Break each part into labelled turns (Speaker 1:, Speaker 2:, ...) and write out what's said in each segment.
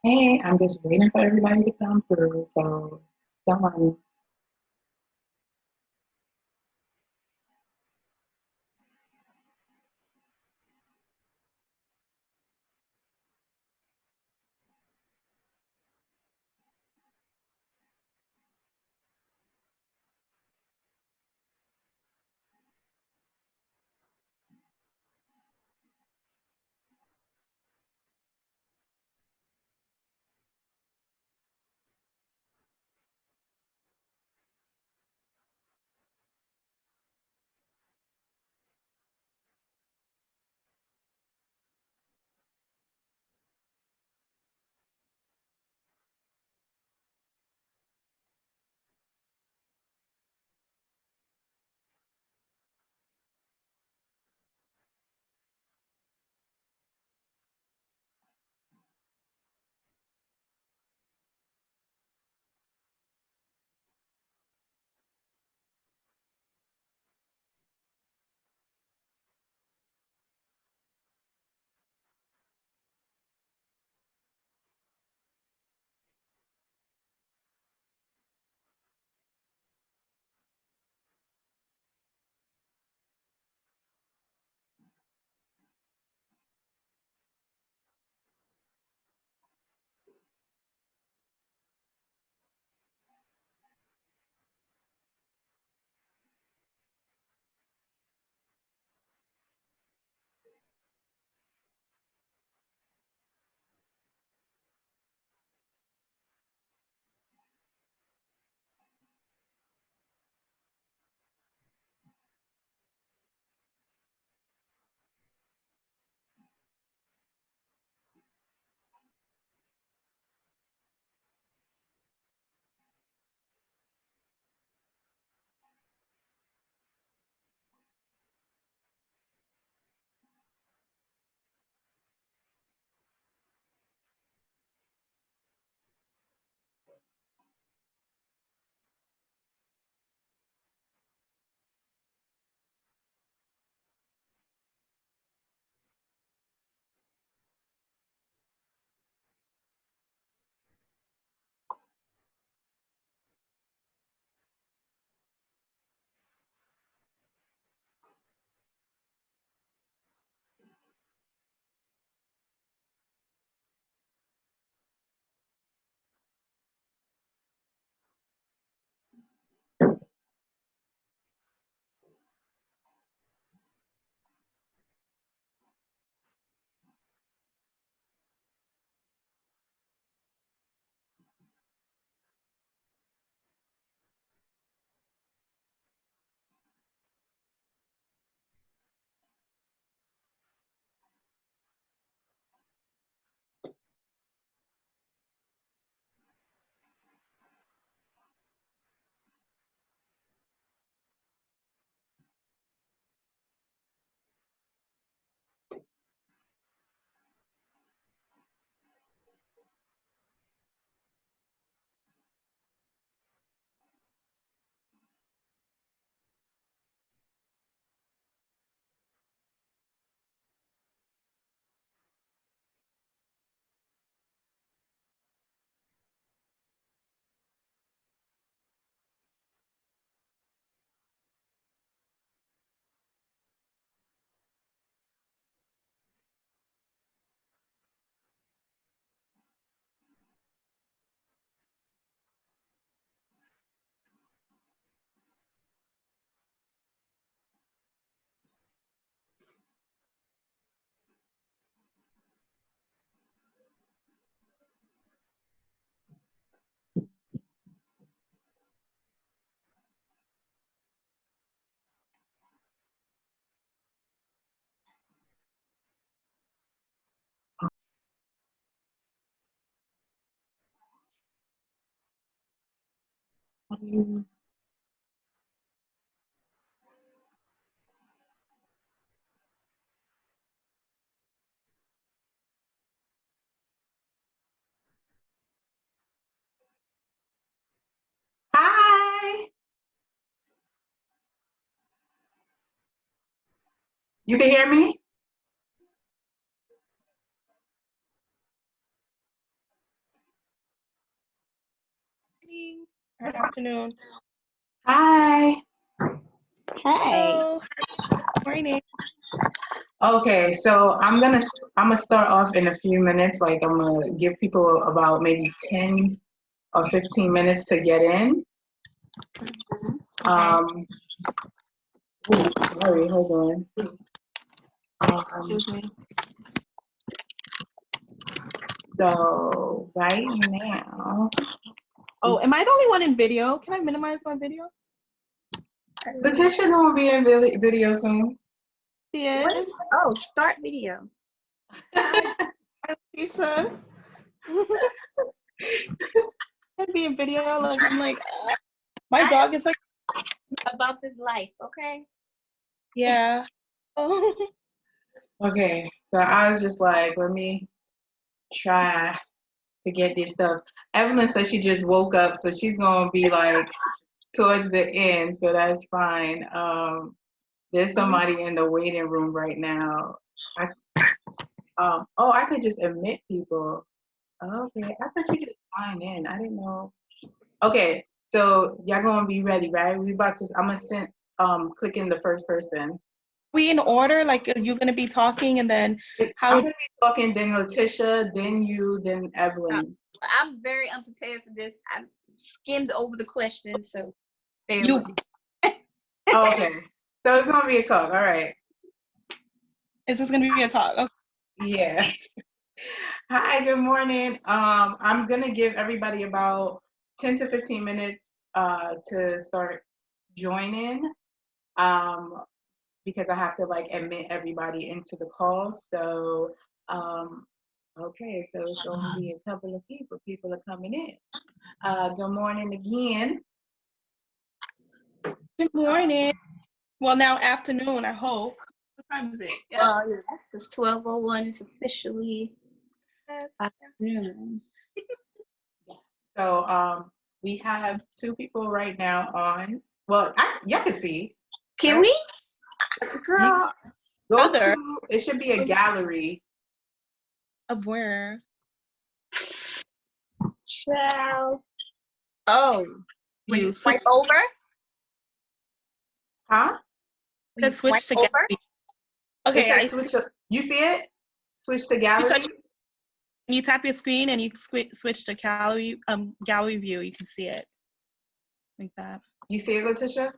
Speaker 1: Hey, I'm just waiting for everybody to come through. So, someone, hi, you can hear me?
Speaker 2: Good afternoon.
Speaker 1: Hi.
Speaker 3: Hey.
Speaker 2: Hello. Morning.
Speaker 1: Okay, so I'm gonna start off in a few minutes. Like I'm gonna give people about maybe 10 or 15 minutes to get in.
Speaker 2: Okay.
Speaker 1: Sorry, hold on.
Speaker 2: Excuse me.
Speaker 1: So right now,
Speaker 2: Oh, am I the only one in video? Can I minimize my video?
Speaker 1: Latisha gonna be in video soon.
Speaker 2: She is.
Speaker 3: Oh, start video.
Speaker 2: Hi, Latisha. I'd be in video. Like I'm like, my dog is like,
Speaker 3: About this life, okay?
Speaker 2: yeah. Oh.
Speaker 1: Okay, so I was just like, let me try to get this stuff. Evelyn said she just woke up, so she's gonna be like towards the end, so that's fine. There's somebody in the waiting room right now. I could just admit people. Okay, I thought you just sign in. I didn't know. Okay, so y'all gonna be ready, right? I'm gonna click in the first person.
Speaker 2: We in order? Like, are you gonna be talking and then
Speaker 1: I'm gonna be talking, then Latisha, then you, then Evelyn.
Speaker 3: I'm very unprepared for this. I skimmed over the question, so
Speaker 2: you.
Speaker 1: Oh, okay, so it's gonna be a talk. All right.
Speaker 2: Is this gonna be a talk? Okay.
Speaker 1: Yeah. Hi, good morning. I'm gonna give everybody about 10 to 15 minutes to start joining. Because I have to like admit everybody into the call. So okay, so it's gonna be a couple of people. People are coming in. Good morning again.
Speaker 2: Good morning. Well, now afternoon, I hope. What time is it?
Speaker 3: Yeah. Yes, it's 12:01. It's officially afternoon.
Speaker 1: So we have two people right now on. Well, y'all can see.
Speaker 3: Can
Speaker 1: right?
Speaker 3: we? Girl.
Speaker 1: Go to, it should be a gallery.
Speaker 2: Of where?
Speaker 3: Child. Oh. When you swipe
Speaker 2: switch
Speaker 3: over?
Speaker 1: Huh?
Speaker 2: Let's switch to gallery. Okay,
Speaker 1: I switch. You see it? Switch to gallery.
Speaker 2: You tap your screen and you switch to gallery view. You can see it like that.
Speaker 1: You see it, Latisha?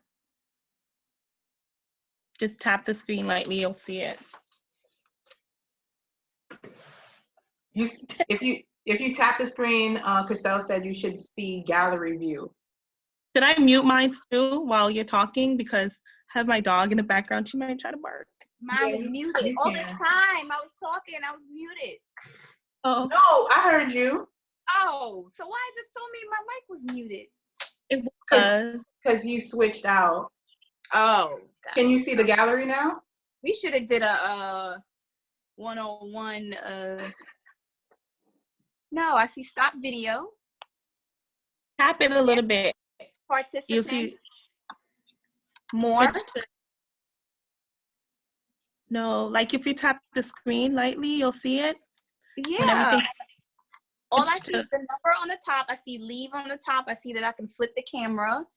Speaker 2: Just tap the screen lightly. You'll see it.
Speaker 1: If you tap the screen, Kristelle said you should see gallery view.
Speaker 2: Should I mute mine too while you're talking? Because I have my dog in the background. She might try to bark.
Speaker 3: Mine was muted all the time. I was talking. I was muted.
Speaker 2: Oh.
Speaker 1: No, I heard you.
Speaker 3: Oh, so why just told me my mic was muted?
Speaker 2: It was.
Speaker 1: Because you switched out.
Speaker 3: Oh. God.
Speaker 1: Can you see the gallery now?
Speaker 3: We should have did a 101. No, I see stop video.
Speaker 2: Tap it a little bit.
Speaker 3: Participant.
Speaker 2: You'll see
Speaker 3: more.
Speaker 2: No, like if you tap the screen lightly, you'll see it.
Speaker 3: Yeah. All I see is the number on the top. I see leave on the top. I see that I can flip the camera.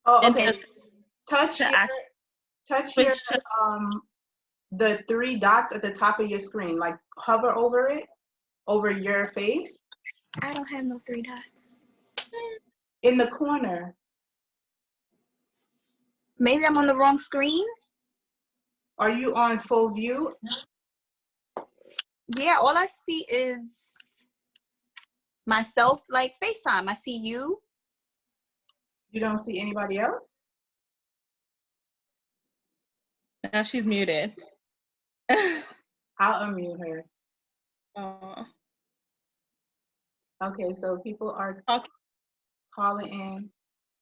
Speaker 1: Oh, okay. Touch the three dots at the top of your screen. Like hover over it, over your face.
Speaker 3: I don't have no three dots.
Speaker 1: In the corner.
Speaker 3: Maybe I'm on the wrong screen.
Speaker 1: Are you on full view?
Speaker 3: Yeah, all I see is myself, like FaceTime. I see you.
Speaker 1: You don't see anybody else?
Speaker 2: Now she's muted.
Speaker 1: I'll unmute her. Okay, so people are calling in.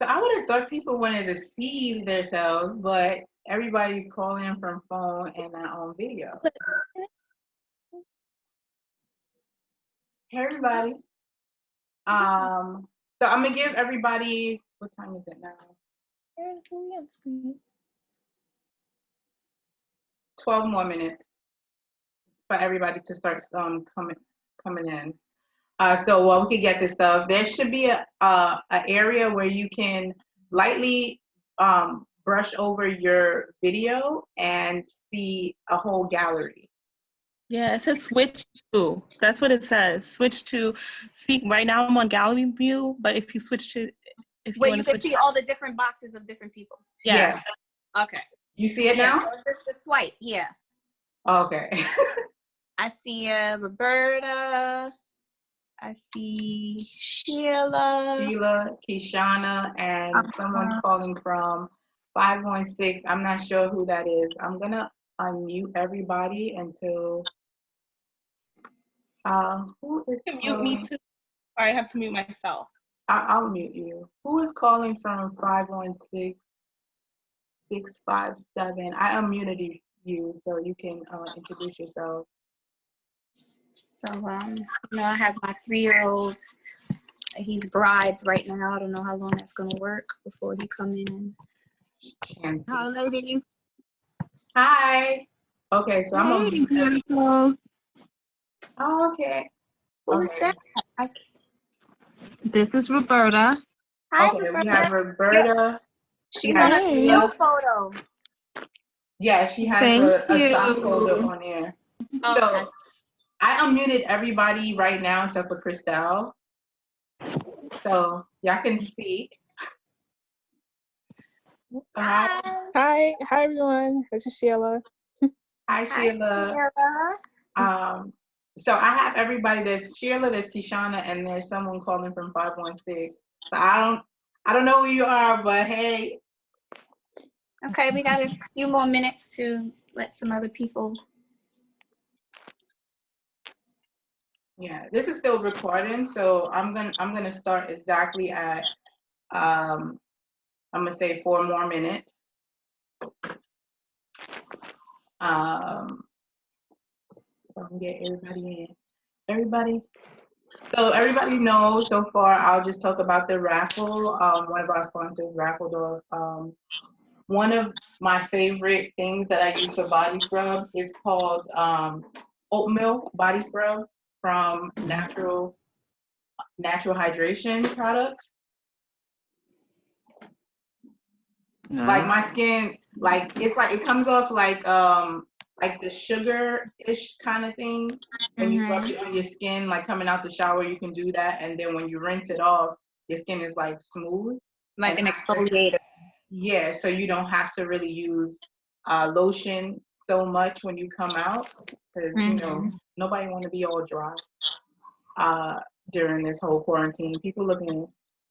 Speaker 1: So I would have thought people wanted to see themselves, but everybody's calling in from phone and not on video. Hey, everybody. So I'm gonna give everybody. What time is it now? 12 more minutes for everybody to start coming in. So while we can get this stuff, there should be a area where you can lightly brush over your video and see a whole gallery.
Speaker 2: Yeah, it says switch to. That's what it says. Switch to speak. Right now I'm on gallery view, but if you switch to, if you
Speaker 3: Where
Speaker 2: want
Speaker 3: you
Speaker 2: to
Speaker 3: can
Speaker 2: switch,
Speaker 3: see all the different boxes of different people.
Speaker 2: yeah.
Speaker 3: Okay.
Speaker 1: You see it now?
Speaker 3: So just the swipe. Yeah.
Speaker 1: Okay.
Speaker 3: I see Roberta. I see Sheila.
Speaker 1: Sheila, Kishana, and someone's calling from 516. I'm not sure who that is. I'm gonna unmute everybody until who is
Speaker 2: You can mute me
Speaker 1: calling?
Speaker 2: too. Or I have to mute myself.
Speaker 1: I'll mute you. Who is calling from 516 657? I unmuted you so you can introduce yourself.
Speaker 3: So I have my 3-year-old. He's Braids right now. I don't know how long that's gonna work before he come in.
Speaker 4: Hi, ladies.
Speaker 1: Hi. Okay, so I'm
Speaker 4: Hey,
Speaker 1: gonna mute
Speaker 4: beautiful.
Speaker 1: Oh, okay.
Speaker 3: Who is that?
Speaker 4: This is Roberta.
Speaker 3: Hi,
Speaker 1: Okay,
Speaker 3: Roberta.
Speaker 1: we have Roberta.
Speaker 3: She's on a
Speaker 4: Hey.
Speaker 3: still photo.
Speaker 1: Yeah, she has
Speaker 4: Thank
Speaker 1: a stock
Speaker 4: you.
Speaker 1: photo on there.
Speaker 3: Okay.
Speaker 1: So I unmuted everybody right now except for Kristelle. So y'all can speak. Hi.
Speaker 5: Hi everyone. This is Sheila.
Speaker 1: Hi, Sheila.
Speaker 3: Sarah.
Speaker 1: So I have everybody. There's Sheila, there's Kishana, and there's someone calling from 516. So I don't know who you are, but hey.
Speaker 3: Okay, we got a few more minutes to let some other people.
Speaker 1: Yeah, this is still recording, so I'm gonna start exactly at I'm gonna say 4 more minutes. So I can get everybody in. So everybody knows so far. I'll just talk about the raffle. One of our sponsors raffled off. One of my favorite things that I use for body scrub is called oatmeal body scrub from Natural Hydration Products. Like my skin, like it's like it comes off like the sugar-ish kind of thing. When you rub it on your skin, like coming out the shower, you can do that, and then when you rinse it off, your skin is like smooth,
Speaker 3: Like an exfoliator.
Speaker 1: Yeah, so you don't have to really use lotion so much when you come out, because you know nobody want to be all dry during this whole quarantine. People looking,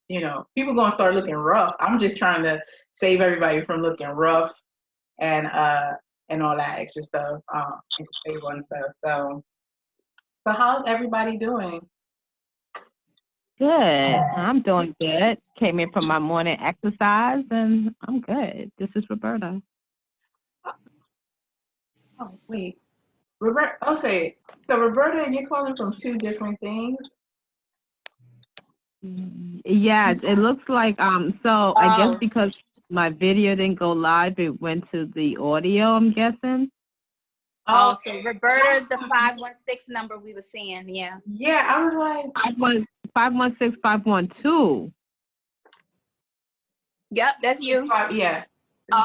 Speaker 1: people gonna start looking rough. I'm just trying to save everybody from looking rough and all that extra stuff, and stable and stuff. So how's everybody doing?
Speaker 4: Good. I'm doing good. Came in from my morning exercise and I'm good. This is Roberta.
Speaker 1: Oh wait, Roberta. I'll say so. Roberta, you're calling from 2 different things.
Speaker 4: Yes, it looks like so I guess because my video didn't go live, it went to the audio, I'm guessing.
Speaker 3: Oh, so Roberta's the 516 number we were seeing, yeah.
Speaker 1: Yeah, I was like
Speaker 4: 516 512.
Speaker 3: Yep, that's you.
Speaker 1: Yeah.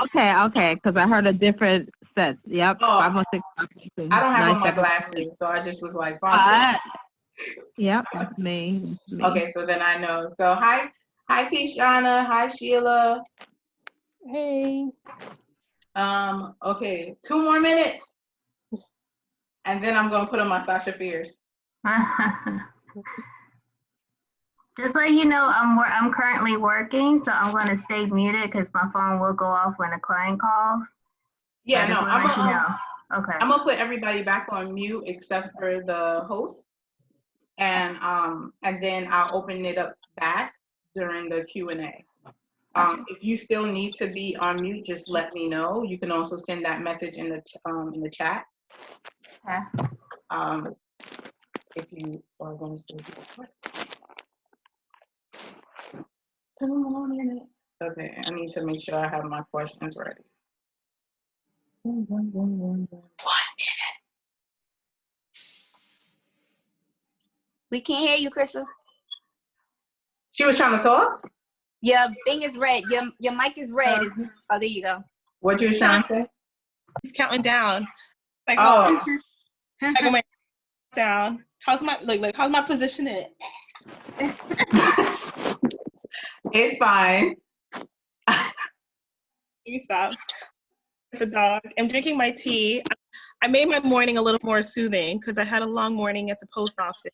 Speaker 4: Okay, because I heard a different set. Yep, 516 512.
Speaker 1: I don't have on my glasses, so I just was like,
Speaker 4: yep, that's me.
Speaker 1: Okay, so then I know. So hi Kishana, hi Sheila.
Speaker 5: Hey.
Speaker 1: Okay, 2 more minutes, and then I'm gonna put on my Sasha Fierce.
Speaker 6: Just so you know, I'm currently working, so I'm going to stay muted because my phone will go off when the client calls.
Speaker 1: Yeah, no, I'm gonna put everybody back on mute except for the host, and then I'll open it up back during the Q&A. If you still need to be on mute, just let me know. You can also send that message in the chat.
Speaker 6: Okay.
Speaker 1: If you are going to still do it. 2 more minutes. Okay, I need to make sure I have my questions ready. 1 minute.
Speaker 3: We can't hear you, Kristelle.
Speaker 1: She was trying to talk?
Speaker 3: Your thing is red. Your mic is red. Oh, there you go.
Speaker 1: What you was trying to say?
Speaker 2: He's counting down. Like,
Speaker 1: Oh.
Speaker 2: I got my down. How's my how's my position in?
Speaker 1: It's fine.
Speaker 2: Let me stop. The dog. I'm drinking my tea. I made my morning a little more soothing because I had a long morning at the post office.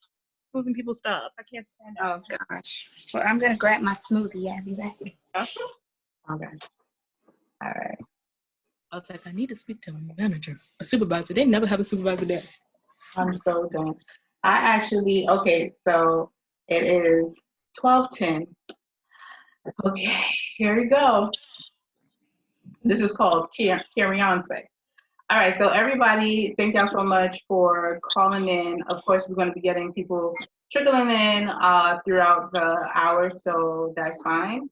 Speaker 2: Losing people's stuff. I can't stand it.
Speaker 3: Oh gosh. Well, I'm gonna grab my smoothie. I'll be back.
Speaker 1: Okay. All right.
Speaker 2: I was like, I need to speak to a manager, a supervisor. They never have a supervisor there.
Speaker 1: I'm so done. Okay, so it is 12:10. Okay, here we go. This is called Karyne. All right, so everybody, thank y'all so much for calling in. Of course, we're going to be getting people trickling in throughout the hour, so that's fine.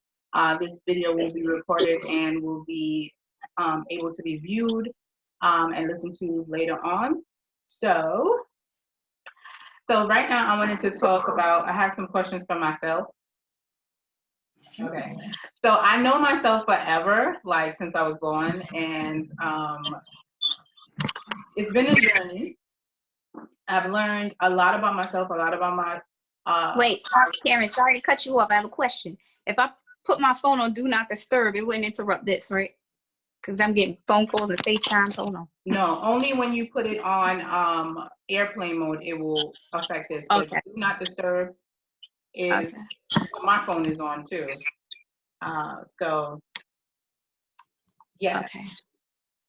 Speaker 1: This video will be recorded and will be able to be viewed and listened to later on. So right now I wanted to talk about, I have some questions for myself. Okay, so I know myself forever, like since I was born, and it's been a journey. I've learned a lot about myself, a lot about my.
Speaker 3: Wait, sorry, Karen. Sorry to cut you off. I have a question. If I put my phone on Do Not Disturb, it wouldn't interrupt this, right? Because I'm getting phone calls and FaceTime. Hold on.
Speaker 1: No, only when you put it on airplane mode, it will affect this. But
Speaker 3: Okay.
Speaker 1: Do Not Disturb is my phone is on too. So yeah.
Speaker 3: Okay.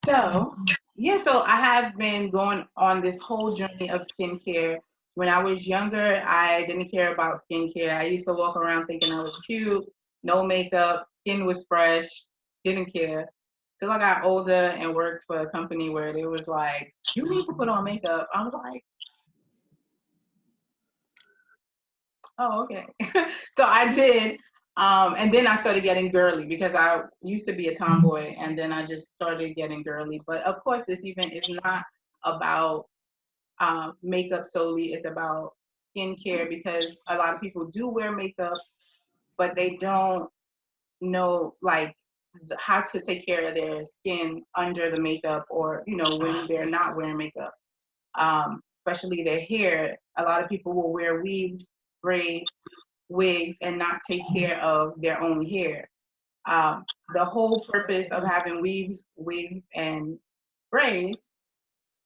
Speaker 1: So yeah, so I have been going on this whole journey of skincare. When I was younger, I didn't care about skincare. I used to walk around thinking I was cute, no makeup, skin was fresh, didn't care. Till I got older and worked for a company where it was like, you need to put on makeup. I was like, oh, okay. So I did. And then I started getting girly because I used to be a tomboy, and then I just started getting girly. But of course, this event is not about makeup solely. It's about skincare, because a lot of people do wear makeup, but they don't know like how to take care of their skin under the makeup, or when they're not wearing makeup. Especially their hair. A lot of people will wear weaves, braids, wigs, and not take care of their own hair. The whole purpose of having weaves, wigs, and braids,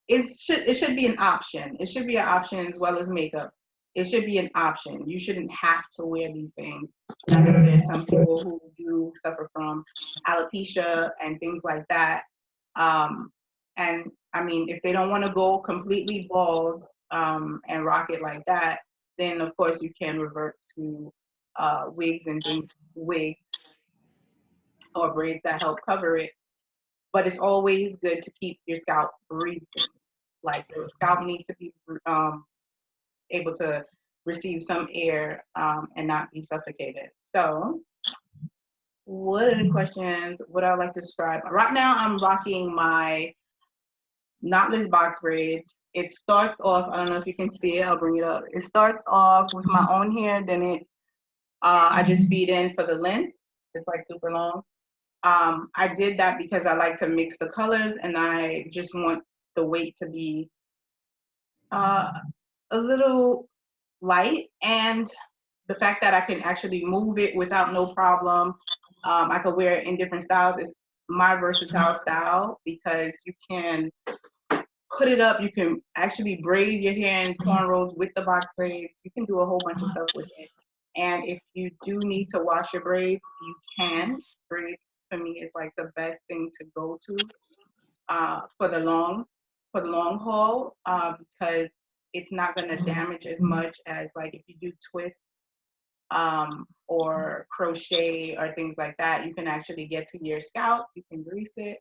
Speaker 1: it should be an option. It should be an option as well as makeup. It should be an option. You shouldn't have to wear these things. I know there's some people who do suffer from alopecia and things like that. And I mean, if they don't want to go completely bald and rock it like that, then of course you can revert to wigs and things, wigs or braids that help cover it. But it's always good to keep your scalp breathing. Like your scalp needs to be able to receive some air and not be suffocated. So, what are the questions? What I like to describe? Right now, I'm rocking my knotless box braids. It starts off, I don't know if you can see it, I'll bring it up. It starts off with my own hair, then I just feed in for the length. It's like super long. I did that because I like to mix the colors, and I just want the weight to be a little light, and the fact that I can actually move it without no problem. I could wear it in different styles. It's my versatile style because you can put it up. You can actually braid your hair in cornrows with the box braids. You can do a whole bunch of stuff with it. And if you do need to wash your braids, you can. Braids for me is like the best thing to go to for the long haul, because it's not going to damage as much as like if you do twist or crochet or things like that. You can actually get to your scalp. You can grease it.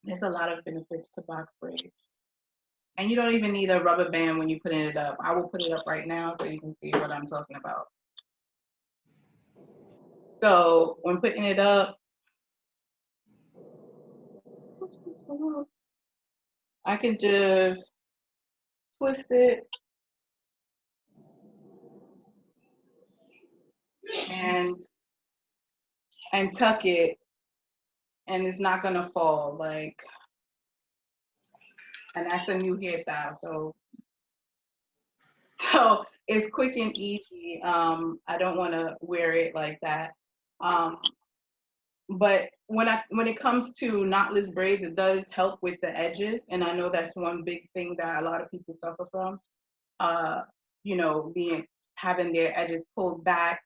Speaker 1: There's a lot of benefits to box braids. And you don't even need a rubber band when you're putting it up. I will put it up right now so you can see what I'm talking about. So when putting it up, I can just twist it and tuck it, and it's not gonna fall. Like, and that's a new hairstyle. So it's quick and easy. I don't want to wear it like that. But when it comes to knotless braids, it does help with the edges, and I know that's one big thing that a lot of people suffer from. You know, having their edges pulled back.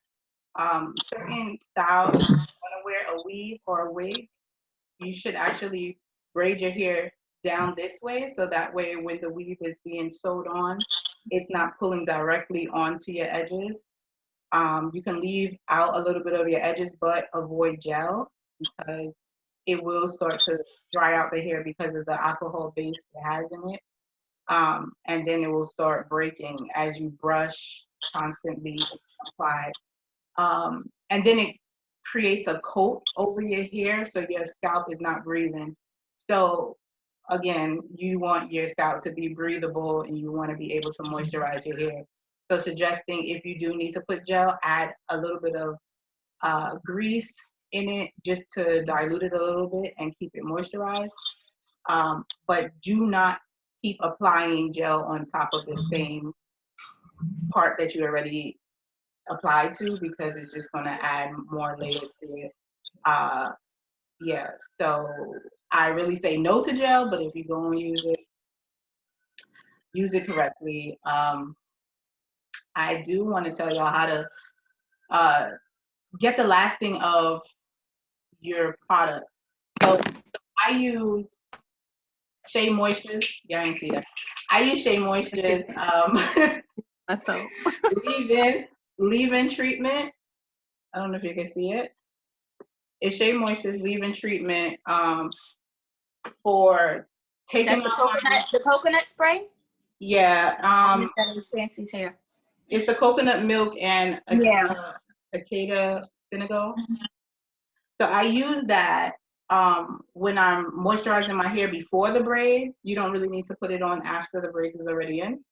Speaker 1: Certain styles, if you want to wear a weave or a wig, you should actually braid your hair down this way, so that way when the weave is being sewed on, it's not pulling directly onto your edges. You can leave out a little bit of your edges, but avoid gel because it will start to dry out the hair because of the alcohol base it has in it. And then it will start breaking as you brush constantly apply. And then it creates a coat over your hair so your scalp is not breathing. So again, you want your scalp to be breathable and you want to be able to moisturize your hair. So suggesting if you do need to put gel, add a little bit of grease in it just to dilute it a little bit and keep it moisturized. But do not keep applying gel on top of the same part that you already applied to because it's just going to add more layers to it. Yeah, so I really say no to gel, but if you're going to use it correctly. I do want to tell y'all how to get the lasting of your products. So I use Shea Moistures. Y'all ain't see that. I use Shea Moistures
Speaker 3: So
Speaker 1: leave-in treatment. I don't know if you can see it. It's Shea Moistures leave-in treatment for taking
Speaker 3: that's the coconut spray?
Speaker 1: Yeah.
Speaker 3: Fancy's hair.
Speaker 1: It's the coconut milk and Acada Senegal. So I use that when I'm moisturizing my hair before the braids. You don't really need to put it on after the braids is already in.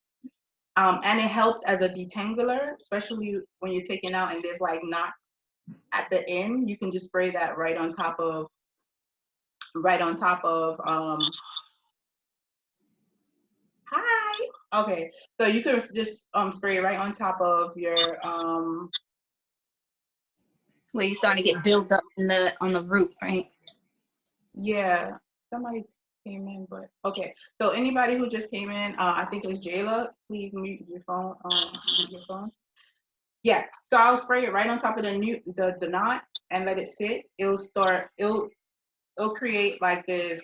Speaker 1: And it helps as a detangler, especially when you're taking out and there's like knots at the end. You can just spray that right on top of hi. Okay. So you can just spray it right on top of your
Speaker 3: Where you starting to get built up on the root, right?
Speaker 1: Yeah. Somebody came in, but okay. So anybody who just came in, I think it's Jayla. Please mute your phone. Mute your phone. Yeah. So I'll spray it right on top of the knot and let it sit. It'll create like this.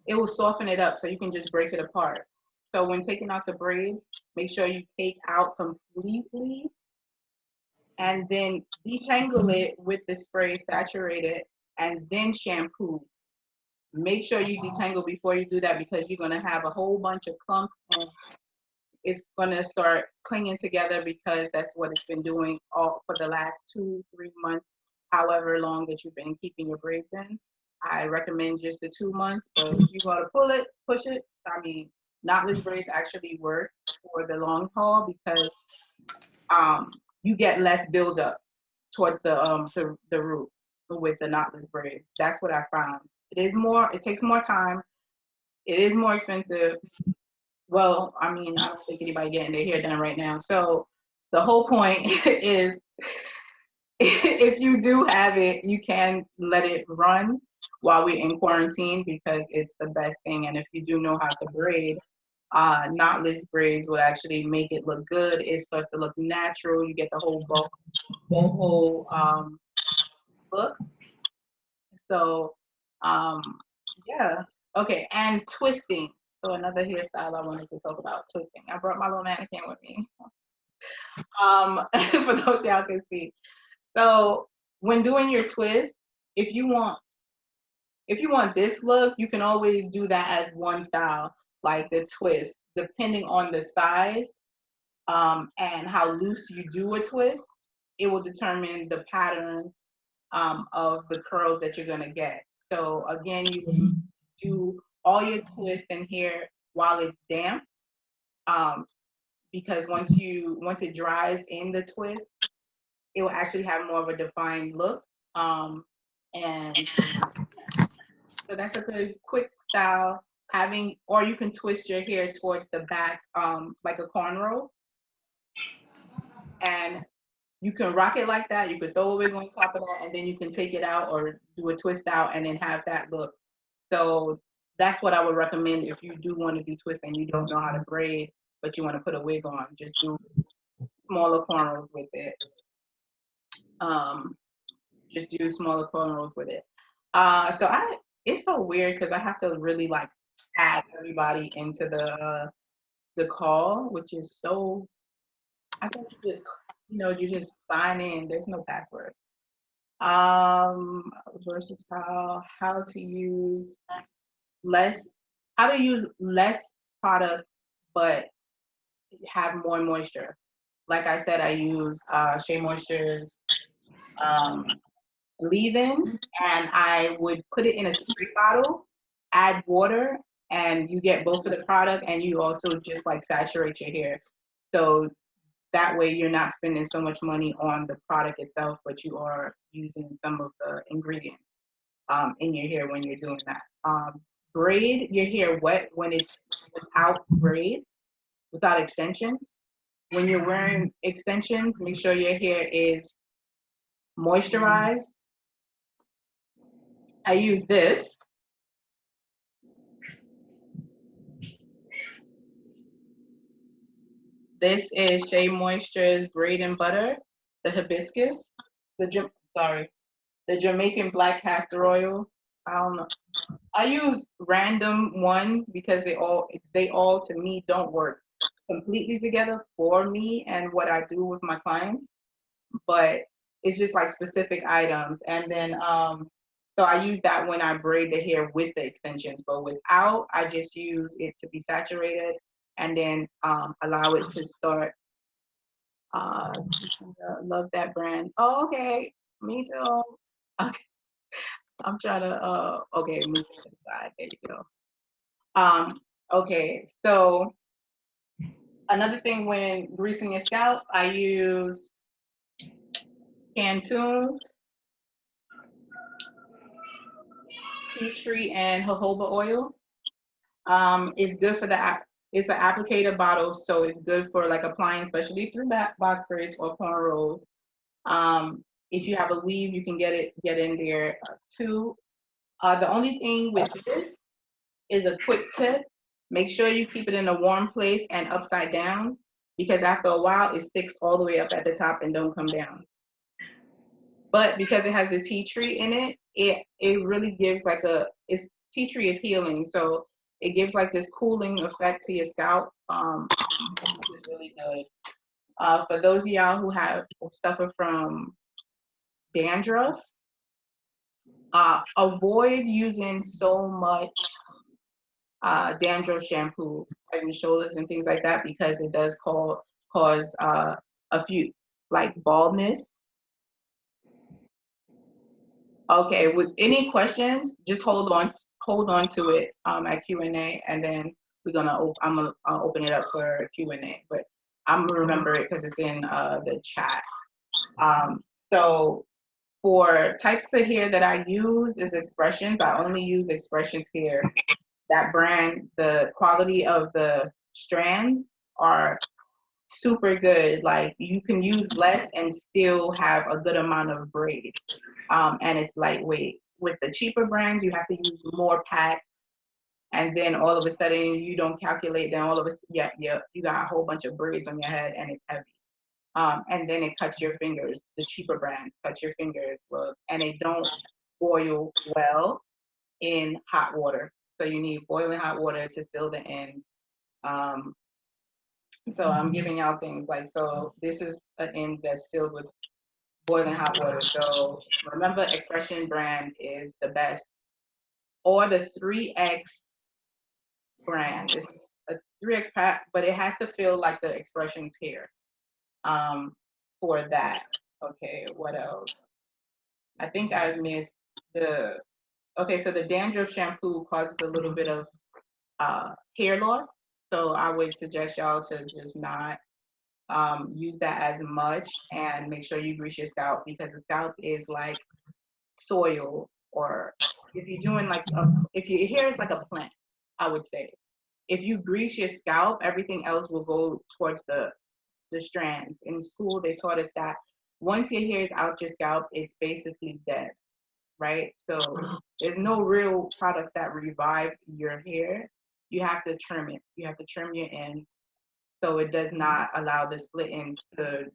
Speaker 1: It will soften it up so you can just break it apart. So when taking out the braids, make sure you take out completely and then detangle it with the spray, saturate it, and then shampoo. Make sure you detangle before you do that because you're going to have a whole bunch of clumps and it's going to start clinging together because that's what it's been doing all for the last 2-3 months, however long that you've been keeping your braids in. I recommend just the 2 months, but if you want to pull it, push it. I mean, knotless braids actually work for the long haul because you get less buildup towards the root with the knotless braids. That's what I found. It takes more time. It is more expensive. Well, I mean, I don't think anybody getting their hair done right now. So the whole point is if you do have it, you can let it run while we're in quarantine because it's the best thing. And if you do know how to braid, knotless braids will actually make it look good. It starts to look natural. You get the whole boho look. So, yeah. Okay, and twisting. So another hairstyle I wanted to talk about, twisting. I brought my little mannequin with me. For those y'all can see. So when doing your twist, if you want this look, you can always do that as one style, like the twist, depending on the size and how loose you do a twist, it will determine the pattern of the curls that you're gonna get. So again, you do all your twists in here while it's damp. because once it dries in the twist, it will actually have more of a defined look. And so that's a good quick style. Or you can twist your hair towards the back, like a cornrow, and you can rock it like that. You could throw a wig on top of that, and then you can take it out or do a twist out and then have that look. So that's what I would recommend if you do want to do twist and you don't know how to braid, but you want to put a wig on. Just do smaller cornrows with it. Just do smaller cornrows with it. It's so weird because I have to really like add everybody into the call, which is so. I think you just sign in. There's no password. Versatile. How to use less product but have more moisture. Like I said, I use Shea Moisture's leave-in, and I would put it in a spray bottle, add water, and you get both of the product, and you also just like saturate your hair. So that way you're not spending so much money on the product itself, but you are using some of the ingredients in your hair when you're doing that. Braid your hair wet when it's without braids, without extensions. When you're wearing extensions, make sure your hair is moisturized. I use this. This is Shea Moisture's Braid and Butter, the hibiscus, the Jamaican black castor oil. I don't know. I use random ones because they all to me don't work completely together for me and what I do with my clients, but it's just like specific items. And then so I use that when I braid the hair with the extensions, but without, I just use it to be saturated and then allow it to start. Love that brand. Oh, okay, me too. Okay. I'm trying to okay, move to the side. There you go. Okay, so another thing when greasing your scalp, I use Cantu's tea tree and jojoba oil. It's good for it's an applicator bottle, so it's good for like applying, especially through box braids or cornrows. If you have a weave, you can get in there too. The only thing with this is a quick tip. Make sure you keep it in a warm place and upside down, because after a while it sticks all the way up at the top and don't come down. But because it has the tea tree in it, it really gives like tea tree is healing, so it gives like this cooling effect to your scalp. Which is really good. For those of y'all who suffer from dandruff, avoid using so much dandruff shampoo on your shoulders and things like that, because it does cause a few like baldness. Okay, with any questions, just hold on to it at Q&A, and then I'm gonna open it up for Q&A. But I'm gonna remember it because it's in the chat. So for types of hair that I use is Expressions. I only use Expressions hair. That brand, the quality of the strands are super good. Like you can use less and still have a good amount of braid. And it's lightweight. With the cheaper brands, you have to use more packs, and then all of a sudden you don't calculate. Then all of a sudden, you got a whole bunch of braids on your head, and it's heavy. And then it cuts your fingers. The cheaper brands cut your fingers, and they don't boil well in hot water. So you need boiling hot water to seal the end. So I'm giving y'all things like, so this is an end that's sealed with boiling hot water. So remember, Expression brand is the best, or the 3X brand. It's a 3X pack, but it has to feel like the Expressions hair for that. Okay, what else? I think I missed so the dandruff shampoo causes a little bit of hair loss. So I would suggest y'all to just not use that as much, and make sure you grease your scalp, because the scalp is like soil, or if you're doing like if your hair is like a plant, I would say. If you grease your scalp, everything else will go towards the strands. In school, they taught us that once your hair is out your scalp, it's basically dead, right? So there's no real products that revive your hair. You have to trim it. You have to trim your ends so it does not allow the split ends to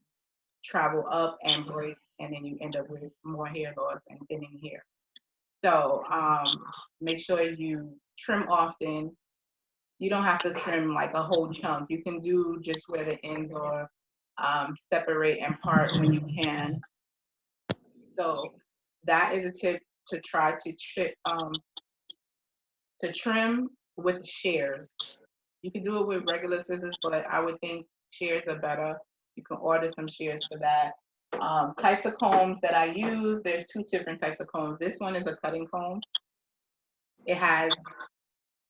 Speaker 1: travel up and break, and then you end up with more hair loss and thinning hair. So make sure you trim often. You don't have to trim like a whole chunk. You can do just where the ends are, separate and part when you can. So that is a tip, to try to trim with shears. You can do it with regular scissors, but I would think shears are better. You can order some shears for that. Types of combs that I use, there's two different types of combs. This one is a cutting comb. It has,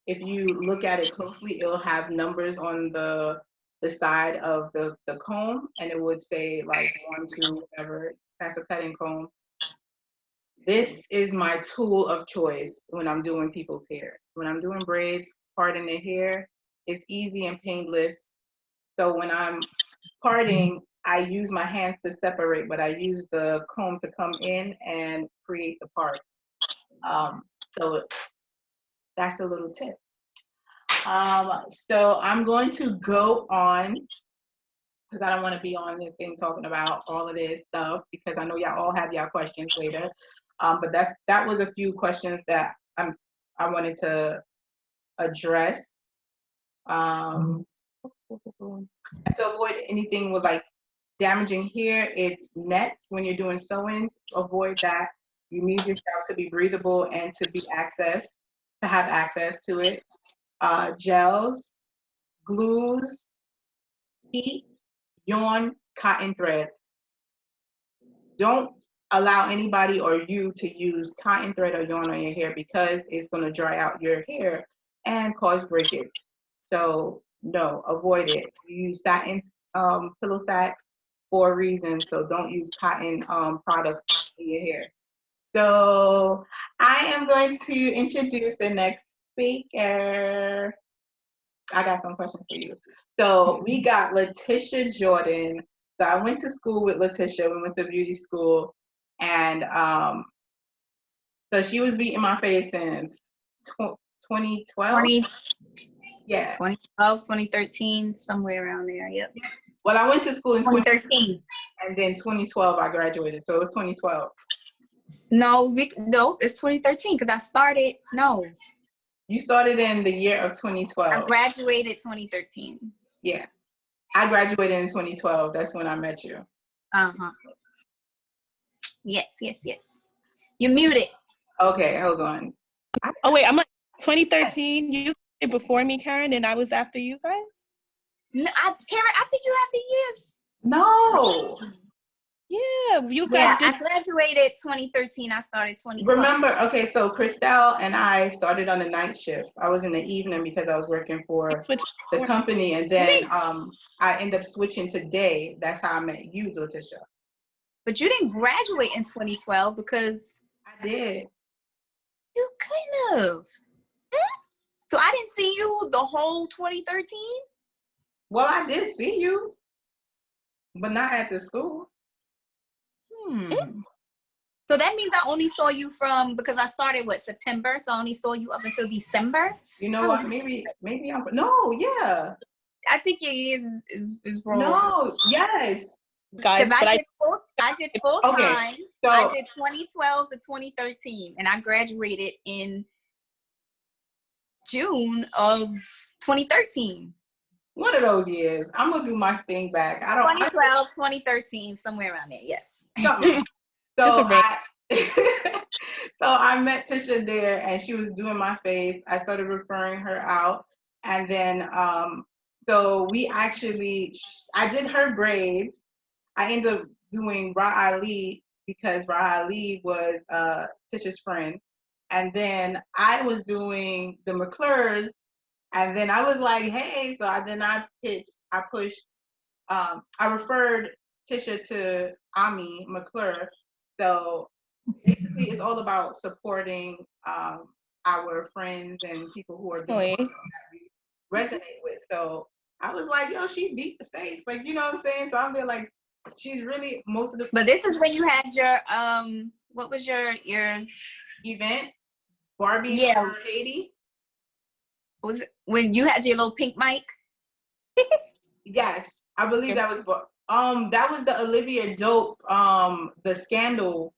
Speaker 1: if you look at it closely, it'll have numbers on the side of the comb, and it would say like 1, 2, whatever. That's a cutting comb. This is my tool of choice when I'm doing people's hair. When I'm doing braids, parting their hair, it's easy and painless. So when I'm parting, I use my hands to separate, but I use the comb to come in and create the part. So that's a little tip. So I'm going to go on, because I don't want to be on this thing talking about all of this stuff, because I know y'all all have y'all questions later. But that was a few questions that I wanted to address. To avoid anything with like damaging hair, it's nets when you're doing sew-ins. Avoid that. You need your scalp to be breathable and to have access to it. Gels, glues, heat, yarn, cotton thread. Don't allow anybody or you to use cotton thread or yarn on your hair, because it's going to dry out your hair and cause breakage. So no, avoid it. You use satin pillow sacks for a reason, so don't use cotton products in your hair. So I am going to introduce the next speaker. I got some questions for you. So we got Latisha Jordan. So I went to school with Latisha. We went to beauty school, and so she was beating my face since 2012.
Speaker 3: 20,
Speaker 1: Yeah.
Speaker 3: 2012, 2013, somewhere around there. Yep.
Speaker 1: Well, I went to school in
Speaker 3: 2013.
Speaker 1: And then 2012 I graduated. So it was 2012.
Speaker 3: No, it's 2013 because I started. No,
Speaker 1: You started in the year of 2012.
Speaker 3: I graduated 2013.
Speaker 1: Yeah. I graduated in 2012. That's when I met you.
Speaker 3: Uh-huh. Yes. You're muted.
Speaker 1: Okay, hold on.
Speaker 2: Oh, wait, I'm like 2013. You did before me, Karyne, and I was after you guys?
Speaker 3: No, Karyne, I think you have the years.
Speaker 1: No.
Speaker 2: Yeah, you
Speaker 3: Yeah,
Speaker 2: guys did.
Speaker 3: I graduated 2013. I started 2012.
Speaker 1: Remember, okay, so Kristelle and I started on the night shift. I was in the evening because I was working for the company, and then I ended up switching to day. That's how I met you, Latisha.
Speaker 3: But you didn't graduate in 2012 because
Speaker 1: I did.
Speaker 3: you couldn't have. So I didn't see you the whole 2013?
Speaker 1: Well, I did see you, but not at the school.
Speaker 3: So that means I only saw you because I started September, so I only saw you up until December.
Speaker 1: You know what? Maybe I'm. No, yeah.
Speaker 3: I think your years is wrong.
Speaker 1: No, yes.
Speaker 2: Guys, but
Speaker 3: I did full
Speaker 1: okay,
Speaker 3: time.
Speaker 1: So
Speaker 3: I did 2012 to 2013, and I graduated in June of 2013.
Speaker 1: One of those years. I'm gonna do my thing back.
Speaker 3: 2012, 2013, somewhere around there. Yes.
Speaker 1: So I met Tisha there, and she was doing my face. I started referring her out, and then so I did her braids. I ended up doing Ra Ali because Ra Ali was Tisha's friend, and then I was doing the McClures, and then I was like, hey, so I pushed I referred Tisha to Ami McClure. So basically, it's all about supporting our friends and people who are doing
Speaker 2: Really?
Speaker 1: work that we resonate with. So I was like, yo, she beat the face. Like, you know what I'm saying? So I'm being like, she's really most of the
Speaker 3: But this is when you had your what was your
Speaker 1: event, Barbie
Speaker 3: Yeah.
Speaker 1: for Haiti.
Speaker 3: was it when you had your little pink mic?
Speaker 1: Yes, I believe that was that was the Olivia Dope the scandal.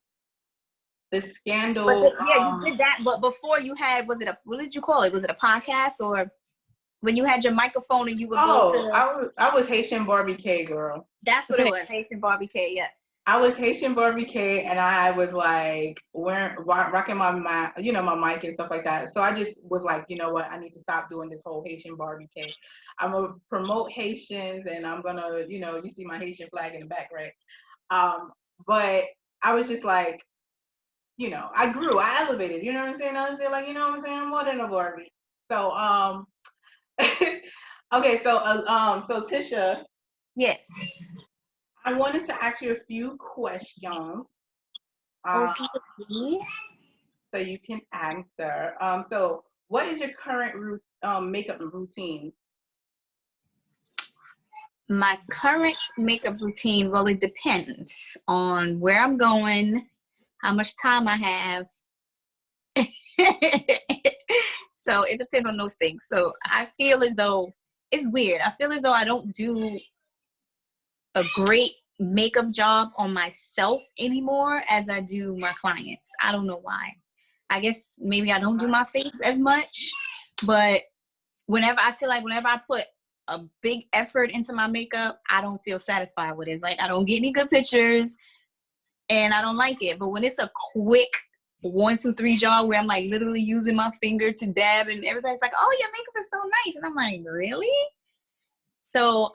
Speaker 1: The scandal.
Speaker 3: Yeah, you did that. But before you had, was it a, what did you call it? Was it a podcast, or when you had your microphone and you would go to?
Speaker 1: I was Haitian Barbie K, girl.
Speaker 3: That's what it was. Haitian Barbie K. Yes.
Speaker 1: I was Haitian Barbie K, and I was like rocking my my mic and stuff like that. So I just was like, you know what, I need to stop doing this whole Haitian Barbie K. I'm gonna promote Haitians, and I'm gonna, you see my Haitian flag in the back, right? But I was just like, I grew, I elevated. You know what I'm saying? I was like, you know what I'm saying? I'm more than a Barbie. So okay, so Tisha.
Speaker 3: Yes.
Speaker 1: I wanted to ask you a few questions.
Speaker 3: Okay.
Speaker 1: So you can answer. So what is your current makeup routine?
Speaker 3: My current makeup routine, well, it depends on where I'm going, how much time I have. So it depends on those things. So I feel as though, it's weird, I feel as though I don't do a great makeup job on myself anymore as I do my clients. I don't know why. I guess maybe I don't do my face as much, but whenever I put a big effort into my makeup, I don't feel satisfied with it. It's like I don't get any good pictures and I don't like it. But when it's a quick 1, 2, 3 job where I'm like literally using my finger to dab and everybody's like, oh, your makeup is so nice. And I'm like, really? So,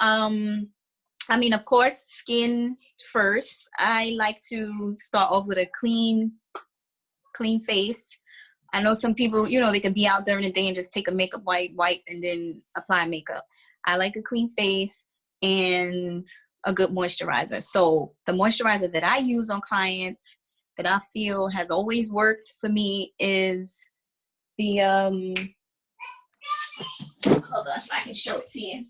Speaker 3: I mean, of course, skin first. I like to start off with a clean face. I know some people, they can be out during the day and just take a makeup wipe and then apply makeup. I like a clean face and a good moisturizer. So the moisturizer that I use on clients that I feel has always worked for me is the, hold on so I can show it to you.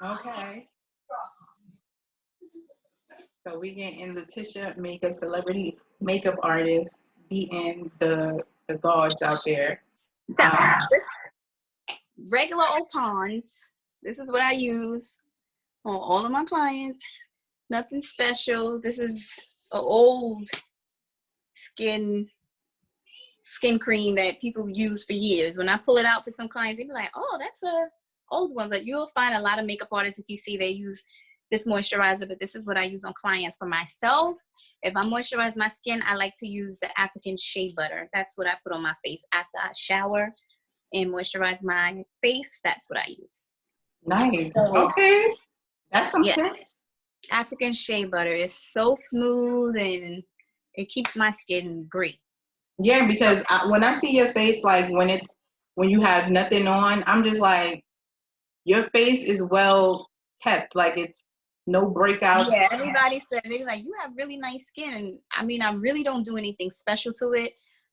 Speaker 1: Okay. So we get in Latisha, makeup celebrity, makeup artist, beating the gods out there.
Speaker 3: So regular old Pond's. This is what I use on all of my clients. Nothing special. This is an old skin cream that people use for years. When I pull it out for some clients, they be like, oh, that's a old one. But you'll find a lot of makeup artists, if you see, they use this moisturizer, but this is what I use on clients. For myself, if I moisturize my skin, I like to use the African shea butter. That's what I put on my face after I shower and moisturize my face. That's what I use.
Speaker 1: Nice. So, okay. That's some tips.
Speaker 3: African shea butter is so smooth and it keeps my skin great.
Speaker 1: Yeah, because when I see your face, like when you have nothing on, I'm just like, your face is well kept. Like it's no breakouts.
Speaker 3: Yeah, everybody said, they're like, you have really nice skin. I mean, I really don't do anything special to it.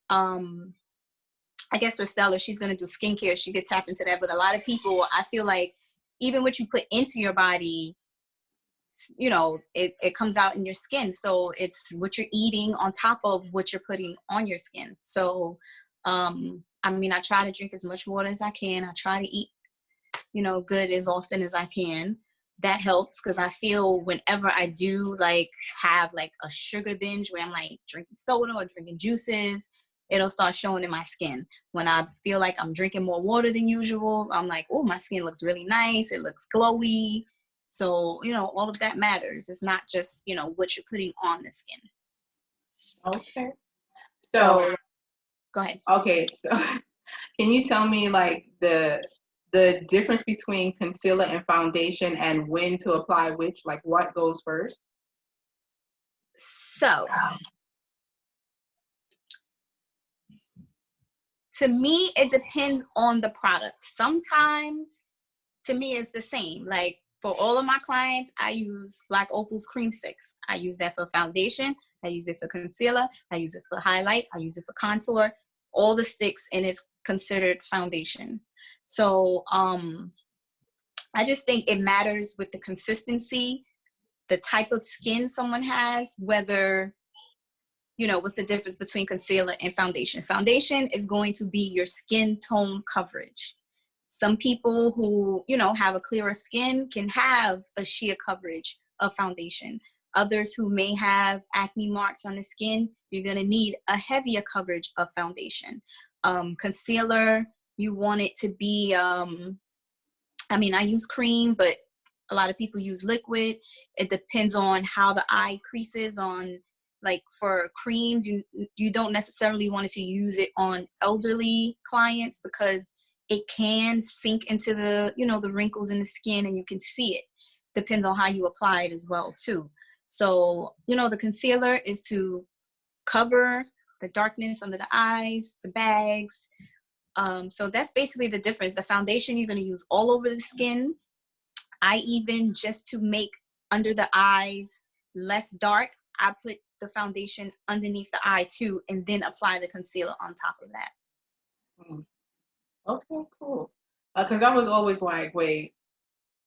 Speaker 3: I guess Kristelle, if she's going to do skincare, she could tap into that. But a lot of people, I feel like even what you put into your body, it comes out in your skin. So it's what you're eating on top of what you're putting on your skin. So, I mean, I try to drink as much water as I can. I try to eat, good as often as I can. That helps because I feel whenever I do have a sugar binge where I'm drinking soda or drinking juices, it'll start showing in my skin. When I feel like I'm drinking more water than usual, I'm like, oh, my skin looks really nice. It looks glowy. So, all of that matters. It's not just, what you're putting on the skin.
Speaker 1: Okay. So
Speaker 3: go ahead.
Speaker 1: Okay. So can you tell me the difference between concealer and foundation and when to apply which, what goes first?
Speaker 3: So To me, it depends on the product. Sometimes, to me, it's the same. Like for all of my clients, I use Black Opal's cream sticks. I use that for foundation. I use it for concealer. I use it for highlight. I use it for contour. All the sticks, and it's considered foundation. So I just think it matters with the consistency, the type of skin someone has, whether, you know, what's the difference between concealer and foundation. Foundation is going to be your skin tone coverage. Some people who, you know, have a clearer skin can have a sheer coverage of foundation. Others who may have acne marks on the skin, you're going to need a heavier coverage of foundation. Concealer, you want it to be, I mean, I use cream, but a lot of people use liquid. It depends on how the eye creases on, like for creams, you don't necessarily want to use it on elderly clients because it can sink into the, you know, the wrinkles in the skin and you can see it. Depends on how you apply it as well too. So, you know, the concealer is to cover the darkness under the eyes, the bags. So that's basically the difference. The foundation you're going to use all over the skin. I even, just to make under the eyes less dark, I put the foundation underneath the eye too, and then apply the concealer on top of that.
Speaker 1: Okay, cool. Because I was always like, wait,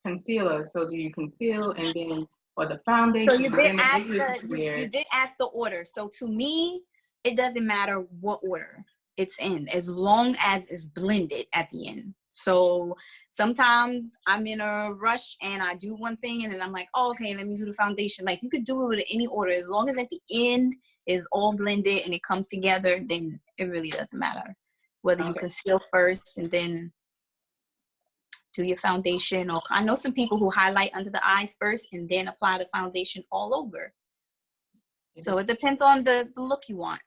Speaker 1: concealer. So do you conceal and then, or the foundation?
Speaker 3: So you did ask
Speaker 1: weird.
Speaker 3: you did ask the order. So to me, it doesn't matter what order it's in, as long as it's blended at the end. So sometimes I'm in a rush and I do one thing and then I'm like, oh, okay, let me do the foundation. Like you could do it with any order. As long as at the end is all blended and it comes together, then it really doesn't matter whether you conceal first and then do your foundation. Or I know some people who highlight under the eyes first and then apply the foundation all over. So it depends on the look you want.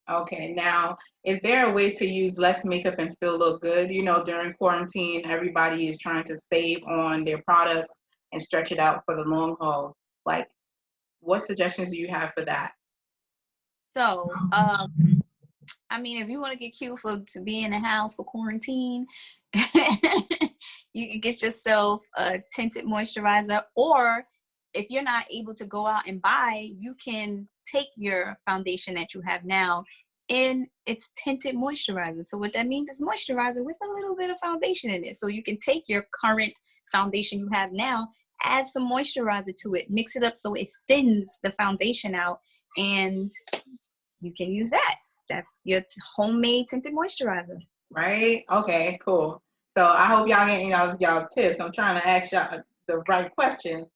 Speaker 1: Okay, now, is there a way to use less makeup and still look good? You know, during quarantine, everybody is trying to save on their products and stretch it out for the long haul. Like, what suggestions do you have for that?
Speaker 3: So, I mean, if you want to get cute to be in the house for quarantine, you can get yourself a tinted moisturizer, or if you're not able to go out and buy, you can take your foundation that you have now and it's tinted moisturizer. So what that means is moisturizer with a little bit of foundation in it. So you can take your current foundation you have now, add some moisturizer to it, mix it up so it thins the foundation out, and you can use that. That's your homemade tinted moisturizer.
Speaker 1: Right? Okay, cool. So I hope y'all getting y'all tips. I'm trying to ask y'all the right questions.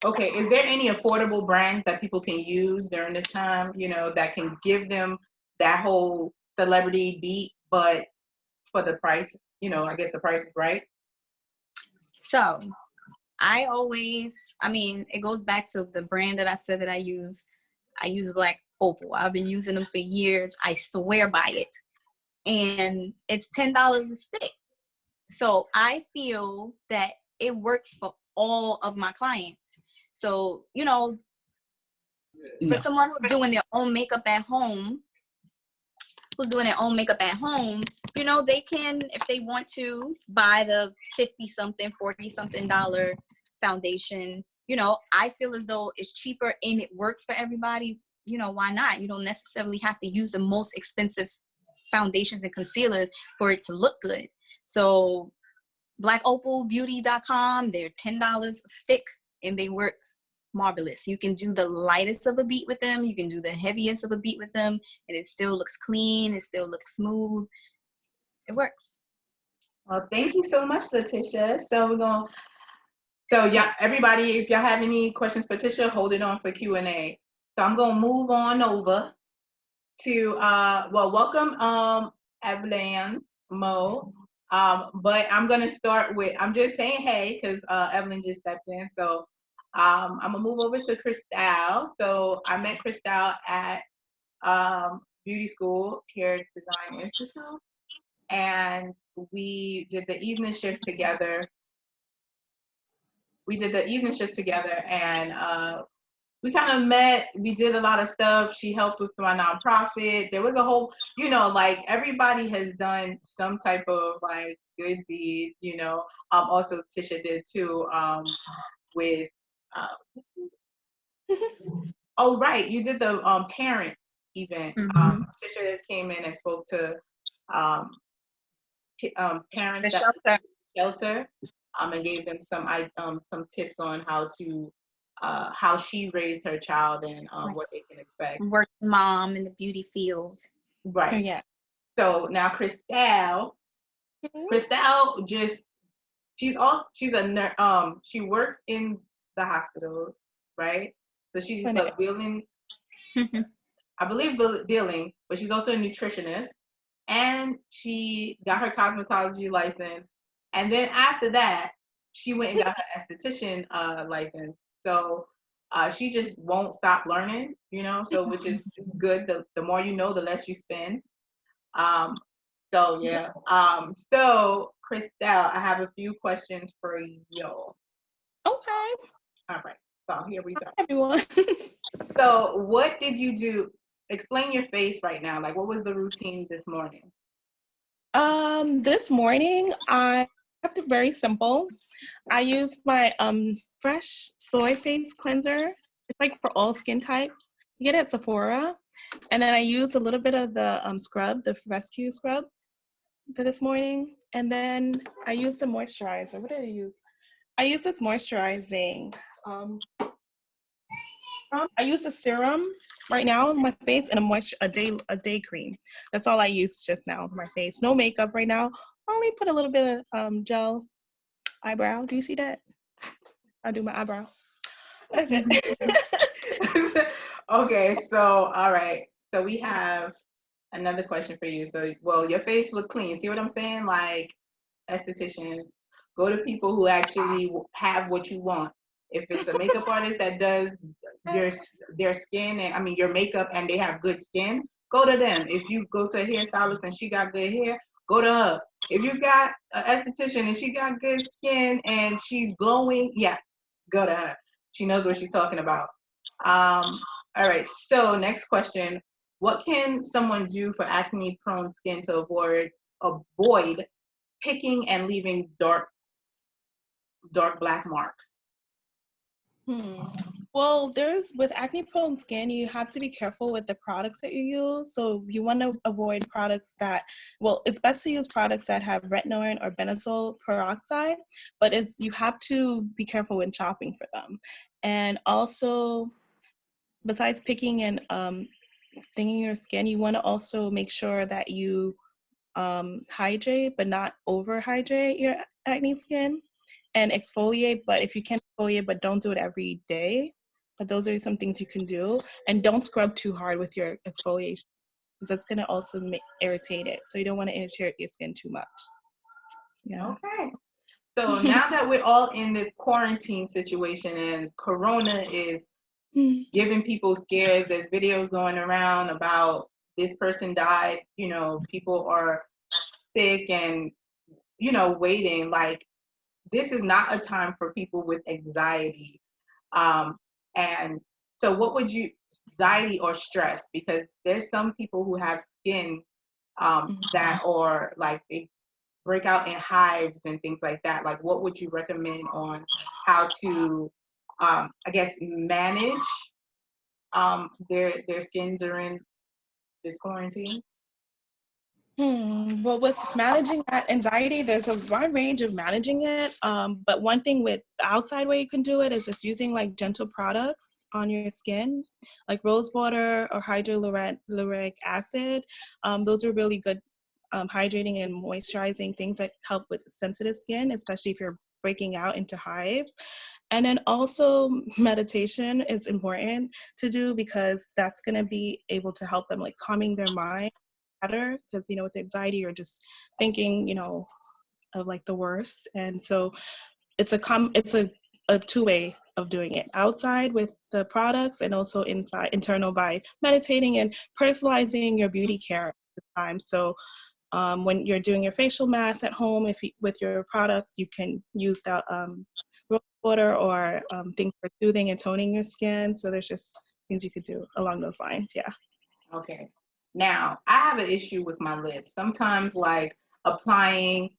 Speaker 1: Okay, is there any affordable brands that people can use during this time, you know, that can give them that whole celebrity beat, but for the price, you know, I guess the price is right?
Speaker 3: So I mean, it goes back to the brand that I said that I use. I use Black Opal. I've been using them for years. I swear by it. And it's $10 a stick. So I feel that it works for all of my clients. So, you know, for someone who's doing their own makeup at home, you know, they can, if they want to, buy the 50-something, 40-something dollar foundation. You know, I feel as though it's cheaper and it works for everybody. You know, why not? You don't necessarily have to use the most expensive foundations and concealers for it to look good. So blackopalbeauty.com, they're $10 a stick and they work marvelous. You can do the lightest of a beat with them, you can do the heaviest of a beat with them, and it still looks clean, it still looks smooth. It works.
Speaker 1: Well, thank you so much, Latisha. So yeah, everybody, if y'all have any questions for Tisha, hold it on for Q&A. So I'm gonna move on over to welcome Evelyn Mo. But I'm gonna start with, I'm just saying hey because Evelyn just stepped in. So I'm gonna move over to Kristelle. So I met Kristelle at beauty school here at Design Institute, and we did the evening shift together. And we kind of met. We did a lot of stuff. She helped with my nonprofit. There was a whole, like everybody has done some type of like good deed. Also Tisha did too. With oh right, you did the parent event. Tisha came in and spoke to parents
Speaker 3: The
Speaker 1: shelter, and gave them some tips on how she raised her child and what they can expect.
Speaker 3: Working mom in the beauty field.
Speaker 1: Right.
Speaker 2: Oh, yeah.
Speaker 1: So now Kristelle she's a nurse. She works in the hospital, right? So she's like billing, I believe billing, but she's also a nutritionist. And she got her cosmetology license. And then after that, she went and got her esthetician license. So she just won't stop learning, so which is good. The more you know, the less you spend. So yeah. So Kristelle, I have a few questions for you.
Speaker 2: Okay.
Speaker 1: All right. So here we go.
Speaker 2: Hi, everyone.
Speaker 1: So what did you do? Explain your face right now. Like, what was the routine this morning?
Speaker 2: This morning I kept it very simple. I used my fresh soy face cleanser. It's like for all skin types. You get it at Sephora. And then I used a little bit of the scrub, the rescue scrub for this morning. And then I used the moisturizer. What did I use? I used this moisturizing I use the serum right now on my face and a day cream. That's all I use just now for my face. No makeup right now. Only put a little bit of gel eyebrow. Do you see that? I do my eyebrow. That's it.
Speaker 1: Okay, so all right. So we have another question for you. So, well, your face look clean. See what I'm saying? Like estheticians, go to people who actually have what you want. If it's a makeup artist that does their skin and your makeup and they have good skin, go to them. If you go to a hairstylist and she got good hair, go to her. If you got an esthetician and she got good skin and she's glowing, yeah, go to her. She knows what she's talking about. All right, so next question. What can someone do for acne-prone skin to avoid picking and leaving dark black marks?
Speaker 2: Well, with acne-prone skin, you have to be careful with the products that you use. So you want to avoid products it's best to use products that have retinoid or benzoyl peroxide, but you have to be careful when shopping for them. And also, besides picking and thinging your skin, you want to also make sure that you hydrate, but not overhydrate your acne skin, and exfoliate. But if you can exfoliate, but don't do it every day. But those are some things you can do. And don't scrub too hard with your exfoliation, because that's going to also irritate it. So you don't want to irritate your skin too much. Yeah.
Speaker 1: Okay. So now that we're all in this quarantine situation and Corona is giving people scares, there's videos going around about this person died, people are sick and, waiting. Like, this is not a time for people with anxiety. And so what would you, anxiety or stress, because there's some people who have skin that are like, they break out in hives and things like that. Like, what would you recommend on how to, I guess, manage their skin during this quarantine?
Speaker 2: Well, with managing that anxiety, there's a wide range of managing it. But one thing with the outside way you can do it is just using like gentle products on your skin, like rose water or hyaluronic acid. Those are really good hydrating and moisturizing things that help with sensitive skin, especially if you're breaking out into hives. And then also meditation is important to do, because that's going to be able to help them like calming their mind better, because with anxiety you're just thinking of like the worst. And so it's a two-way of doing it, outside with the products and also internal by meditating and personalizing your beauty care at the time. So when you're doing your facial mask at home, with your products, you can use the rose water or things for soothing and toning your skin. So there's just things you could do along those lines. Yeah.
Speaker 1: Okay. Now, I have an issue with my lips. Sometimes, like, applying,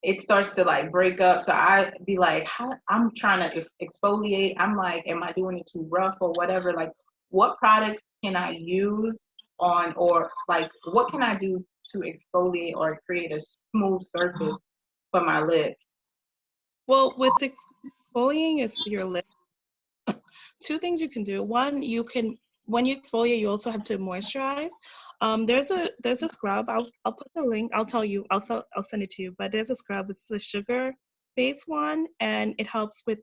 Speaker 1: it starts to like break up. So I be like, I'm trying to exfoliate. I'm like, am I doing it too rough or whatever? Like, what products can I use on, or like, what can I do to exfoliate or create a smooth surface for my lips?
Speaker 2: Well, with exfoliating your lips, two things you can do. One, you can, when you exfoliate, you also have to moisturize. There's a scrub. I'll put the link. I'll tell you. I'll send it to you. But there's a scrub. It's the sugar based one, and it helps with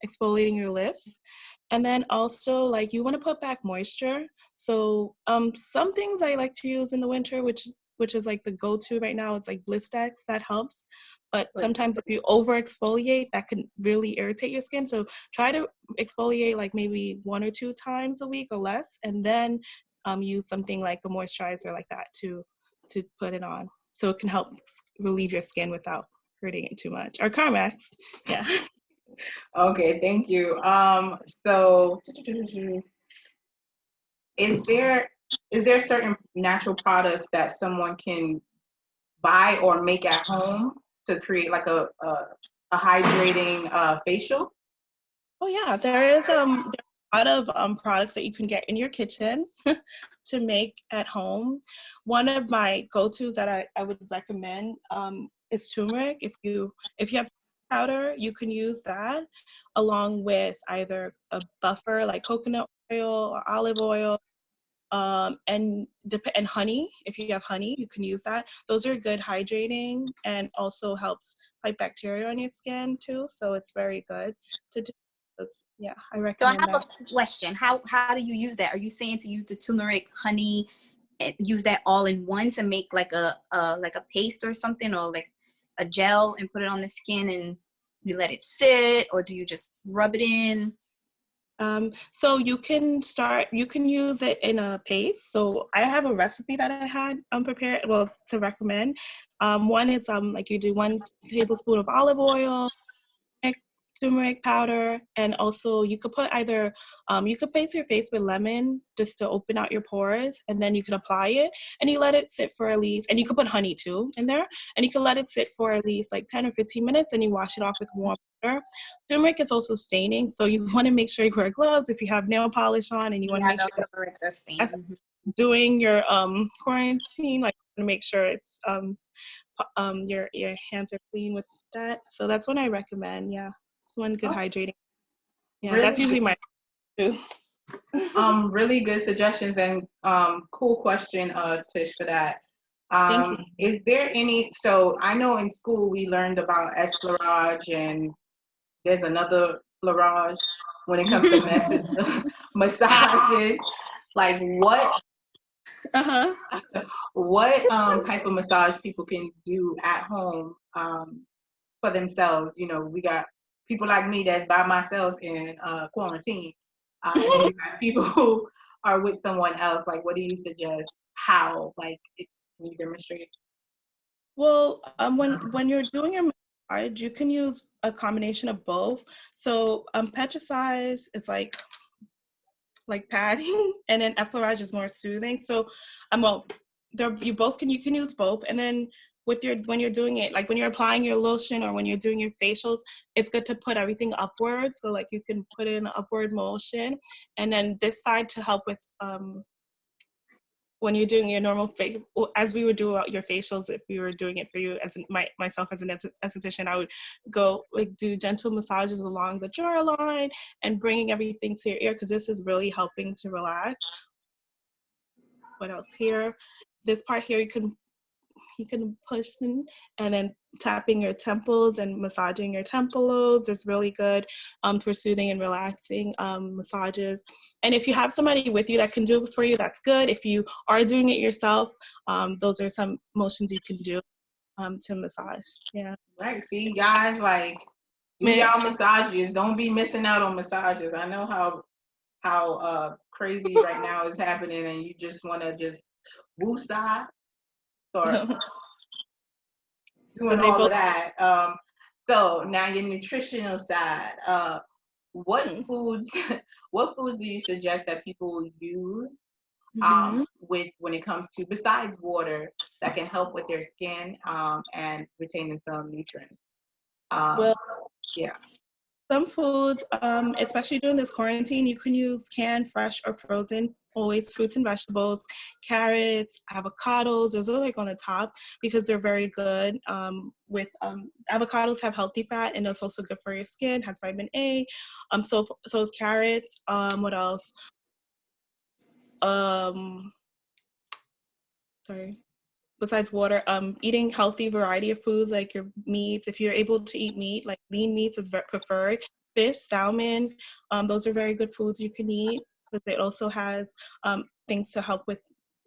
Speaker 2: exfoliating your lips. And then also, like, you want to put back moisture. So some things I like to use in the winter, which is like the go-to right now, it's like Blistex. That helps. But sometimes if you over exfoliate, that can really irritate your skin. So try to exfoliate like maybe 1 or 2 times a week or less, and then use something like a moisturizer like that to put it on. So it can help relieve your skin without hurting it too much. Or Carmex, yeah.
Speaker 1: Okay, thank you. So is there certain natural products that someone can buy or make at home to create like a hydrating facial?
Speaker 2: Oh yeah, there's a lot of products that you can get in your kitchen to make at home. One of my go-tos that I would recommend is turmeric. If you have powder, you can use that along with either a buffer like coconut oil or olive oil, and honey. If you have honey, you can use that. Those are good hydrating and also helps fight bacteria on your skin too. So it's very good to do. Yeah, I
Speaker 3: So I
Speaker 2: recommend
Speaker 3: have
Speaker 2: that.
Speaker 3: a question. How do you use that? Are you saying to use the turmeric, honey, and use that all in one to make like a paste or something, or like a gel, and put it on the skin and you let it sit, or do you just rub it in?
Speaker 2: So you can use it in a paste. So I have a recipe that I had prepared, well, to recommend. One is like you do 1 tablespoon of olive oil, turmeric powder, and also you could put either you could paste your face with lemon just to open out your pores, and then you can apply it and you let it sit for at least, and you could put honey too in there, and you can let it sit for at least like 10 or 15 minutes, and you wash it off with warm water. Turmeric is also staining, so you want to make sure you wear gloves if you have nail polish on, and you want to make sure
Speaker 3: turmeric does stain.
Speaker 2: as doing your quarantine, like, to make sure it's your hands are clean with that. So that's one I recommend. Yeah. It's one good hydrating. Yeah,
Speaker 1: Really
Speaker 2: that's usually my
Speaker 1: really good suggestions and cool question, Tish, for that.
Speaker 2: Thank you.
Speaker 1: Is there any, so I know in school we learned about esclarage, and there's another flarage when it comes to massaging. Like what type of massage people can do at home for themselves? You know, we got people like me that's by myself in quarantine, and then you got people who are with someone else. Like, what do you suggest? How? Like, can you demonstrate?
Speaker 2: Well, when you're doing your massage, you can use a combination of both. So petricize is like padding, and then effleurage is more soothing. So well, you can use both, and then when you're doing it, like when you're applying your lotion or when you're doing your facials, it's good to put everything upward. So like you can put in upward motion, and then this side to help with when you're doing your normal face, as we would do your facials, if we were doing it for you, as myself as an esthetician, I would go like do gentle massages along the jawline and bringing everything to your ear, because this is really helping to relax. What else here? This part here, you can push in, and then tapping your temples and massaging your temple lobes is really good for soothing and relaxing massages. And if you have somebody with you that can do it for you, that's good. If you are doing it yourself, those are some motions you can do to massage. Yeah.
Speaker 1: Right. See, guys, like, do y'all massages. Don't be missing out on massages. I know how crazy right now is happening, and you just want to just woosah or doing all of that. So now your nutritional side. What foods? What foods do you suggest that people use with when it comes to besides water that can help with their skin and retaining some nutrients?
Speaker 2: Well,
Speaker 1: Yeah.
Speaker 2: some foods, especially during this quarantine, you can use canned, fresh, or frozen, always fruits and vegetables, carrots, avocados. Those are like on the top because they're very good. With avocados have healthy fat and it's also good for your skin. Has vitamin A. So is carrots. What else? Sorry. Besides water, eating healthy variety of foods like your meats. If you're able to eat meat, like lean meats is preferred. Fish, salmon, those are very good foods you can eat because it also has things to help with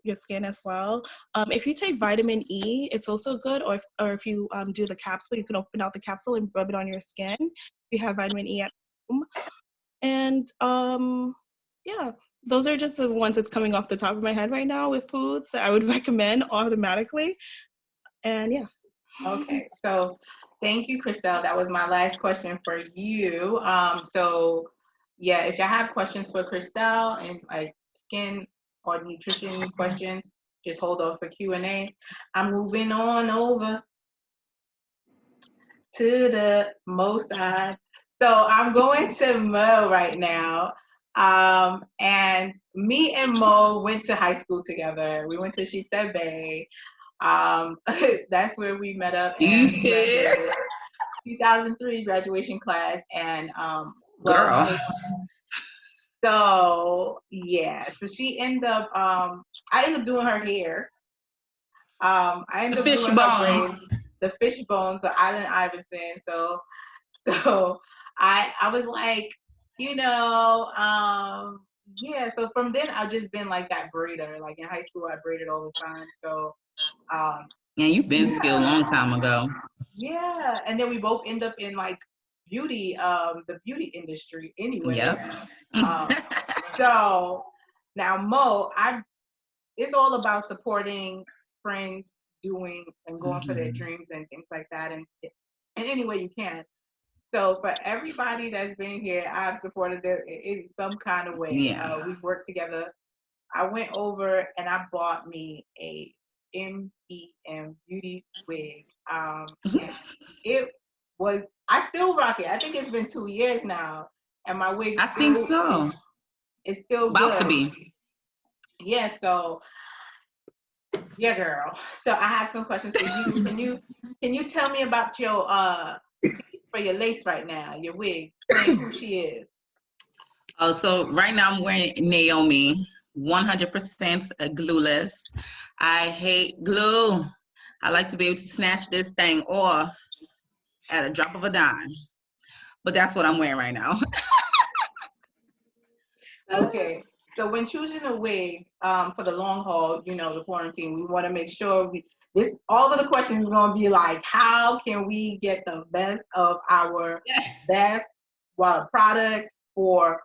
Speaker 2: your skin as well. If you take vitamin E, it's also good. Or if you do the capsule, you can open out the capsule and rub it on your skin. If you have vitamin E at home. And yeah, those are just the ones that's coming off the top of my head right now with foods that I would recommend automatically. And yeah.
Speaker 1: Okay, so thank you, Kristelle. That was my last question for you. So yeah, if you have questions for Kristelle and like skin or nutrition questions, just hold off for Q&A. I'm moving on over to the Mo side. So I'm going to Mo right now. And me and Mo went to high school together. We went to Sheepshead Bay. That's where we met up and graduated. 2003 graduation class. And
Speaker 7: girl.
Speaker 1: So yeah, so she ended up I ended up doing her hair. I ended up doing her braids, the fish bones, the Island Iverson. So I was like, yeah. So from then I've just been like that braider. Like in high school, I braided all the time. So
Speaker 7: yeah, you've been skilled a long time ago.
Speaker 1: Yeah, and then we both end up in like beauty, the beauty industry anyway.
Speaker 7: Yep.
Speaker 1: So now Mo, it's all about supporting friends doing and going for their dreams and things like that, and any way you can. So for everybody that's been here, I've supported them in some kind of way.
Speaker 7: Yeah.
Speaker 1: We've worked together. I went over and I bought me a MEM beauty wig. It was, I still rock it. I think it's been 2 years now, and my wig.
Speaker 7: I think so.
Speaker 1: It's still
Speaker 7: about
Speaker 1: good.
Speaker 7: to be.
Speaker 1: Yeah. So, yeah, girl. So I have some questions for you. Can you tell me about your for your lace right now? Your wig, playing who she is.
Speaker 7: Oh, so right now I'm wearing Naomi, 100% glueless. I hate glue. I like to be able to snatch this thing off at a drop of a dime. But that's what I'm wearing right now.
Speaker 1: Okay. So when choosing a wig for the long haul, the quarantine, we want to make sure all of the questions is going to be like, how can we get the best of our best products for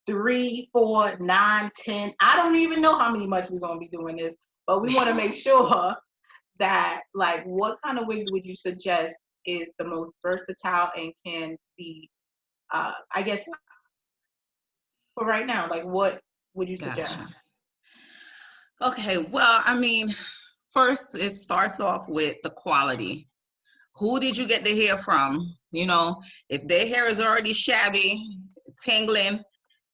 Speaker 1: 3, 4, 9, 10. I don't even know how many months we're going to be doing this, but we want to make sure that, like, what kind of wig would you suggest is the most versatile and can be, I guess, for right now, like, what would you suggest?
Speaker 7: Gotcha. Okay, well, I mean, first it starts off with the quality. Who did you get the hair from? If their hair is already shabby, tangling,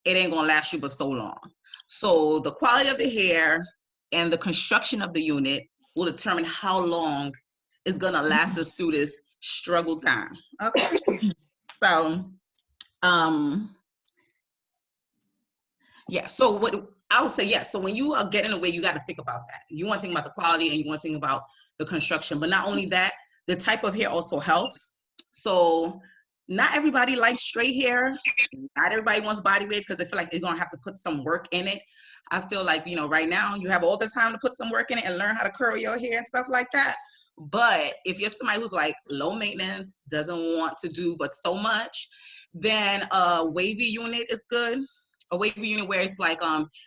Speaker 7: it ain't gonna last you but so long. So the quality of the hair and the construction of the unit will determine how long it's gonna last us through this struggle time. Okay. So yeah, so what I would say, yeah, so when you are getting away, you got to think about that. You want to think about the quality and you want to think about the construction, but not only that, the type of hair also helps. So not everybody likes straight hair. Not everybody wants body wave because they feel like they're going to have to put some work in it. I feel like, right now you have all the time to put some work in it and learn how to curl your hair and stuff like that. But if you're somebody who's like low maintenance, doesn't want to do but so much, then a wavy unit is good. A wavy unit where it's like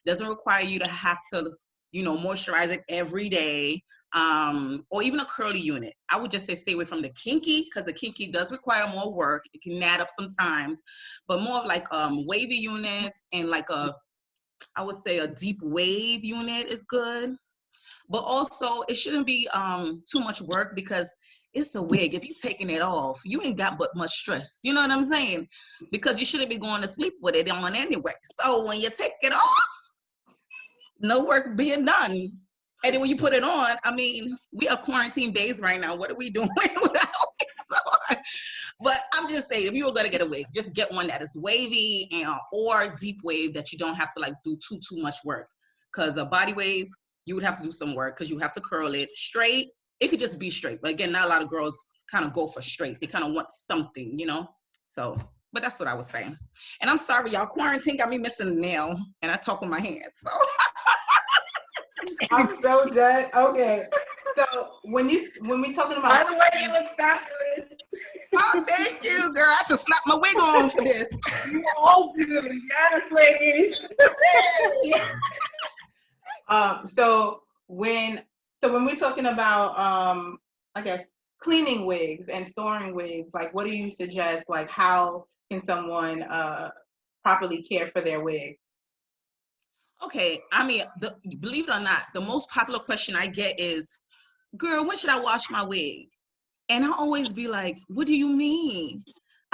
Speaker 7: doesn't require you to have to moisturize it every day. or even a curly unit. I would just say stay away from the kinky, because the kinky does require more work. It can add up sometimes, but more of like wavy units, and like I would say a deep wave unit is good. But also it shouldn't be too much work, because it's a wig. If you're taking it off, you ain't got but much stress. You know what I'm saying? Because you shouldn't be going to sleep with it on anyway. So when you take it off, no work being done. And then when you put it on, I mean, we are quarantine days right now. What are we doing without wigs on? But I'm just saying, if you were gonna get a wig, just get one that is wavy and or deep wave, that you don't have to like do too much work. Because a body wave, you would have to do some work, because you have to curl it. Straight, it could just be straight. But again, not a lot of girls kind of go for straight. They kind of want something, you know? So, but that's what I was saying. And I'm sorry, y'all, quarantine got me missing a nail, and I talk with my hands, so.
Speaker 1: I'm so dead. Okay. So when we talking about,
Speaker 6: By the way, you look fabulous.
Speaker 7: Oh, thank you, girl. I have to slap my wig on for this.
Speaker 6: You all do. Yes, ladies.
Speaker 1: so when we're talking about I guess cleaning wigs and storing wigs, like what do you suggest? Like how can someone properly care for their wig?
Speaker 7: Okay, I mean, believe it or not, the most popular question I get is, girl, when should I wash my wig? And I always be like, what do you mean?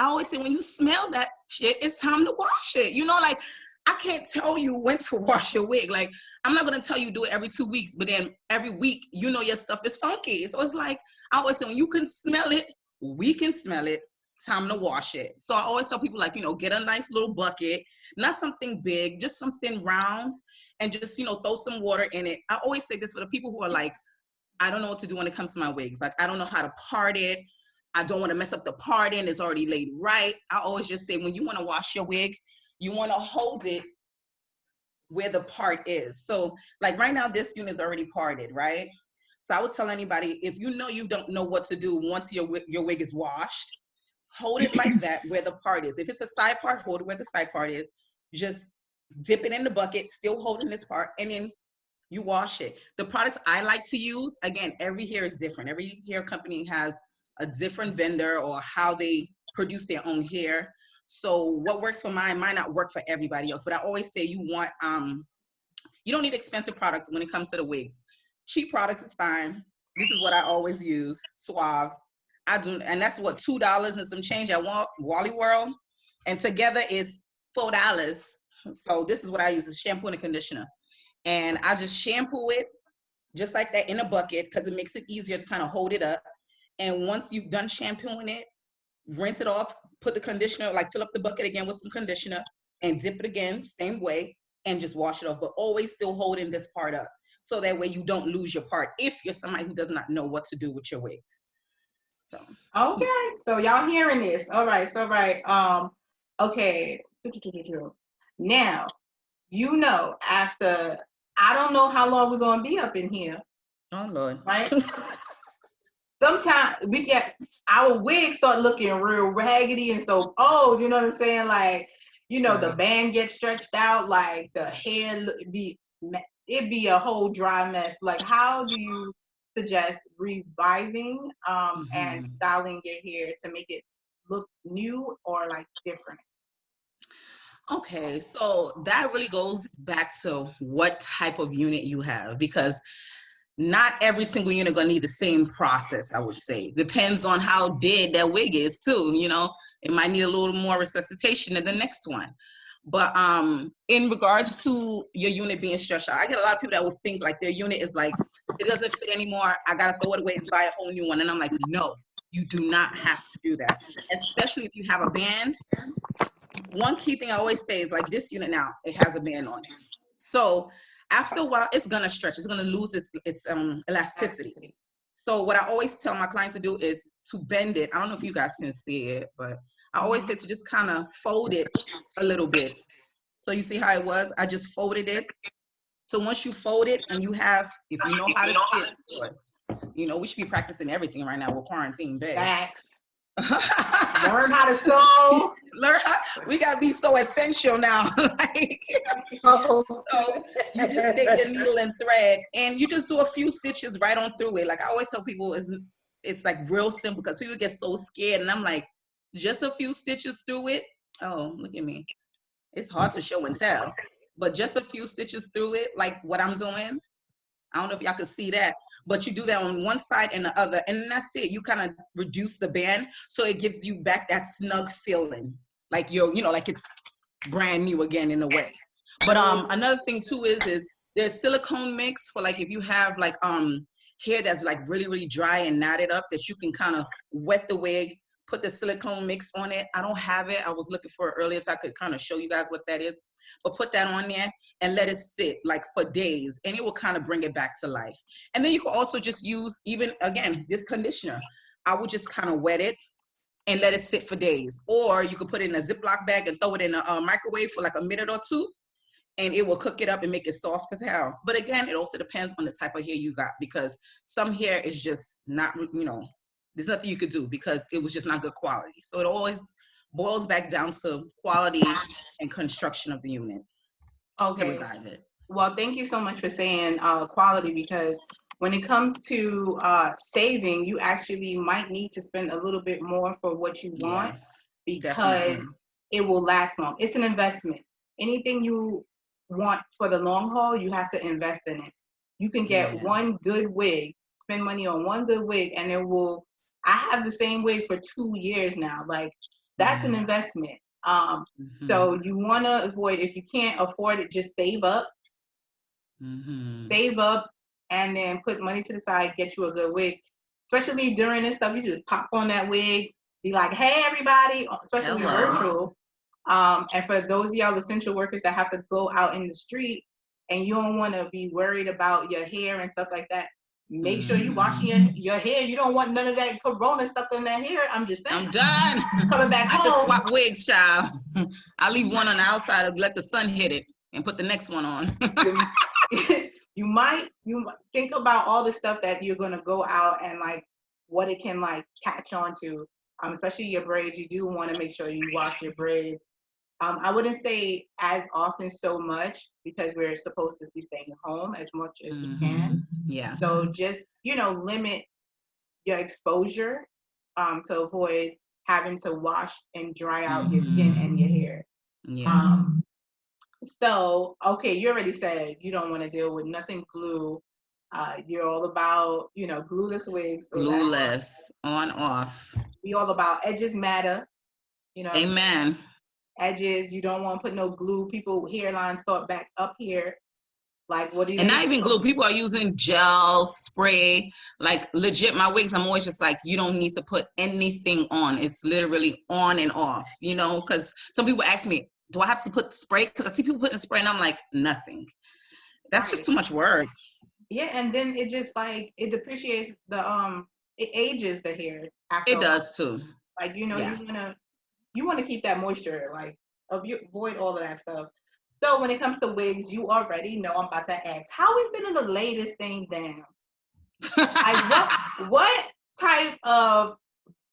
Speaker 7: I always say, when you smell that shit, it's time to wash it. You know, like, I can't tell you when to wash your wig. Like, I'm not going to tell you do it every 2 weeks, but then every week, you know, your stuff is funky. So it's like, I always say, when you can smell it, we can smell it, time to wash it. So I always tell people, like, you know, get a nice little bucket, not something big, just something round, and just, you know, throw some water in it. I always say this for the people who are like, I don't know what to do when it comes to my wigs. Like, I don't know how to part it. I don't want to mess up the parting. It's already laid right. I always just say, when you want to wash your wig, you want to hold it where the part is. So like right now, this unit is already parted, right? So I would tell anybody, if you know you don't know what to do once your wig is washed, hold it like that where the part is. If it's a side part, hold it where the side part is. Just dip it in the bucket, still holding this part, and then you wash it. The products I like to use, again, every hair is different. Every hair company has a different vendor or how they produce their own hair. So what works for mine might not work for everybody else. But I always say you want, you don't need expensive products when it comes to the wigs. Cheap products is fine. This is what I always use, Suave. I do, and that's what, $2 and some change at Wally World. And together it's $4. So this is what I use, is shampoo and a conditioner. And I just shampoo it just like that in a bucket, because it makes it easier to kind of hold it up. And once you've done shampooing it, rinse it off, put the conditioner, like fill up the bucket again with some conditioner and dip it again, same way, and just wash it off. But always still holding this part up. So that way you don't lose your part if you're somebody who does not know what to do with your wigs. So.
Speaker 1: Okay, so y'all hearing this. All right, so okay. Now, you know, after, I don't know how long we're gonna be up in here.
Speaker 7: Oh Lord.
Speaker 1: Right? Sometimes we get our wigs start looking real raggedy and so old, you know what I'm saying? Like, you know, the band gets stretched out, like the hair it'd be a whole dry mess. Like, how do you suggest reviving and styling your hair to make it look new or like different?
Speaker 7: Okay, so that really goes back to what type of unit you have, because not every single unit gonna need the same process, I would say. Depends on how dead that wig is too, you know. It might need a little more resuscitation than the next one. But in regards to your unit being stretched out, I get a lot of people that will think like their unit is like, it doesn't fit anymore, I gotta throw it away and buy a whole new one. And I'm like, no, you do not have to do that. Especially if you have a band. One key thing I always say is like, this unit now, it has a band on it. So after a while, it's gonna stretch, it's gonna lose its elasticity. So what I always tell my clients to do is to bend it. I don't know if you guys can see it, but I always say to just kind of fold it a little bit. So you see how it was? I just folded it. So once you fold it and you have, if you know how to stitch, you know, we should be practicing everything right now with quarantine, babe.
Speaker 1: Facts. Learn how to sew.
Speaker 7: We gotta be so essential now. Like,
Speaker 6: Oh.
Speaker 7: so you just take the needle and thread, and you just do a few stitches right on through it. Like I always tell people, it's like real simple because people get so scared, and I'm like, just a few stitches through it. Oh, look at me. It's hard to show and tell, but just a few stitches through it, like what I'm doing. I don't know if y'all can see that, but you do that on one side and the other, and then that's it. You kind of reduce the band, so it gives you back that snug feeling, like like it's brand new again in a way. But another thing too is there's silicone mix for like if you have like hair that's like really, really dry and knotted up, that you can kind of wet the wig, put the silicone mix on it. I don't have it. I was looking for it earlier so I could kind of show you guys what that is. But put that on there and let it sit like for days, and it will kind of bring it back to life. And then you can also just use, even again, this conditioner. I would just kind of wet it and let it sit for days. Or you could put it in a Ziploc bag and throw it in a microwave for like a minute or two, and it will cook it up and make it soft as hell. But again, it also depends on the type of hair you got, because some hair is just not, there's nothing you could do because it was just not good quality. So it always boils back down to quality and construction of the unit.
Speaker 1: Okay.
Speaker 7: To revive it.
Speaker 1: Well, thank you so much for saying quality, because when it comes to saving, you actually might need to spend a little bit more for what you want, because
Speaker 7: definitely.
Speaker 1: It will last long. It's an investment. Anything you want for the long haul, you have to invest in it. You can get one good wig, spend money on one good wig, and it will. I have the same wig for 2 years now. Like, that's an investment. So you want to avoid, if you can't afford it, just save up. Save up, and then put money to the side, get you a good wig. Especially during this stuff, you just pop on that wig, be like, hey, everybody, especially virtual. And for those of y'all essential workers that have to go out in the street and you don't want to be worried about your hair and stuff like that, make sure you washing your hair. You don't want none of that corona stuff in that hair. I'm just saying.
Speaker 7: I'm done.
Speaker 1: Coming back home.
Speaker 7: I just swap wigs, child. I leave one on the outside and let the sun hit it and put the next one on.
Speaker 1: You think about all the stuff that you're going to go out and like what it can like catch on to, especially your braids. You do want to make sure you wash your braids. I wouldn't say as often so much, because we're supposed to be staying home as much as we can.
Speaker 7: Yeah.
Speaker 1: So just, limit your exposure to avoid having to wash and dry out your skin and your hair.
Speaker 7: Yeah.
Speaker 1: So, okay, you already said you don't want to deal with nothing glue. You're all about, glueless wigs. So
Speaker 7: glueless, on, off.
Speaker 1: We all about edges matter.
Speaker 7: Amen.
Speaker 1: Edges, you don't want to put no glue. People hairlines start back up here. Like, what do you?
Speaker 7: And not even glue. People are using gel, spray. Like, legit, my wigs, I'm always just like, you don't need to put anything on. It's literally on and off, because some people ask me, do I have to put spray? Because I see people putting spray and I'm like, nothing. That's just too much work.
Speaker 1: Yeah, and then it just like, it depreciates it ages the hair.
Speaker 7: It does too.
Speaker 1: Like, you want to keep that moisture, like, avoid all of that stuff. So when it comes to wigs, you already know I'm about to ask, how we been in the latest thing down? What type of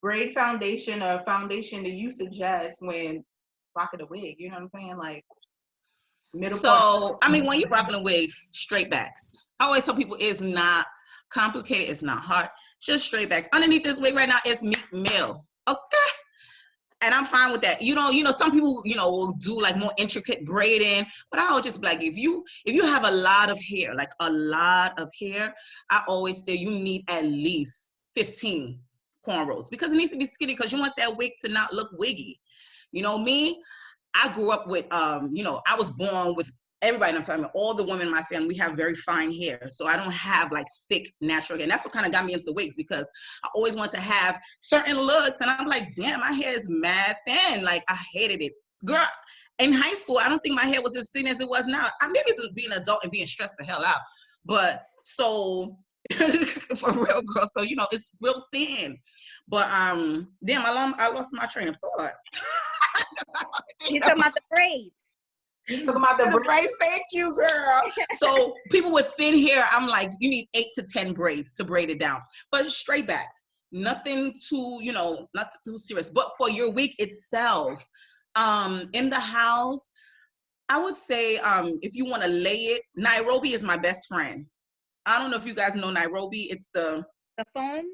Speaker 1: braid foundation or foundation do you suggest when rocking a wig? You know what I'm saying? Like, middle part.
Speaker 7: I mean, when you're rocking a wig, straight backs. I always tell people it's not complicated, it's not hard, just straight backs. Underneath this wig right now, it's Meek Mill. Okay. And I'm fine with that. Some people, will do like more intricate braiding, but I'll just be like, if you have a lot of hair, like a lot of hair, I always say you need at least 15 cornrows, because it needs to be skinny, because you want that wig to not look wiggy. Me, I grew up with, I was born with everybody in the family, all the women in my family, we have very fine hair. So I don't have like thick natural hair. And that's what kind of got me into wigs, because I always wanted to have certain looks. And I'm like, damn, my hair is mad thin. Like, I hated it. Girl, in high school, I don't think my hair was as thin as it was now. Maybe it's being an adult and being stressed the hell out. But so, for real, girl. So, it's real thin. But damn, I lost my train of thought.
Speaker 3: You're talking about the braids.
Speaker 7: The braids, thank you, girl. So people with thin hair, I'm like, you need 8 to 10 braids to braid it down. But straight backs, nothing too, not too serious. But for your wig itself, In the house, I would say if you want to lay it, Nairobi is my best friend. I don't know if you guys know Nairobi. It's the
Speaker 3: foam.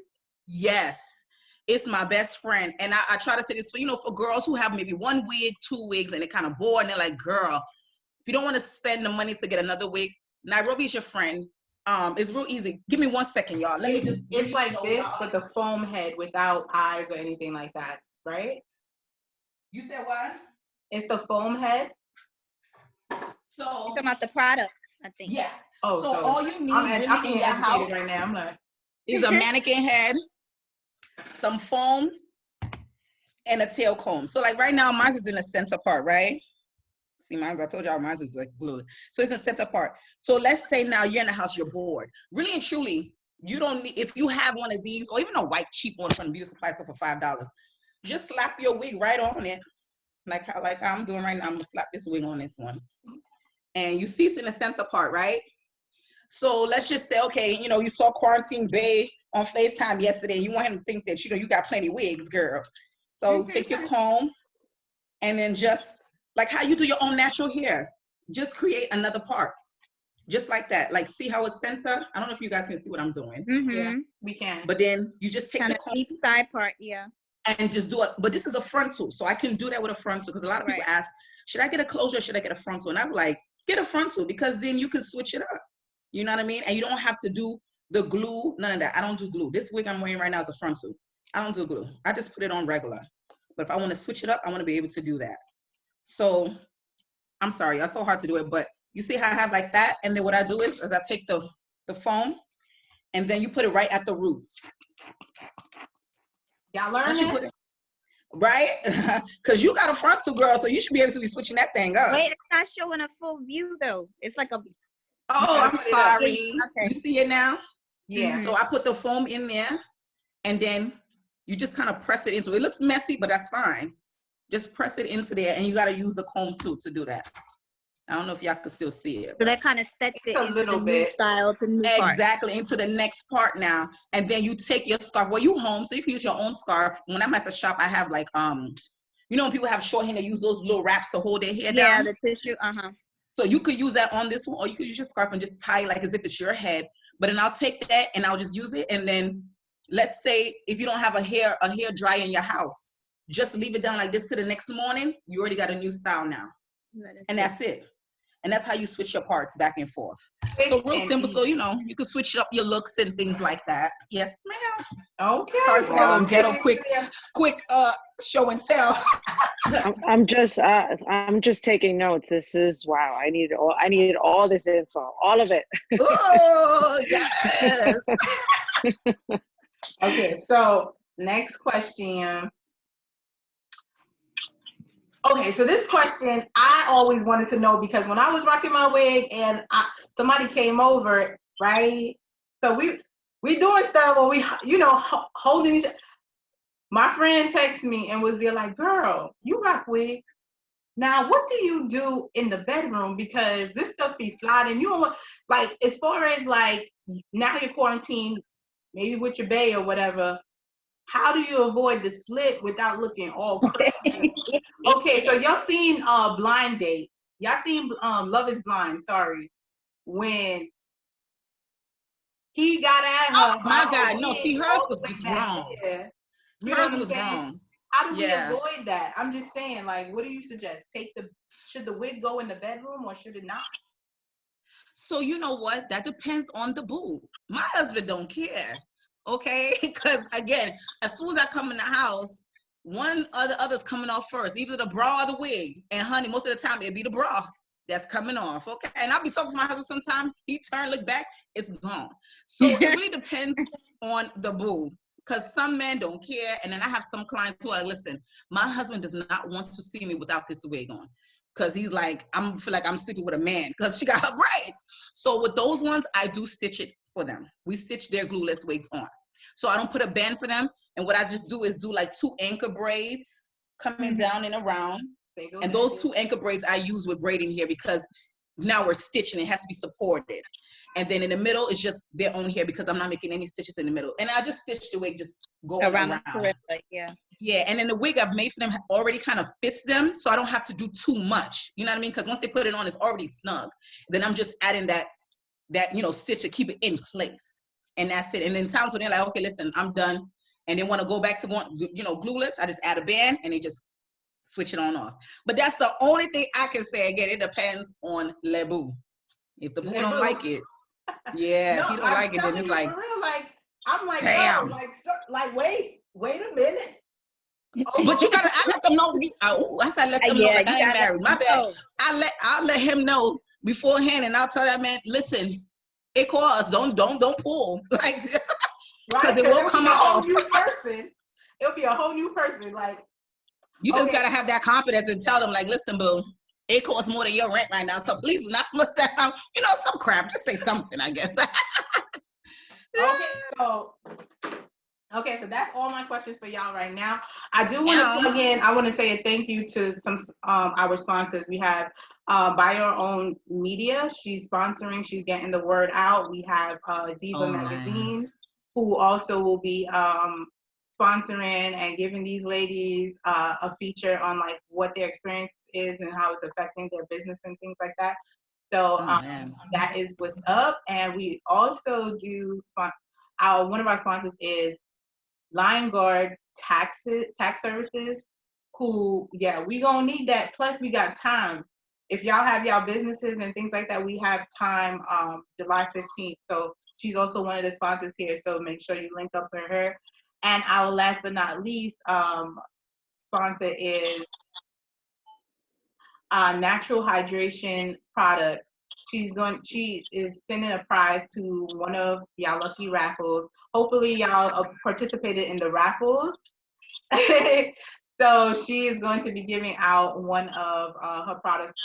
Speaker 7: Yes, it's my best friend. And I try to say this for, for girls who have maybe 1 wig, 2 wigs, and they're kind of bored, and they're like, girl, if you don't want to spend the money to get another wig, Nairobi is your friend. It's real easy. Give me 1 second, y'all.
Speaker 1: It's like this, but the foam head without eyes or anything like that, right?
Speaker 7: You said what?
Speaker 1: It's the foam head.
Speaker 3: So you're talking about the product, I think.
Speaker 7: Yeah.
Speaker 1: Oh,
Speaker 7: so all you need
Speaker 1: really
Speaker 7: in your house
Speaker 1: right now. I'm like,
Speaker 7: is a mannequin head, some foam, and a tail comb. So like right now, mine is in the center part, right? See, mine, I told y'all mine is like glued. So it's in the center part. So let's say now you're in the house, you're bored. Really and truly, you don't need, if you have one of these, or even a white cheap one from the beauty supply store for $5, just slap your wig right on it. Like how I'm doing right now, I'm gonna slap this wig on this one. And you see it's in the center part, right? So let's just say, okay, you saw Quarantine Bae on FaceTime yesterday, and you want him to think that, you got plenty of wigs, girl. So take your comb, and then just, like how you do your own natural hair, just create another part. Just like that. Like, see how it's center? I don't know if you guys can see what I'm doing.
Speaker 3: Mm-hmm.
Speaker 1: Yeah, we can.
Speaker 7: But then you just take
Speaker 3: kind
Speaker 7: the
Speaker 3: of
Speaker 7: comb.
Speaker 3: deep side part, yeah.
Speaker 7: And just do it. But this is a frontal, so I can do that with a frontal, because a lot of people ask, should I get a closure or should I get a frontal? And I'm like, get a frontal, because then you can switch it up. You know what I mean? And you don't have to do the glue, none of that. I don't do glue. This wig I'm wearing right now is a frontal. I don't do glue. I just put it on regular. But if I want to switch it up, I want to be able to do that. So I'm sorry, it's so hard to do it, but you see how I have like that? And then what I do is I take the foam, and then you put it right at the roots.
Speaker 1: Y'all learn it?
Speaker 7: Right? Because you got a frontal, girl, so you should be able to be switching that thing up.
Speaker 3: Wait, it's not showing a full view though. It's like a...
Speaker 7: Oh, I'm sorry.
Speaker 3: Okay.
Speaker 7: You see it now?
Speaker 1: Yeah.
Speaker 7: So I put the foam in there, and then you just kind of press it into it. It looks messy, but that's fine. Just press it into there, and you got to use the comb too to do that. I don't know if y'all can still see it.
Speaker 3: So that kind of sets it into the new style, to new part.
Speaker 7: Exactly, into the next part now. And then you take your scarf. Well, you home, so you can use your own scarf. When I'm at the shop, I have like, when people have short hair, they use those little wraps to hold their hair down.
Speaker 3: Yeah, the tissue,
Speaker 7: So you could use that on this one, or you could use your scarf and just tie it like as if it's your head. But then I'll take that and I'll just use it. And then let's say if you don't have a hair dryer in your house, just leave it down like this to the next morning. You already got a new style now. And that's it. And that's how you switch your parts back and forth. So real simple. So, you can switch up your looks and things like that. Yes, ma'am.
Speaker 1: Okay.
Speaker 7: Sorry for that little ghetto quick show and tell.
Speaker 5: I'm just taking notes. This is wow. I needed all this info, all of it.
Speaker 7: Oh, yes.
Speaker 1: Okay, so next question. Okay, so this question I always wanted to know, because when I was rocking my wig and somebody came over, right? So we doing stuff where we, holding each. My friend texted me and was there like, girl, you rock wigs. Now, what do you do in the bedroom? Because this stuff be sliding. You don't want, like, as far as like, now you're quarantined, maybe with your bae or whatever. How do you avoid the slip without looking all crazy? Okay, so y'all seen Blind Date. Y'all seen Love is Blind, sorry. When he got at her.
Speaker 7: Oh my God, no, see, hers was just wrong.
Speaker 1: Yeah.
Speaker 7: Hers was wrong.
Speaker 1: How do we avoid that? I'm just saying, like, what do you suggest? Should the wig go in the bedroom or should it not?
Speaker 7: So you know what? That depends on the boo. My husband don't care. Okay, because again, as soon as I come in the house, one or the other's coming off first, either the bra or the wig. And honey, most of the time it'd be the bra that's coming off. Okay, and I'll be talking to my husband sometimes. He turn, look back, it's gone. So it really depends on the boo, because some men don't care, and then I have some clients who are, listen, my husband does not want to see me without this wig on, because he's like, I feel like I'm sleeping with a man because she got her braids. So with those ones, I do stitch it for them. We stitch their glueless wigs on. So I don't put a band for them. And what I just do is do like 2 anchor braids coming down and around. And those 2 anchor braids I use with braiding here, because now we're stitching, it has to be supported. And then in the middle, it's just their own hair, because I'm not making any stitches in the middle. And I just stitch the wig, just going around.
Speaker 3: The perimeter, yeah.
Speaker 7: Yeah, and then the wig I've made for them already kind of fits them, so I don't have to do too much. You know what I mean? Because once they put it on, it's already snug. Then I'm just adding that stitch to keep it in place, and that's it. And then times when they're like, okay, listen, I'm done, and they want to go back to going, glueless, I just add a band and they just switch it on off. But that's the only thing I can say. Again, it depends on le boo. If the boo don't like it, yeah, if he don't like it, then it's like,
Speaker 1: for real, like I'm like,
Speaker 7: damn.
Speaker 1: yo, like wait a minute.
Speaker 7: But you gotta, I let them know. I said let them know, like I ain't married. My bad. I'll let him know beforehand, and I'll tell that man, listen, it calls. Don't pull, like, because it will come off.
Speaker 1: It'll be a whole new person. Like,
Speaker 7: you just gotta have that confidence and tell them, like, listen, boo, it costs more than your rent right now, so please do not split that out. Some crap. Just say something, I guess.
Speaker 1: Okay, so that's all my questions for y'all right now. I do want to plug in. I want to say a thank you to some our sponsors. We have By Your Own Media. She's sponsoring. She's getting the word out. We have Diva Magazine,
Speaker 7: nice.
Speaker 1: who also will be sponsoring and giving these ladies a feature on like what their experience is and how it's affecting their business and things like that. So that is what's up. And we also do one of our sponsors is Lion Guard tax services, who we gonna need that. Plus we got time. If y'all have y'all businesses and things like that, we have time July 15th. So she's also one of the sponsors here. So make sure you link up with her. And our last but not least sponsor is Natural Hydration Products. She is sending a prize to one of y'all lucky raffles. Hopefully y'all participated in the raffles. So she is going to be giving out one of her products.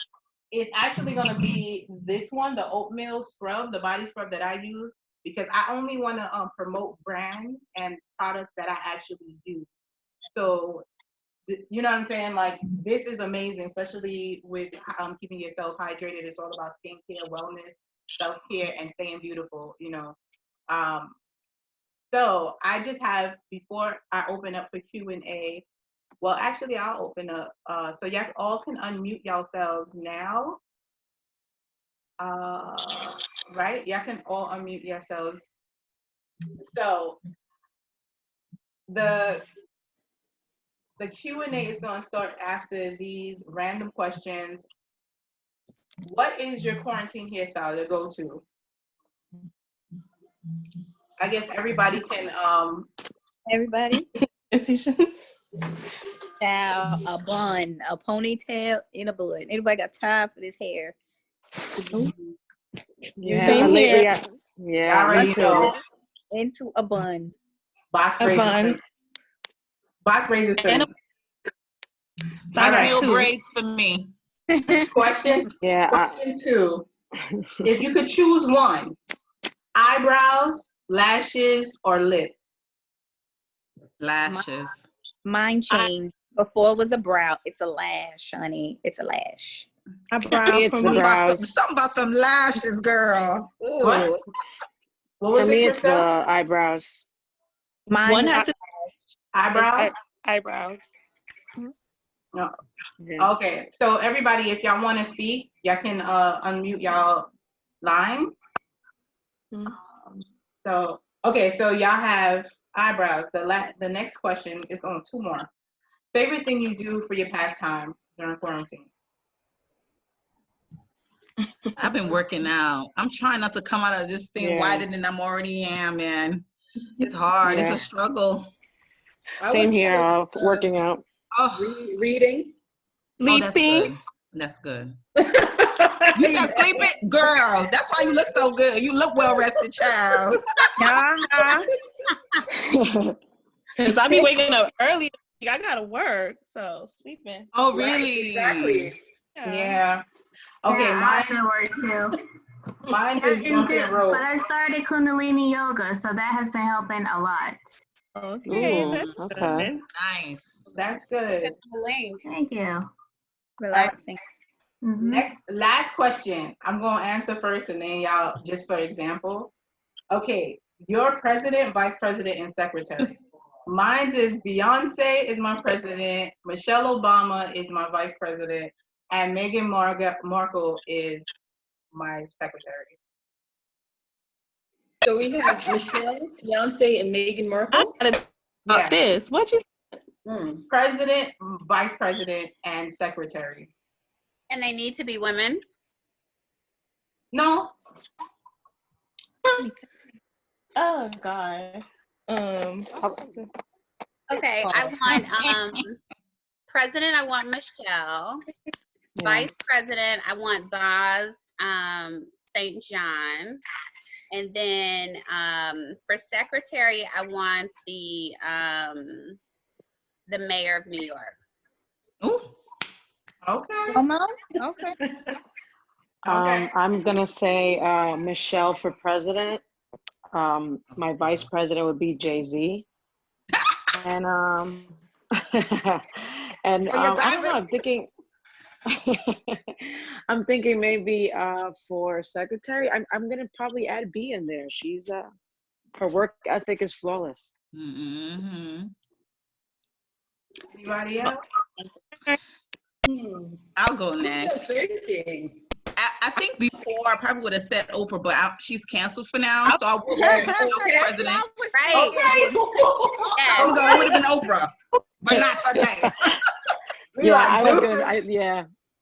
Speaker 1: It's actually going to be this one, the oatmeal scrub, the body scrub that I use, because I only want to promote brands and products that I actually use. So you know what I'm saying? Like, this is amazing, especially with keeping yourself hydrated. It's all about skincare, wellness, self-care, and staying beautiful, So I just have, before I open up for Q&A, well, actually, I'll open up. So y'all all can unmute yourselves now. Right? Y'all can all unmute yourselves. So the Q&A is going to start after these random questions. What is your quarantine hairstyle to go to? I guess everybody can.
Speaker 3: Everybody?
Speaker 2: Latisha?
Speaker 3: A bun, a ponytail, in a bun. Anybody got time for this hair?
Speaker 5: Yeah,
Speaker 2: Same
Speaker 5: lately,
Speaker 2: here.
Speaker 1: I already know.
Speaker 3: Into a bun.
Speaker 1: Box razors. Box razors for me.
Speaker 2: All right.
Speaker 7: Braids for me.
Speaker 1: Question 2. If you could choose one, eyebrows, lashes, or lip?
Speaker 7: Lashes.
Speaker 3: Mine changed. Before it was a brow. It's a lash, honey. It's a lash.
Speaker 7: Something about some lashes, girl. Ooh.
Speaker 1: What was
Speaker 5: for
Speaker 1: it,
Speaker 5: me, it's the
Speaker 1: Kristelle?
Speaker 5: eyebrows.
Speaker 3: Mine
Speaker 1: eyebrows.
Speaker 8: Eyebrows.
Speaker 1: No. Yeah. Okay, so everybody, if y'all want to speak, y'all can unmute y'all line. So y'all have eyebrows. The next question is on 2 more. Favorite thing you do for your pastime during quarantine?
Speaker 7: I've been working out. I'm trying not to come out of this thing wider than I'm already am, man. It's hard. It's a struggle.
Speaker 5: Same here, working out.
Speaker 8: Reading.
Speaker 2: Sleeping.
Speaker 7: That's good. You said sleeping? Girl, that's why you look so good. You look well rested, child.
Speaker 2: Because I be waking up early. I gotta work, so sleeping.
Speaker 7: Oh, really?
Speaker 8: Exactly.
Speaker 1: Yeah. Okay,
Speaker 6: I should work too.
Speaker 1: Mine is jumping rope.
Speaker 6: But I started Kundalini yoga, so that has been helping a lot.
Speaker 2: Okay, that's good.
Speaker 7: Nice.
Speaker 1: That's good.
Speaker 6: Thank you.
Speaker 3: Relaxing.
Speaker 1: Last question. I'm gonna answer first, and then y'all, just for example. Okay, your president, vice president, and secretary. Mine is Beyonce is my president, Michelle Obama is my vice president, and Meghan Markle is my secretary.
Speaker 8: So we have Michelle, Beyonce, and Meghan Markle.
Speaker 2: About this. What you
Speaker 1: President, vice president, and secretary.
Speaker 3: And they need to be women.
Speaker 1: No.
Speaker 2: Oh God.
Speaker 3: Okay, I want president. I want Michelle. Vice president. I want Boz St. John. And then for secretary, I want the mayor of New York.
Speaker 7: Ooh.
Speaker 1: Okay.
Speaker 3: Okay.
Speaker 5: I'm gonna say Michelle for president. My vice president would be Jay-Z. And and I don't know. I'm thinking maybe for secretary, I'm gonna probably add B in there. She's her work ethic is flawless.
Speaker 7: Mm-hmm.
Speaker 1: Anybody else?
Speaker 7: I'll go next. I think before I probably would have said Oprah, but she's canceled for now, so I will go with president.
Speaker 3: Right.
Speaker 1: Okay.
Speaker 7: I'm going. It would have been Oprah, but not today.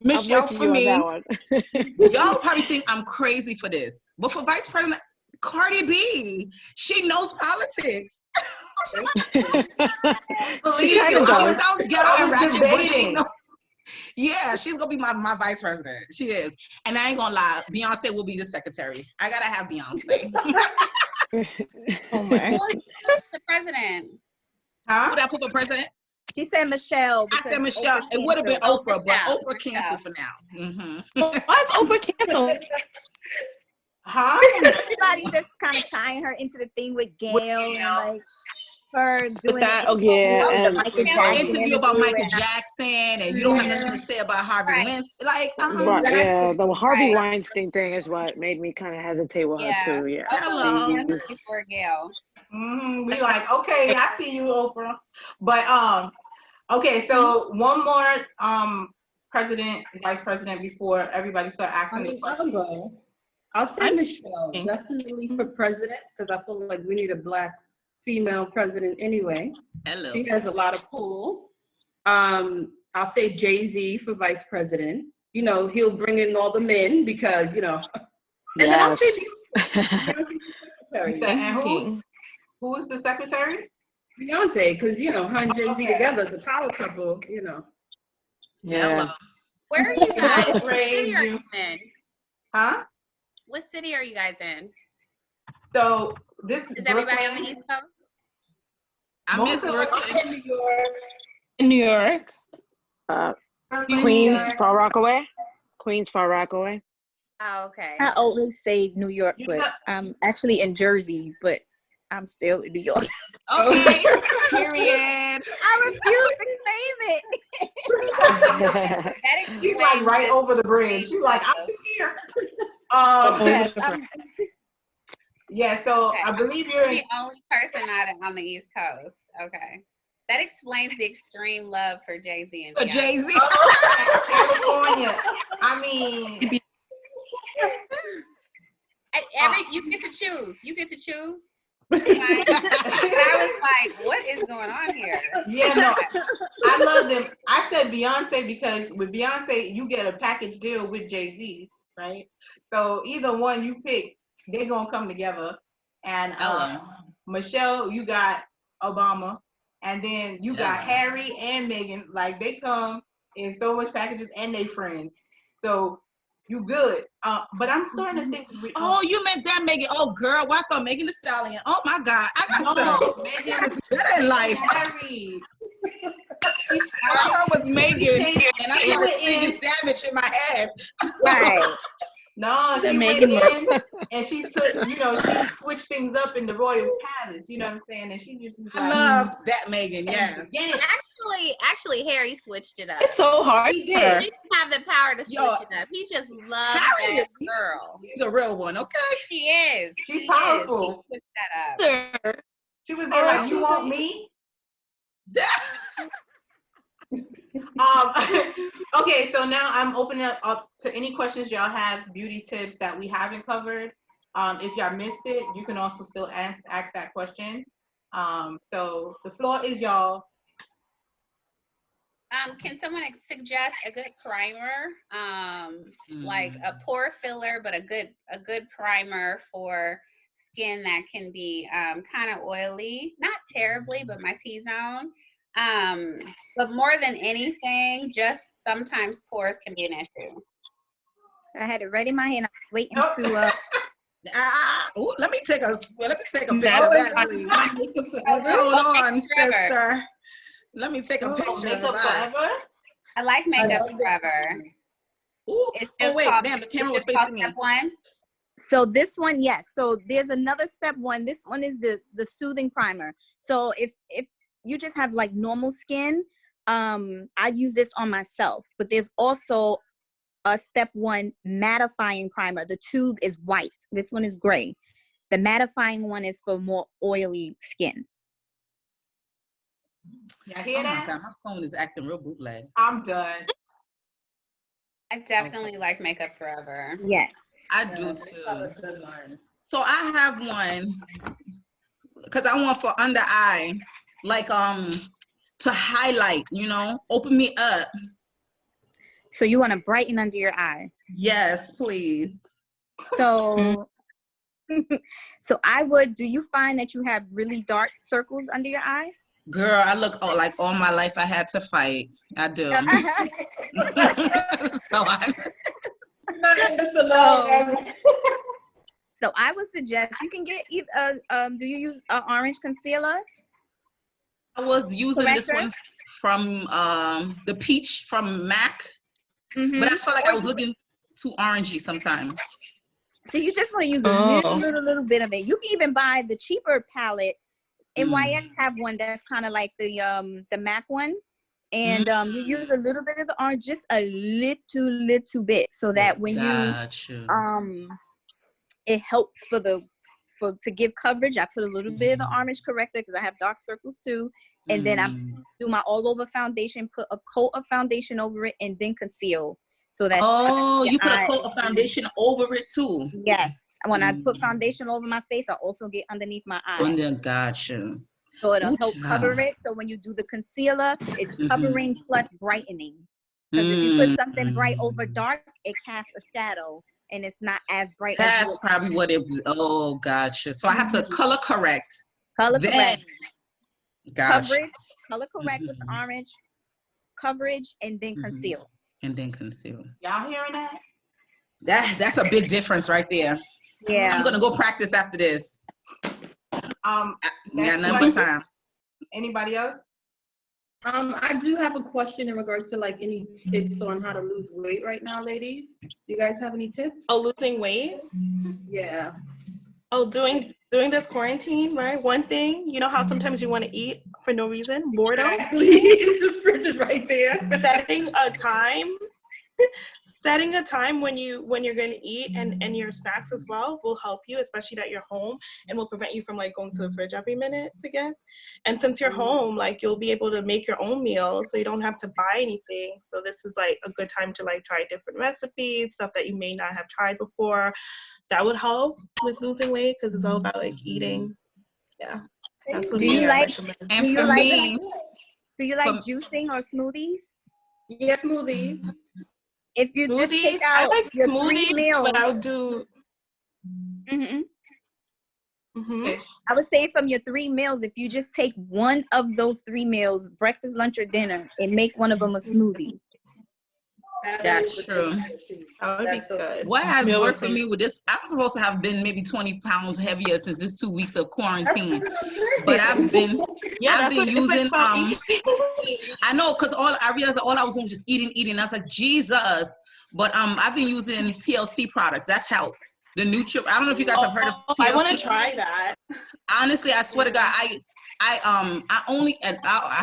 Speaker 7: Michelle for me. Y'all probably think I'm crazy for this, but for vice president, Cardi B, she knows politics. She sounds ghetto and ratchet, but she knows. Yeah, she's gonna be my vice president. She is, and I ain't gonna lie, Beyonce will be the secretary. I gotta have Beyonce.
Speaker 2: Oh my.
Speaker 3: The president.
Speaker 1: Huh?
Speaker 7: Would I put for president?
Speaker 3: She said Michelle.
Speaker 7: I said Michelle. It would have been Oprah, but Oprah canceled for now. Mm-hmm.
Speaker 2: Why is Oprah canceled?
Speaker 1: Huh?
Speaker 3: Everybody just kind of tying her into the thing with Gail and like her doing
Speaker 2: that.
Speaker 5: Oh yeah, and
Speaker 7: interview about Michael Jackson, and you don't have nothing to say about Harvey Weinstein. Like,
Speaker 5: the Harvey Weinstein thing is what made me kind of hesitate with her too. Yeah.
Speaker 7: Hello.
Speaker 3: For Gail.
Speaker 1: We like, okay, I see you, Oprah. But okay, so one more president, vice president before everybody start asking the questions.
Speaker 8: I'll say Michelle, definitely for president, because I feel like we need a Black female president anyway.
Speaker 7: Hello.
Speaker 8: She has a lot of pull. I'll say Jay-Z for vice president. You know, he'll bring in all the men because, you know. And then I'll say
Speaker 1: and who's the secretary?
Speaker 8: Beyonce, because, you know, her and Jay-Z together is a power couple, you know.
Speaker 5: Yeah.
Speaker 3: Where are you guys? What
Speaker 1: Praise
Speaker 3: city are
Speaker 1: you.
Speaker 3: you in?
Speaker 1: Huh?
Speaker 3: What city are you guys in?
Speaker 1: So this
Speaker 3: Is everybody on the East Coast?
Speaker 7: I miss Brooklyn.
Speaker 2: In New York.
Speaker 5: Queens, Far Rockaway. Queens, Far Rockaway.
Speaker 3: Oh, okay.
Speaker 9: I always say New York, but I'm actually in Jersey, but I'm still in New York.
Speaker 7: Okay, period.
Speaker 3: I refuse to claim it.
Speaker 1: She's like right over the bridge. She's like, I'm here. Yeah, so
Speaker 3: Okay.
Speaker 1: I believe you're
Speaker 3: the only person not on the East Coast. Okay. That explains the extreme love for Jay-Z and Beyonce.
Speaker 7: Jay-Z.
Speaker 1: California. I mean,
Speaker 3: you get to choose. You get to choose. I was like, what is going on here?
Speaker 1: yeah, no, I love them. I said Beyonce because with Beyonce, you get a package deal with Jay-Z, right? So either one you pick, they're gonna come together. And Michelle, you got Obama, and then you got Harry and Meghan. Like they come in so much packages, and they friends. So you good. But I'm starting to think.
Speaker 7: Oh, you meant that Megan? Oh, girl, well, I thought Megan Thee Stallion. Oh my God, I got some. I gotta do better in life.
Speaker 1: Harry.
Speaker 7: All I heard was Megan, and I started singing Savage in my head.
Speaker 3: Right.
Speaker 1: No, she went in and she took, she switched things up in the royal palace. You know what I'm saying? And she just was like,
Speaker 7: I love that Megan. Yes.
Speaker 3: Actually, Harry switched it up.
Speaker 2: It's so hard.
Speaker 1: He did.
Speaker 3: He didn't have the power to switch it up. He just loves
Speaker 7: Harry,
Speaker 3: that girl.
Speaker 7: He's a real one, okay?
Speaker 3: She is.
Speaker 1: She's powerful.
Speaker 3: He switched that up.
Speaker 1: She was there like, you want me? Okay, so now I'm opening up to any questions y'all have, beauty tips that we haven't covered. If y'all missed it, you can also still ask that question. So the floor is y'all.
Speaker 3: Can someone suggest a good primer, like a pore filler, but a good primer for skin that can be kind of oily, not terribly, but my T-zone. But more than anything, just sometimes pores can be an issue.
Speaker 9: I had it right in my hand. I was waiting to.
Speaker 7: Let me take a picture of that, please. Hold on, sister. Let me take a picture of that.
Speaker 1: Forever?
Speaker 3: I like Makeup Forever.
Speaker 7: Ooh. Oh wait, damn, the camera was facing me.
Speaker 3: One.
Speaker 9: So this one, yes. So there's another step one. This one is the soothing primer. So if you just have like normal skin, I use this on myself. But there's also a step one mattifying primer. The tube is white. This one is gray. The mattifying one is for more oily skin.
Speaker 1: Y'all hear that?
Speaker 7: God, my phone is acting real bootleg.
Speaker 1: I'm done.
Speaker 3: I definitely like Makeup Forever.
Speaker 9: Yes.
Speaker 7: I do too. So I have one because I want for under eye, like to highlight, open me up.
Speaker 9: So you want to brighten under your eye?
Speaker 7: Yes, please.
Speaker 9: So so do you find that you have really dark circles under your eye?
Speaker 7: Girl, I look like all my life I had to fight. I do.
Speaker 9: So I would suggest you can get either. Do you use orange concealer?
Speaker 7: I was using this one from the peach from MAC, but I felt like I was looking too orangey sometimes.
Speaker 9: So you just want to use a little bit of it. You can even buy the cheaper palette. NYX have one that's kind of like the MAC one, and you use a little bit of the orange, just a little bit, so that when it helps to give coverage. I put a little bit of the orange corrector because I have dark circles too, and then I do my all over foundation, put a coat of foundation over it, and then conceal. So that
Speaker 7: you put a coat of foundation over it too.
Speaker 9: Yes. When I put foundation over my face, I also get underneath my eye.
Speaker 7: And then gotcha.
Speaker 9: So it'll help cover it. So when you do the concealer, it's covering plus brightening. Because if you put something bright over dark, it casts a shadow and it's not as bright.
Speaker 7: That's probably what it was. Oh, gotcha. So I have to color correct.
Speaker 9: Correct.
Speaker 7: Gotcha.
Speaker 9: Coverage, color correct with the orange, coverage, and then conceal.
Speaker 7: And then conceal.
Speaker 1: Y'all hearing that?
Speaker 7: That's a big difference right there.
Speaker 9: Yeah.
Speaker 7: I'm gonna go practice after this. Number time.
Speaker 1: Anybody else?
Speaker 8: I do have a question in regards to like any tips on how to lose weight right now, ladies. Do you guys have any tips?
Speaker 2: Oh, losing weight?
Speaker 8: Yeah.
Speaker 2: Oh, doing this quarantine, right? One thing, you know how sometimes you want to eat for no reason, boredom.
Speaker 8: Exactly. The fridge is right there.
Speaker 2: Setting a time when you're going to eat and your snacks as well will help you, especially that you're home, and will prevent you from like going to the fridge every minute to get. And since you're home, like you'll be able to make your own meal, so you don't have to buy anything. So this is like a good time to like try different recipes, stuff that you may not have tried before. That would help with losing weight because it's all about like eating. Yeah. That's what
Speaker 9: do you like juicing or smoothies?
Speaker 8: Yeah, smoothies.
Speaker 9: If you just take out
Speaker 2: I like
Speaker 9: your
Speaker 2: smoothies,
Speaker 9: 3 meals,
Speaker 2: but I'll do.
Speaker 9: I was saying from your 3 meals, if you just take one of those 3 meals, breakfast, lunch, or dinner, and make one of them a smoothie.
Speaker 7: That's true.
Speaker 2: That would be good.
Speaker 7: What has worked for me with this, I'm supposed to have been maybe 20 pounds heavier since this 2 weeks of quarantine. But I've been using, I know, because I realized that all I was doing was just eating. I was like, Jesus. But I've been using TLC products. That's helped. The Nutri, I don't know if you guys have heard of TLC.
Speaker 2: I want to try that.
Speaker 7: Honestly, I swear to God, I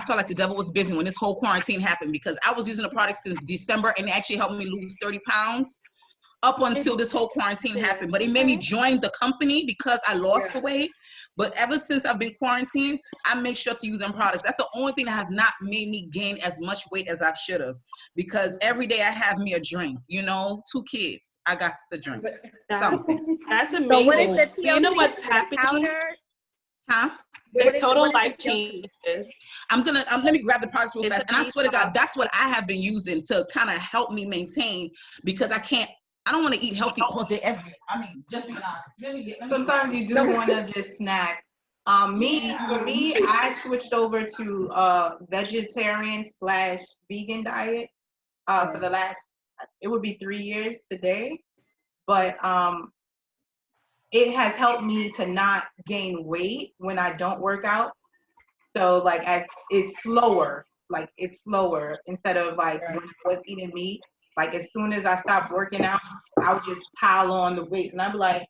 Speaker 7: felt like the devil was busy when this whole quarantine happened because I was using the product since December and it actually helped me lose 30 pounds. up until this whole quarantine happened. But it made me join the company because I lost the weight. But ever since I've been quarantined, I make sure to use them products. That's the only thing that has not made me gain as much weight as I should have. Because every day I have me a drink, 2 kids. I got to drink something.
Speaker 2: That's amazing.
Speaker 9: So what is the TLC?
Speaker 2: You know what's happening?
Speaker 9: Powder?
Speaker 7: Huh?
Speaker 2: It's total life changes.
Speaker 7: Let me grab the products real fast. And I swear to God, that's what I have been using to kind of help me maintain, because I don't want to eat healthy all day just be honest.
Speaker 1: Sometimes you do want to just snack. For me, I switched over to vegetarian / vegan diet for the last, it would be 3 years today. But it has helped me to not gain weight when I don't work out. So it's slower instead of when I was eating meat. Like as soon as I stopped working out, I would just pile on the weight, and I'm like,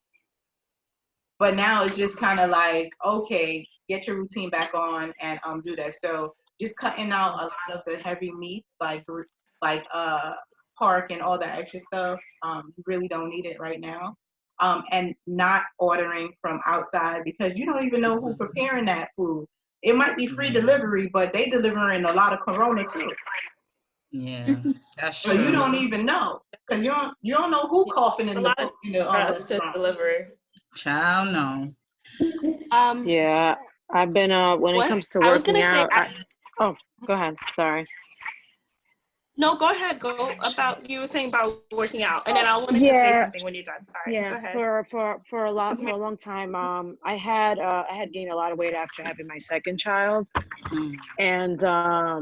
Speaker 1: but now it's just kind of like, okay, get your routine back on and do that. So just cutting out a lot of the heavy meats, like pork and all that extra stuff. You really don't need it right now. And not ordering from outside, because you don't even know who's preparing that food. It might be free delivery, but they delivering a lot of corona too.
Speaker 7: Yeah, that's true.
Speaker 1: So you don't even know, because you don't know who coughing in the
Speaker 2: delivery.
Speaker 7: Child, no.
Speaker 5: Yeah, I've been when it comes to working out. Oh, go ahead. Sorry.
Speaker 2: No, go ahead. You were saying about working out, and then I wanted to say something when you're done. Sorry.
Speaker 5: Yeah,
Speaker 2: go ahead.
Speaker 5: For a long time, I had gained a lot of weight after having my second child, and I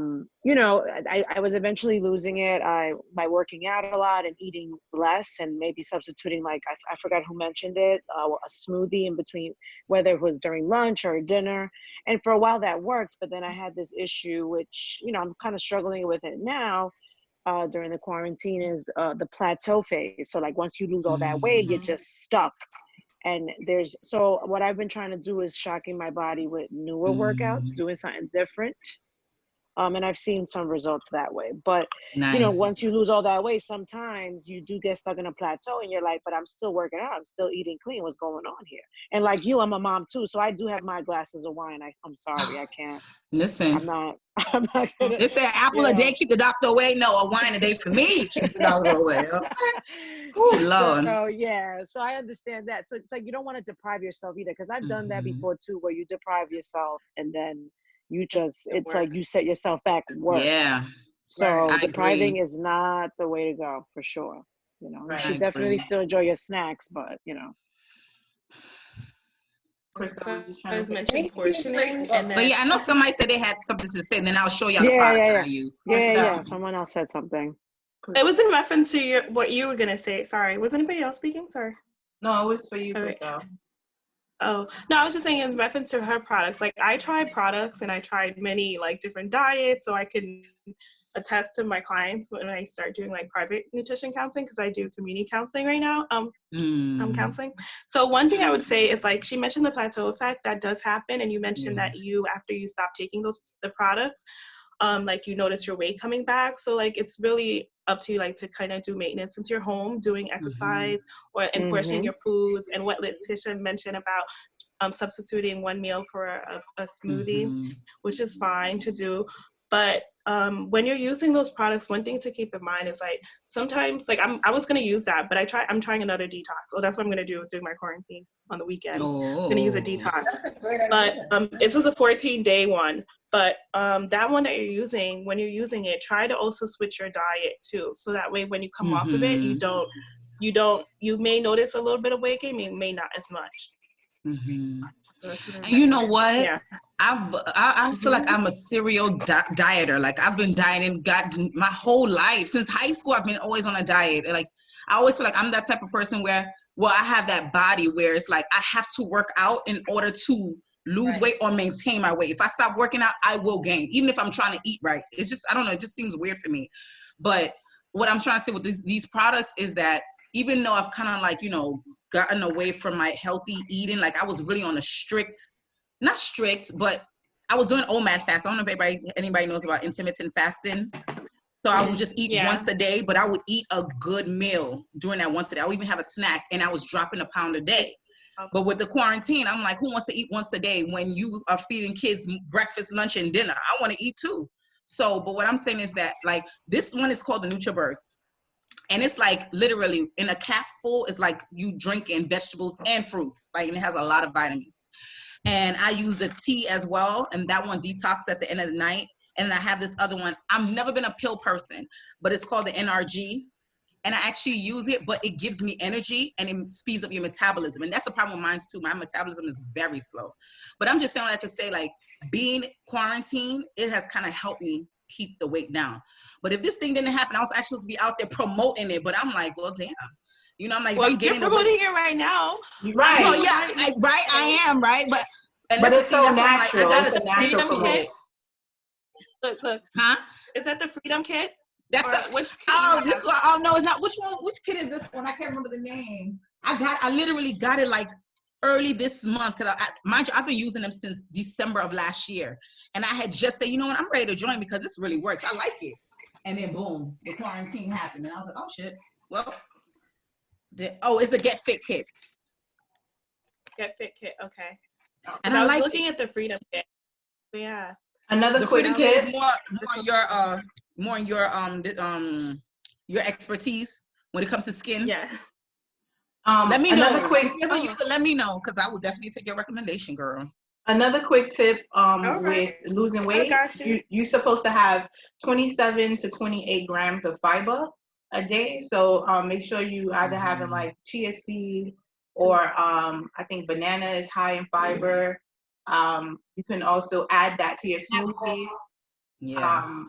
Speaker 5: was eventually losing it by working out a lot and eating less, and maybe substituting, like I forgot who mentioned it, a smoothie in between, whether it was during lunch or dinner. And for a while that worked, but then I had this issue, which I'm kind of struggling with it now. During the quarantine, is the plateau phase. So like once you lose all that weight, you're just stuck. And so what I've been trying to do is shocking my body with newer workouts, doing something different. And I've seen some results that way. But, once you lose all that weight, sometimes you do get stuck in a plateau and you're like, but I'm still working out. I'm still eating clean. What's going on here? And like you, I'm a mom too. So I do have my glasses of wine. I'm sorry. I can't.
Speaker 7: Listen.
Speaker 5: I'm not gonna,
Speaker 7: they say apple a day keep the doctor away. No, a wine a day for me keeps the doctor away. Oh, Lord.
Speaker 5: So I understand that. So it's like you don't want to deprive yourself either, because I've done that before too, where you deprive yourself and then it's like you set yourself back worse.
Speaker 7: Yeah.
Speaker 5: So depriving is not the way to go, for sure. You should definitely still enjoy your snacks, but
Speaker 2: I was mentioning portioning, and then.
Speaker 7: But I know somebody said they had something to say, and then I'll show y'all the products that I use.
Speaker 5: Yeah. Someone else said something.
Speaker 2: It was in reference to what you were gonna say. Sorry, was anybody else speaking? Sorry.
Speaker 1: No, it was for you, Kristelle.
Speaker 2: Oh, no, I was just saying in reference to her products. Like I tried products and I tried many different diets, so I can attest to my clients when I start doing private nutrition counseling, because I do community counseling right now. I'm counseling. So one thing I would say is she mentioned the plateau effect that does happen, and you mentioned that after you stop taking the products, you notice your weight coming back. So it's really up to you to kind of do maintenance into your home, doing exercise and portioning your foods, and what Latisha mentioned about substituting one meal for a smoothie, which is fine to do. But when you're using those products, one thing to keep in mind is sometimes I was gonna use that, but I'm trying another detox. So that's what I'm gonna do during my quarantine on the weekends. I'm gonna use a detox. But this is a 14-day one. But that one that you're using, when you're using it, try to also switch your diet too. So that way when you come off of it, you may notice a little bit of weight gain, may not as much.
Speaker 7: And you know what? Yeah. I feel like I'm a serial dieter. I've been dieting my whole life. Since high school, I've been always on a diet. I always feel like I'm that type of person where, I have that body where it's I have to work out in order to lose weight or maintain my weight. If I stop working out, I will gain, even if I'm trying to eat right. It's just, I don't know, it just seems weird for me. But what I'm trying to say with these products is that even though I've kind of gotten away from my healthy eating, I was really on a not strict, but I was doing OMAD fast. I don't know if anybody knows about intermittent fasting. So I would just eat once a day, but I would eat a good meal during that once a day. I would even have a snack, and I was dropping a pound a day. But with the quarantine, I'm like, who wants to eat once a day when you are feeding kids breakfast, lunch, and dinner? I want to eat too. So, but what I'm saying is that, like, this one is called the NutriBurst. And it's like literally in a cap full, it's like you drinking vegetables and fruits. Like, and it has a lot of vitamins. And I use the tea as well. And that one detox at the end of the night. And I have this other one. I've never been a pill person, but it's called the NRG. And I actually use it, but it gives me energy and it speeds up your metabolism. And that's the problem with mine too. My metabolism is very slow. But I'm just saying that to say, like, being quarantined, it has kind of helped me keep the weight down. But if this thing didn't happen, I was actually supposed to be out there promoting it. But I'm like, well, damn. You know, I'm like,
Speaker 2: well,
Speaker 7: if I'm getting
Speaker 2: you're promoting it right now.
Speaker 1: Right.
Speaker 7: No, yeah, right, I am, right? But
Speaker 1: it's so natural.
Speaker 7: I gotta
Speaker 1: it's a natural
Speaker 7: promote.
Speaker 2: Look.
Speaker 7: Huh?
Speaker 2: Is that the Freedom Kit?
Speaker 7: That's
Speaker 2: which kit?
Speaker 7: Oh, this one. Oh no, it's not. Which one? Which kit is this one? I can't remember the name. I literally got it like early this month, because mind you, I've been using them since December of last year, and I had just said, you know what, I'm ready to join because this really works. I like it. And then boom, the quarantine happened, and I was like, oh shit. Well, it's a Get Fit kit.
Speaker 2: Get Fit kit, okay.
Speaker 7: And
Speaker 2: I was looking at the Freedom Kit. But yeah.
Speaker 1: Another quick
Speaker 7: Freedom
Speaker 1: tip.
Speaker 7: Kit is more on your expertise when it comes to skin.
Speaker 2: Yeah.
Speaker 7: Let me know.
Speaker 1: Let
Speaker 7: me know, because I will definitely take your recommendation, girl.
Speaker 1: Another quick tip
Speaker 2: right.
Speaker 1: with losing weight, you're supposed to have 27 to 28 grams of fiber a day. So make sure you either having like chia seed or I think banana is high in fiber. You can also add that to your smoothies.
Speaker 7: Yeah.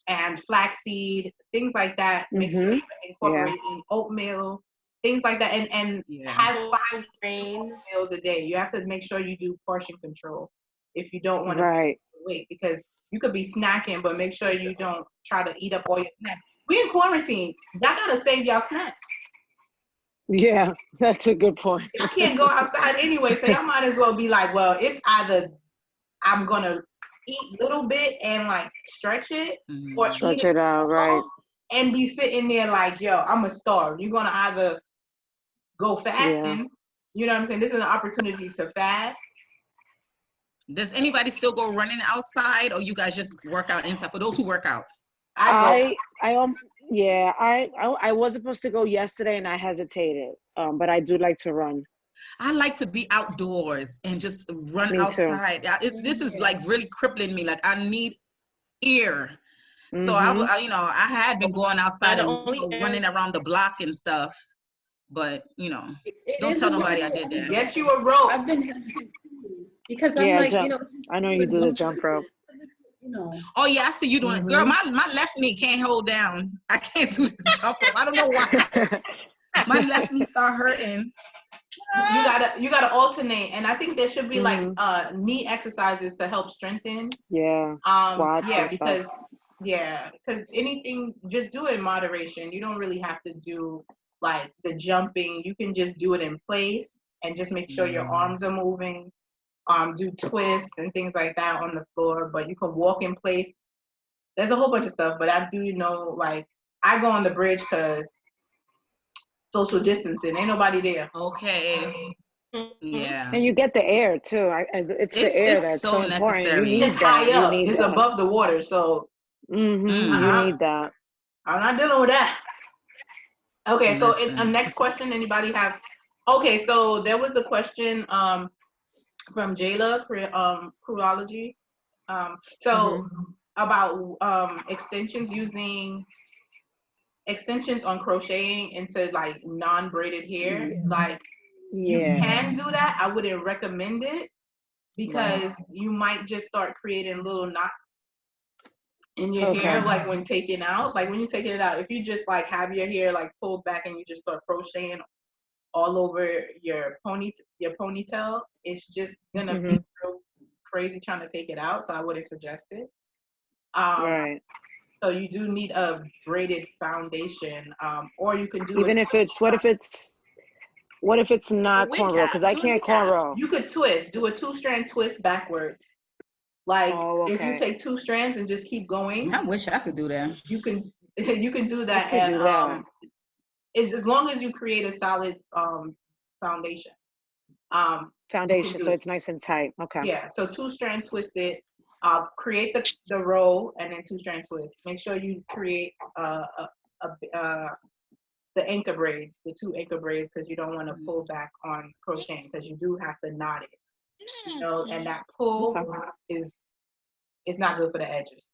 Speaker 1: And flaxseed, things like that. Make sure you incorporate in oatmeal, things like that, and have 5 meals a day. You have to make sure you do portion control if you don't want to weight, because you could be snacking, but make sure you don't try to eat up all your snacks. We in quarantine. Y'all gotta save y'all snacks.
Speaker 5: Yeah, that's a good point.
Speaker 1: I can't go outside anyway, so y'all might as well be like, well, it's either I'm gonna eat a little bit and like stretch it, or
Speaker 5: stretch it out, right?
Speaker 1: And be sitting there like, yo, I'm gonna starve. You're gonna either go fasting. You know what I'm saying? This is an opportunity to fast.
Speaker 7: Does anybody still go running outside, or you guys just work out inside? For those who work out,
Speaker 5: I was supposed to go yesterday and I hesitated, but I do like to run.
Speaker 7: I like to be outdoors and just run outside. This is like really crippling me. Like, I need air. So I had been going outside and running around the block and stuff, but don't tell nobody I did that.
Speaker 1: Get you a rope.
Speaker 8: I've been because I'm like,
Speaker 5: I know you do the jump rope.
Speaker 7: Oh yeah, I see you doing it. Girl, my left knee can't hold down. I can't do the jump rope. I don't know why. My left knee start hurting.
Speaker 1: You gotta alternate, and I think there should be like knee exercises to help strengthen.
Speaker 5: Yeah.
Speaker 1: Squats. Yeah, because anything, just do it in moderation. You don't really have to do like the jumping. You can just do it in place and just make sure your arms are moving. Do twists and things like that on the floor, but you can walk in place. There's a whole bunch of stuff, but I do know, like, I go on the bridge because social distancing, ain't nobody there.
Speaker 7: Okay. Yeah.
Speaker 5: And you get the air too. It's the air that's so necessary.
Speaker 1: It's high up. It's above the water, so
Speaker 5: you need that.
Speaker 1: I'm not dealing with that. Okay, so next question. Anybody have? Okay, so there was a question from Jayla, Crudology. About extensions, using extensions on crocheting into like non-braided hair. Like, you can do that. I wouldn't recommend it because you might just start creating little knots in your hair, like when taking out. Like when you're taking it out, if you just like have your hair like pulled back and you just start crocheting all over your ponytail, it's just gonna be real crazy trying to take it out. So I wouldn't suggest it. So you do need a braided foundation, or you can do
Speaker 5: even if it's what if it's not cornrow? Because I can't cornrow.
Speaker 1: You could twist, do a 2-strand twist backwards, Like
Speaker 5: okay.
Speaker 1: if you take 2 strands and just keep going,
Speaker 7: I wish I could do that.
Speaker 1: you can do that.
Speaker 5: I could do that.
Speaker 1: Is as long as you create a solid foundation.
Speaker 5: Foundation, so it's nice and tight. Okay.
Speaker 1: Yeah, so 2-strand twist it. Create the row and then 2-strand twist. Make sure you create the anchor braids, the 2 anchor braids, because you don't want to pull back on crocheting because you do have to knot it. You know, and that pull is not good for the edges.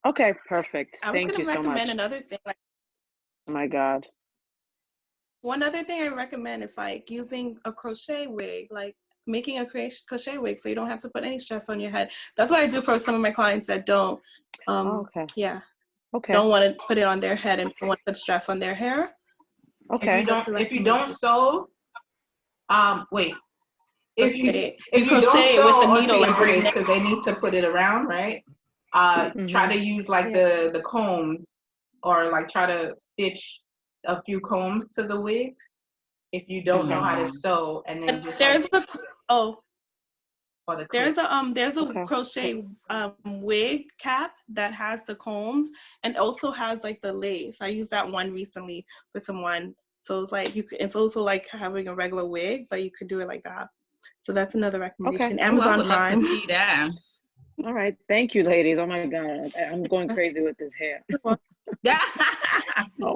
Speaker 5: Okay, perfect. Thank you so much.
Speaker 2: I was going to recommend another thing. Like,
Speaker 5: oh my God.
Speaker 2: One other thing I recommend is like using a crochet wig, like making a crochet wig so you don't have to put any stress on your head. That's what I do for some of my clients that don't, don't want to put it on their head and don't want to put stress on their hair.
Speaker 5: Okay.
Speaker 1: If you don't sew, wait. If you
Speaker 2: crochet
Speaker 1: don't
Speaker 2: with
Speaker 1: sew
Speaker 2: the needle
Speaker 1: and braids because they need to put it around, right? Try to use like the combs, or like try to stitch a few combs to the wigs if you don't know how to sew, and then just
Speaker 2: there's a
Speaker 1: Okay.
Speaker 2: crochet wig cap that has the combs and also has like the lace. I used that one recently with someone, so it's like it's also like having a regular wig, but you could do it like that. So that's another recommendation. Amazon
Speaker 7: I would love
Speaker 2: Prime.
Speaker 7: to see that.
Speaker 5: All right, thank you, ladies. Oh my God, I'm going crazy with this hair. Oh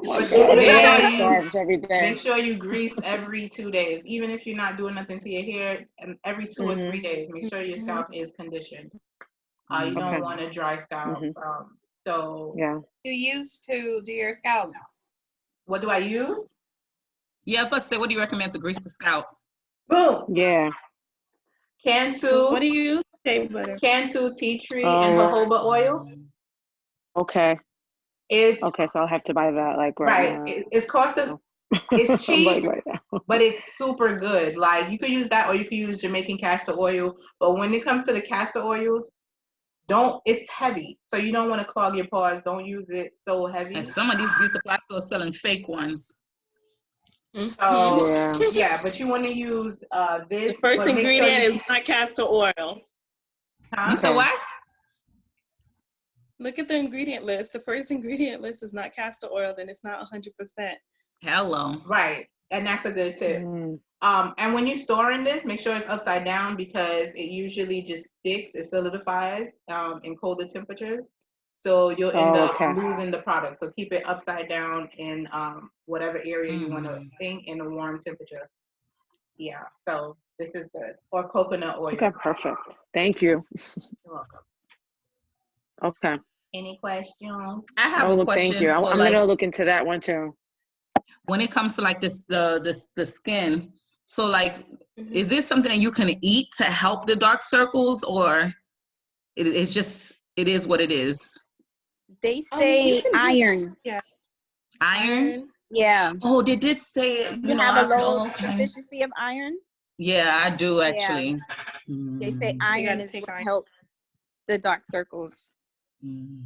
Speaker 5: my God, every day.
Speaker 1: Make sure you grease every 2 days, even if you're not doing nothing to your hair. Every 2 or 3 days, make sure your scalp is conditioned. You don't want a dry scalp. So
Speaker 3: you use to do your scalp now?
Speaker 1: What do I use?
Speaker 7: Yeah, I was about to say, what do you recommend to grease the scalp?
Speaker 1: Boom.
Speaker 5: Yeah.
Speaker 1: Cantu.
Speaker 2: What do you use? Shea butter.
Speaker 1: Cantu, tea tree, and jojoba oil.
Speaker 5: Okay.
Speaker 1: Okay,
Speaker 5: so I'll have to buy that like right now.
Speaker 1: It's it's cheap, but it's super good. Like you could use that, or you could use Jamaican castor oil. But when it comes to the castor oils, it's heavy, so you don't want to clog your pores. Don't use it so heavy.
Speaker 7: And some of these beauty supply stores selling fake ones.
Speaker 1: So but you want to use this.
Speaker 2: The first ingredient is not castor oil.
Speaker 7: You said what?
Speaker 2: Look at the ingredient list. The first ingredient list is not castor oil, then it's not 100%.
Speaker 7: Hello.
Speaker 1: Right, and that's a good tip. And when you're storing this, make sure it's upside down because it usually just sticks. It solidifies in colder temperatures. So you'll end up losing the product. So keep it upside down in whatever area you want to think in a warm temperature. Yeah, so this is good. Or coconut oil.
Speaker 5: Okay, perfect. Thank you.
Speaker 1: You're welcome.
Speaker 5: Okay.
Speaker 1: Any questions?
Speaker 7: I have a question.
Speaker 5: Thank you. I'm gonna look into that one too.
Speaker 7: When it comes to like this, the skin. So like, is this something that you can eat to help the dark circles, or it's just it is what it is?
Speaker 9: They say iron.
Speaker 2: Yeah.
Speaker 7: Iron.
Speaker 9: Yeah.
Speaker 7: Oh, they did say it.
Speaker 9: You have a low deficiency of iron.
Speaker 7: Yeah, I do actually.
Speaker 9: Yeah. They say iron is what helps the dark circles.
Speaker 2: Do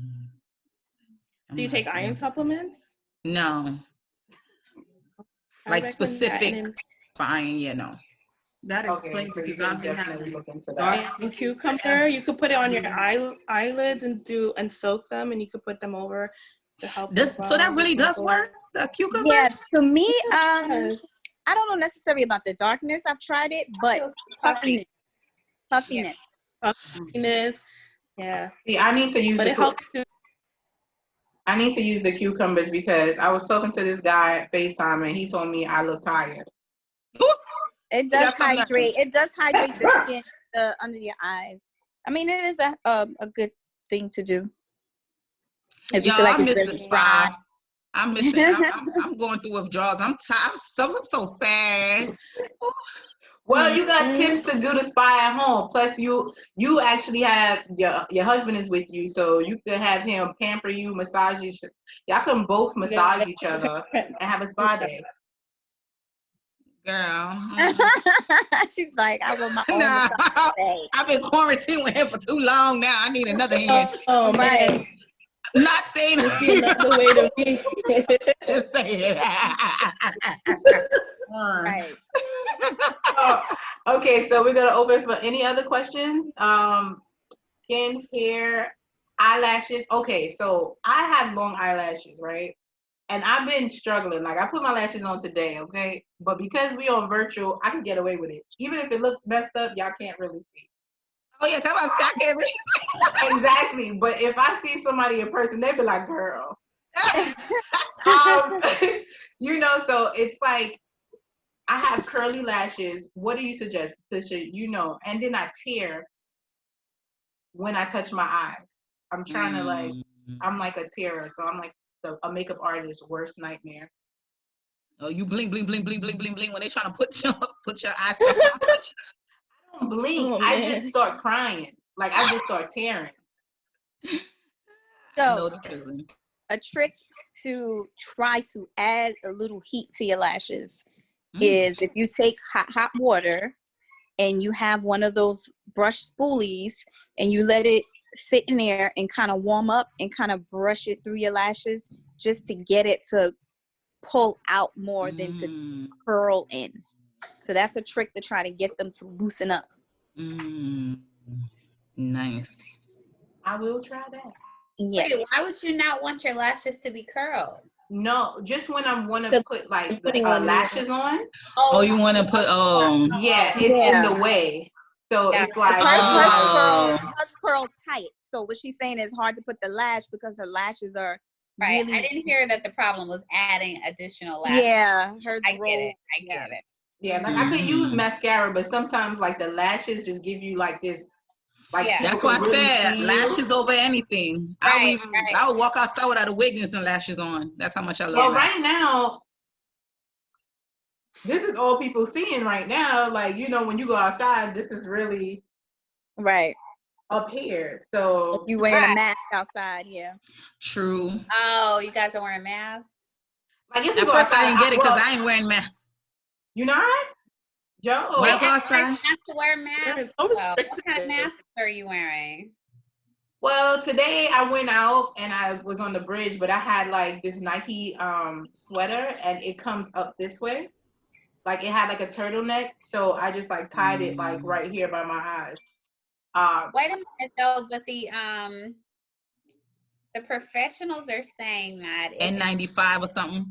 Speaker 2: you take iron supplements?
Speaker 7: No. Like specific for iron, no.
Speaker 8: That explains
Speaker 1: so you can definitely look into that.
Speaker 2: And cucumber, you could put it on your eyelids and soak them, and you could put them over to help.
Speaker 7: So that really does work. The cucumbers.
Speaker 9: Yes, to me, I don't know necessarily about the darkness. I've tried it, but puffiness.
Speaker 2: Yeah.
Speaker 1: See, I need to use I need to use the cucumbers because I was talking to this guy at FaceTime and he told me I look tired.
Speaker 9: It does hydrate. It does hydrate the skin under your eyes. I mean, it is a good thing to do.
Speaker 7: Y'all, I miss the spa. I'm missing. I'm going through withdrawals. I'm tired. I'm so sad.
Speaker 1: Well, you got tips to do the spa at home. Plus, you actually have your husband is with you, so you can have him pamper you, massage you. Y'all can both massage each other and have a spa day.
Speaker 7: Girl,
Speaker 9: she's like, I want my own massage day.
Speaker 7: I've been quarantined with him for too long now. I need another hand.
Speaker 2: Oh man.
Speaker 7: Not saying
Speaker 2: another way to be.
Speaker 7: Just saying.
Speaker 9: Right.
Speaker 1: Okay, so we're gonna open for any other questions. Skin, hair, eyelashes. Okay, so I have long eyelashes, right? And I've been struggling. Like I put my lashes on today, okay? But because we on virtual, I can get away with it. Even if it looks messed up, y'all can't really see.
Speaker 7: Oh yeah, come on, I can't really see.
Speaker 1: Exactly. But if I see somebody in person, they be like, girl. You know, so it's like I have curly lashes. What do you suggest, Latisha? You know, and then I tear when I touch my eyes. I'm trying to like, I'm like a tearer, so I'm like a makeup artist's worst nightmare.
Speaker 7: Oh, you blink, blink, blink, blink, blink, blink, blink when they trying to put your eye stuff on.
Speaker 1: I don't blink. I just start crying. Like I just start tearing.
Speaker 9: So a trick to try to add a little heat to your lashes is if you take hot water and you have one of those brush spoolies and you let it sit in there and kind of warm up and kind of brush it through your lashes just to get it to pull out more than to curl in. So that's a trick to try to get them to loosen up.
Speaker 7: Nice.
Speaker 1: I will try that.
Speaker 3: Yes. Wait, why would you not want your lashes to be curled?
Speaker 1: No, just when I want to put like the lashes on.
Speaker 7: Oh, you want to put
Speaker 1: yeah, it's in the way. So it's like
Speaker 9: hers curl tight. So what she's saying is hard to put the lash because her lashes are
Speaker 3: right.
Speaker 9: Really,
Speaker 3: I didn't hear that the problem was adding additional lashes.
Speaker 9: Yeah, hers.
Speaker 3: I get it. I get it.
Speaker 1: Yeah, like I could use mascara, but sometimes like the lashes just give you like this. Like
Speaker 7: that's why I said lashes over anything.
Speaker 3: Right,
Speaker 7: I would walk outside without a wig and some lashes on. That's how much I love.
Speaker 1: Well, right now, this is all people seeing right now. Like, you know, when you go outside, this is really
Speaker 9: right
Speaker 1: up here. So
Speaker 9: if you wearing a mask outside, yeah.
Speaker 7: True.
Speaker 3: Oh, you guys are wearing masks?
Speaker 1: Like if
Speaker 7: at first I didn't get it because I ain't wearing mask.
Speaker 1: You not? Joe.
Speaker 7: When I go outside.
Speaker 3: You have to wear masks. What kind of masks are you wearing?
Speaker 1: Well, today I went out and I was on the bridge, but I had like this Nike sweater and it comes up this way. Like it had like a turtleneck. So I just like tied it like right here by my eyes.
Speaker 3: Wait a minute though, but the professionals are saying that
Speaker 7: N95 or something.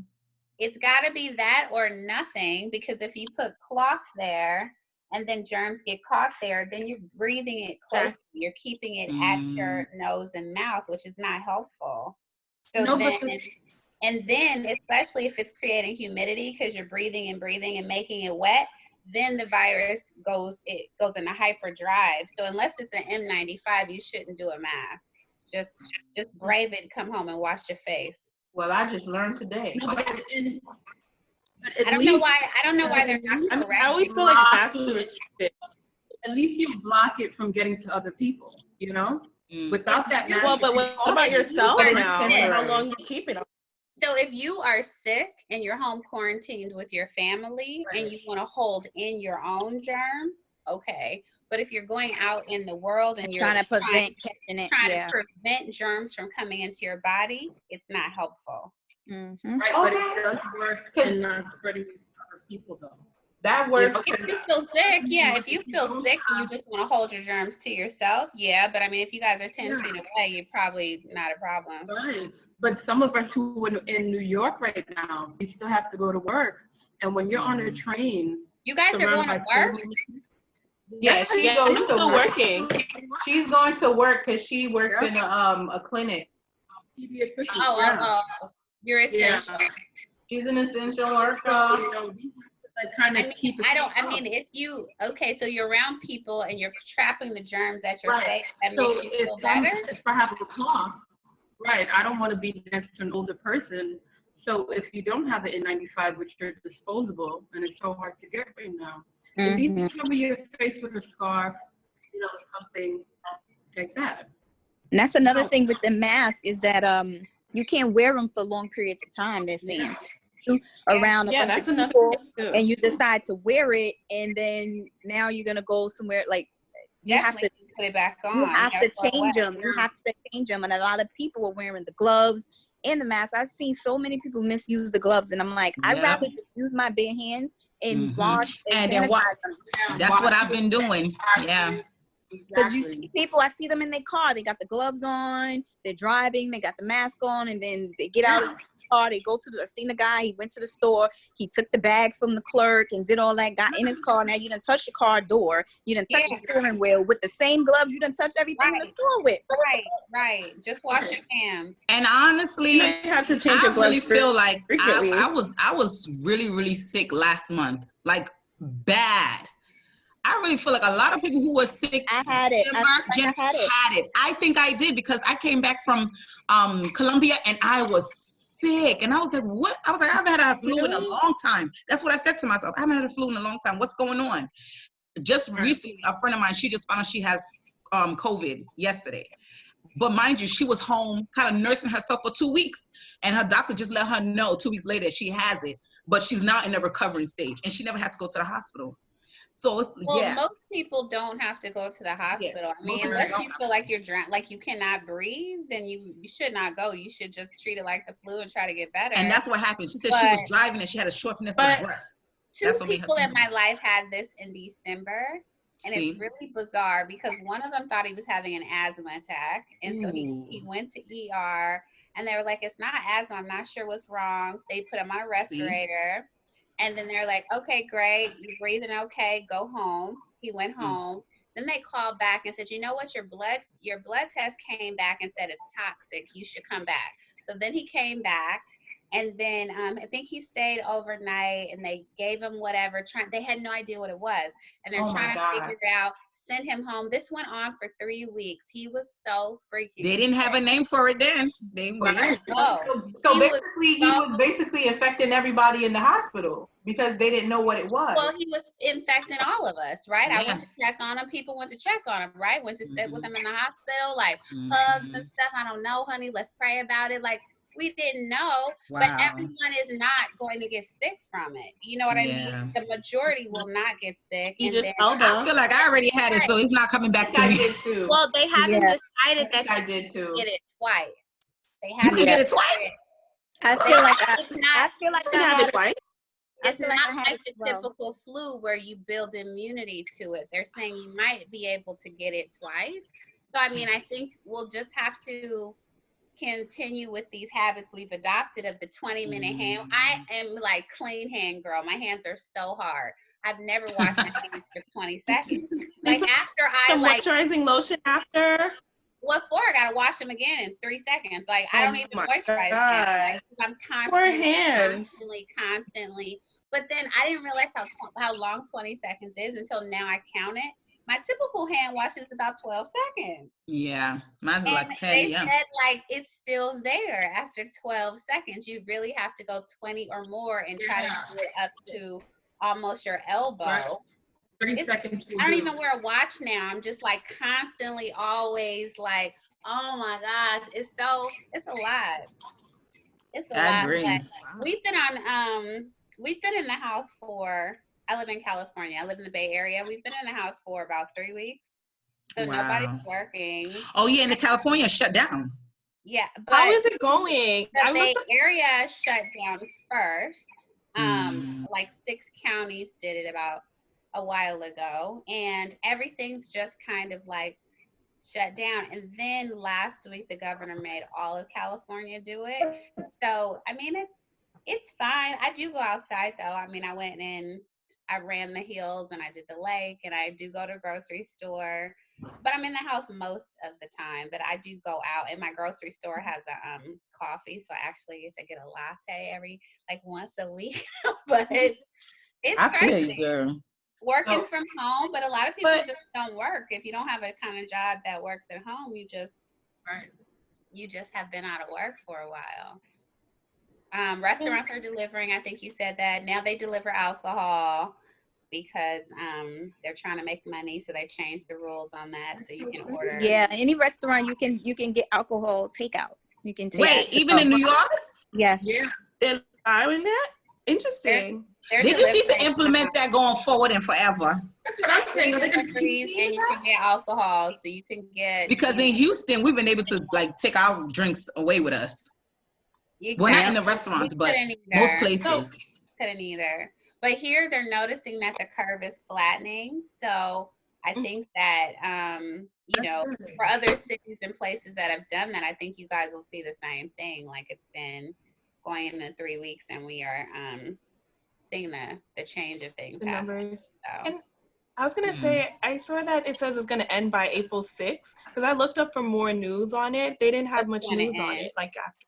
Speaker 3: It's got to be that or nothing, because if you put cloth there and then germs get caught there, then you're breathing it closely. You're keeping it at your nose and mouth, which is not helpful. So then especially if it's creating humidity because you're breathing and making it wet, then the virus goes into hyperdrive. So unless it's an N95, you shouldn't do a mask. Just brave it, come home and wash your face.
Speaker 1: Well, I just learned today.
Speaker 3: No, I don't know why they're not correct.
Speaker 2: I always feel like masks are restricted.
Speaker 8: At least you block it from getting to other people, you know? Without that mask.
Speaker 2: Well, but what about yourself now? How long you keep it on?
Speaker 3: So if you are sick and you're home quarantined with your family and you want to hold in your own germs, okay. But if you're going out in the world and you're
Speaker 9: trying to prevent
Speaker 3: germs from coming into your body, it's not helpful.
Speaker 8: Mm-hmm. Right, but it does work in not spreading to other people, though.
Speaker 1: That works.
Speaker 3: If you feel sick, if you feel sick and you just want to hold your germs to yourself, but I mean, if you guys are 10 feet away, you're probably not a problem.
Speaker 8: Right. But some of us who are in New York right now, we still have to go to work. And when you're on a train,
Speaker 3: you guys are going to work?
Speaker 1: Yeah, she goes to
Speaker 2: still
Speaker 1: work.
Speaker 2: Working.
Speaker 1: She's going to work because she works in a clinic.
Speaker 3: You're essential.
Speaker 1: Yeah. She's an essential worker.
Speaker 3: If you so you're around people and you're trapping the germs at your face, that makes you feel better.
Speaker 8: If I have a cough, right? I don't want to be next to an older person. So if you don't have an N95, which are disposable, and it's so hard to get right now. If you cover your face with a scarf, something like that.
Speaker 9: And that's another thing with the mask is that you can't wear them for long periods of time. They're saying around a bunch of people, and you decide to wear it, and then now you're gonna go somewhere like you have to
Speaker 3: put it back on.
Speaker 9: You have to change them. You have to change them, and a lot of people are wearing the gloves and the mask. I've seen so many people misuse the gloves, and I'm like, I'd rather just use my bare hands and wash
Speaker 7: and then what? That's what I've been doing. Yeah.
Speaker 9: Because you see people, I see them in their car. They got the gloves on. They're driving. They got the mask on, and then they get out of the car. They go to the. I seen the guy. He went to the store. He took the bag from the clerk and did all that. Got in his car. Now you done touch the car door. You done touch the steering wheel with the same gloves. You done touch everything in the store with. So
Speaker 3: right. Just wash your hands.
Speaker 7: And honestly,
Speaker 2: You might have to change your
Speaker 7: I really
Speaker 2: gloves
Speaker 7: feel like
Speaker 2: frequently.
Speaker 7: I was really sick last month, like bad. I really feel like a lot of people who were sick.
Speaker 9: I had it.
Speaker 7: I had it. I think I did because I came back from Colombia and I was sick. And I was like, what? I was like, I haven't had a flu in a long time. That's what I said to myself. I haven't had a flu in a long time. What's going on? Just recently, a friend of mine, she just found out she has COVID yesterday. But mind you, she was home kind of nursing herself for 2 weeks. And her doctor just let her know 2 weeks later she has it. But she's now in the recovering stage. And she never had to go to the hospital. So
Speaker 3: most people don't have to go to the hospital.
Speaker 7: Yeah,
Speaker 3: I mean, unless you feel like you're drowned, like you cannot breathe, then you should not go. You should just treat it like the flu and try to get better.
Speaker 7: And that's what happened. She said she was driving and she had a shortness of breath.
Speaker 3: Two people in my life had this in December, and it's really bizarre because one of them thought he was having an asthma attack, and so he went to ER, and they were like, "It's not asthma. I'm not sure what's wrong." They put him on a respirator. And then they're like, okay, great. You're breathing okay. Go home. He went home. Then they called back and said, you know what? Your blood test came back and said it's toxic. You should come back. So then he came back. And then I think he stayed overnight and they gave him whatever. They had no idea what it was. And they're trying to figure it out, send him home. This went on for 3 weeks. He was so freaking
Speaker 7: They didn't have a name for it then.
Speaker 1: So basically, he was basically infecting everybody in the hospital because they didn't know what it was.
Speaker 3: Well, he was infecting all of us, right? I went to check on him. People went to check on him, right? Went to sit with him in the hospital, like hugs and stuff. I don't know, honey. Let's pray about it. Like, we didn't know, but everyone is not going to get sick from it. You know what I mean? The majority will not get sick.
Speaker 2: I
Speaker 7: feel like I already had it, so it's not coming back to me.
Speaker 1: Too.
Speaker 3: Well, they haven't decided that
Speaker 1: I did too.
Speaker 3: Get it twice.
Speaker 7: You can get it twice.
Speaker 9: I feel like I
Speaker 2: have it twice.
Speaker 3: It's not like the typical flu where you build immunity to it. They're saying you might be able to get it twice. So, I mean, I think we'll just have to continue with these habits we've adopted of the 20-minute hand. I am like clean hand girl. My hands are so hard. I've never washed my hands for 20 seconds. Like after I
Speaker 2: moisturizing lotion after.
Speaker 3: What for? I gotta wash them again in 3 seconds. Like I don't even moisturize my hands. Like, I'm constantly. But then I didn't realize how long 20 seconds is until now I count it. My typical hand wash is about 12 seconds.
Speaker 7: Yeah, mine's like 10.
Speaker 3: They said like it's still there after 12 seconds. You really have to go 20 or more and try to do it up to almost your elbow.
Speaker 8: Right. 30 seconds.
Speaker 3: I don't even wear a watch now. I'm just like constantly always like, oh my gosh, it's a lot. It's a lot.
Speaker 7: I agree.
Speaker 3: We've been in the house for, I live in California. I live in the Bay Area. We've been in the house for about 3 weeks. So nobody's working.
Speaker 7: Oh yeah, and the California shut down.
Speaker 3: Yeah. But
Speaker 2: how is it going?
Speaker 3: The Bay Area shut down first. Like 6 counties did it about a while ago. And everything's just kind of like shut down. And then last week, the governor made all of California do it. So, I mean, it's fine. I do go outside though. I mean, I went in, I ran the hills and I did the lake and I do go to the grocery store, but I'm in the house most of the time. But I do go out, and my grocery store has a coffee, so I actually get to get a latte once a week. But it's crazy. Working from home, but a lot of people just don't work. If you don't have a kind of job that works at home, you just have been out of work for a while. Restaurants are delivering. I think you said that. Now they deliver alcohol because they're trying to make money, so they changed the rules on that, so you can order.
Speaker 9: Yeah, any restaurant you can get alcohol takeout. You can take.
Speaker 7: Wait, even in New York?
Speaker 9: Yes.
Speaker 2: Yeah, they're allowing that. Interesting.
Speaker 7: They just need to implement that going forward and forever.
Speaker 8: That's what I'm saying.
Speaker 3: Deliveries, and you can get alcohol, so you can get.
Speaker 7: Because in Houston, we've been able to take our drinks away with us.
Speaker 3: Exactly.
Speaker 7: We're not in the restaurants, but most places.
Speaker 3: Couldn't either.
Speaker 10: But here they're noticing that the curve is flattening. So I think that, you know, for other cities and places that have done that, I think you guys will see the same thing. Like it's been going into 3 weeks and we are seeing the change of things
Speaker 2: The
Speaker 10: happen.
Speaker 2: numbers.
Speaker 10: So.
Speaker 2: And I was gonna say, I saw that it says it's gonna end by April 6th because I looked up for more news on it. They didn't have much news on it. Like after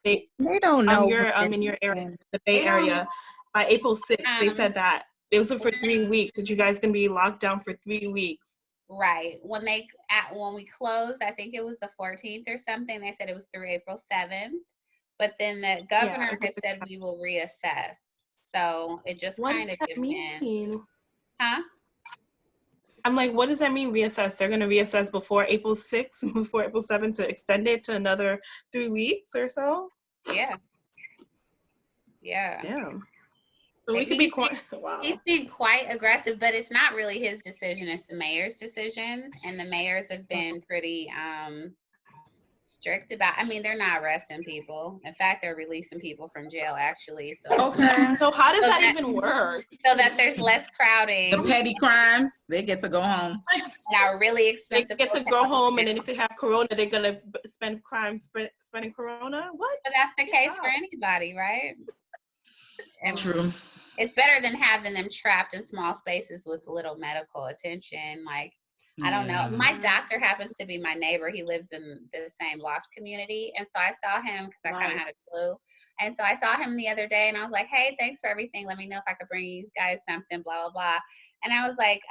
Speaker 2: they
Speaker 9: don't know.
Speaker 2: in your area, the Bay Area, by April 6th, they said that it was for 3 weeks. That you guys gonna be locked down for 3 weeks.
Speaker 10: Right. When we closed, I think it was the 14th or something. They said it was through April 7th, but then the governor had said we will reassess. So it just kind of depends. Huh?
Speaker 2: I'm like, what does that mean, reassess? They're going to reassess before April 6th, before April 7th to extend it to another 3 weeks or so?
Speaker 10: Yeah. Yeah.
Speaker 2: Damn. So we could be quite, wow.
Speaker 10: He's been quite aggressive, but it's not really his decision. It's the mayor's decisions. And the mayors have been pretty strict about, I mean, they're not arresting people. In fact, they're releasing people from jail, actually. So,
Speaker 7: Okay.
Speaker 2: So how does that even work?
Speaker 10: So that there's less crowding.
Speaker 7: The petty crimes, they get to go home.
Speaker 10: Now, really expensive.
Speaker 2: They get to go home, and then if they have corona, they're going to spend spending corona? What?
Speaker 10: So that's the case for anybody, right? And
Speaker 7: True.
Speaker 10: It's better than having them trapped in small spaces with little medical attention. Like, I don't know. My doctor happens to be my neighbor. He lives in the same loft community. And so I saw him because I kind of had a flu. And so I saw him the other day and I was like, hey, thanks for everything. Let me know if I could bring you guys something, blah, blah, blah. And I was like,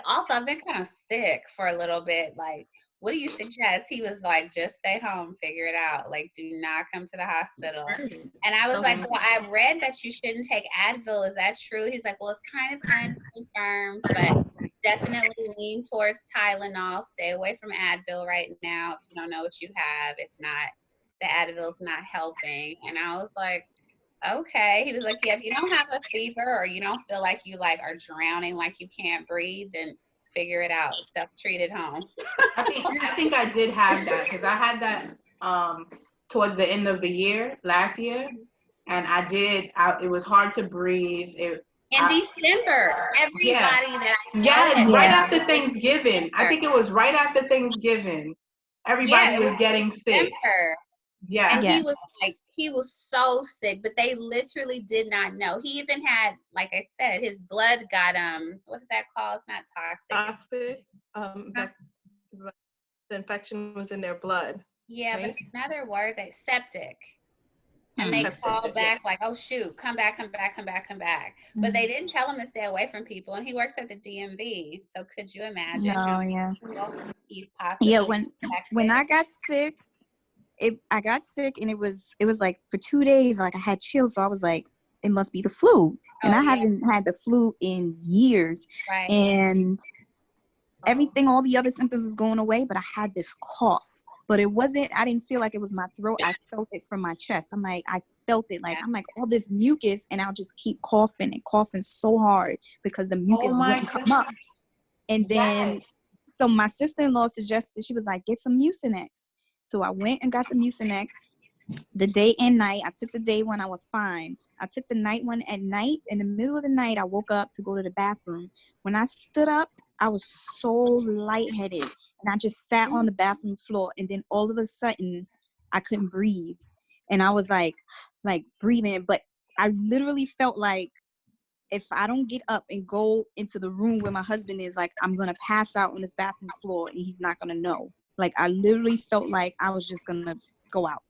Speaker 10: also, I've been kind of sick for a little bit. Like, what do you suggest? He was like, just stay home, figure it out. Like, do not come to the hospital. And I was like, well, I read that you shouldn't take Advil. Is that true? He's like, well, it's kind of unconfirmed, but definitely lean towards Tylenol. Stay away from Advil right now. If you don't know what you have, the Advil's not helping. And I was like, okay. He was like, yeah, if you don't have a fever or you don't feel like you like are drowning, like you can't breathe, then figure it out. Self-treat at home.
Speaker 1: I think I did have that because I had that towards the end of the year, last year. And it was hard to breathe.
Speaker 10: December, everybody that I
Speaker 1: know right after Thanksgiving. I think it was right after Thanksgiving. Everybody was getting sick. Yeah.
Speaker 10: And he was so sick, but they literally did not know. He even had, like I said, his blood got what is that called? It's not toxic.
Speaker 2: Toxic. The infection was in their blood.
Speaker 10: Yeah,
Speaker 2: right?
Speaker 10: But it's another word, septic. And they called back like, oh shoot, come back. But they didn't tell him to stay away from people. And he works at the DMV. So could you imagine?
Speaker 9: No, yeah.
Speaker 10: He's possibly
Speaker 9: when I got sick, I got sick and it was like for 2 days, like I had chills. So I was like, it must be the flu. And I haven't had the flu in years.
Speaker 10: Right.
Speaker 9: And everything, all the other symptoms was going away, but I had this cough. But it wasn't, I didn't feel like it was my throat. I felt it from my chest. I'm like, I felt it. Like, I'm like, all this mucus, and I'll just keep coughing and coughing so hard because the mucus wouldn't come up. And then, so my sister-in-law suggested, she was like, get some Mucinex. So I went and got the Mucinex the day and night. I took the day one, I was fine. I took the night one at night. In the middle of the night, I woke up to go to the bathroom. When I stood up, I was so lightheaded. And I just sat on the bathroom floor. And then all of a sudden, I couldn't breathe. And I was like breathing. But I literally felt like if I don't get up and go into the room where my husband is, like, I'm going to pass out on this bathroom floor and he's not going to know. Like, I literally felt like I was just going to go out.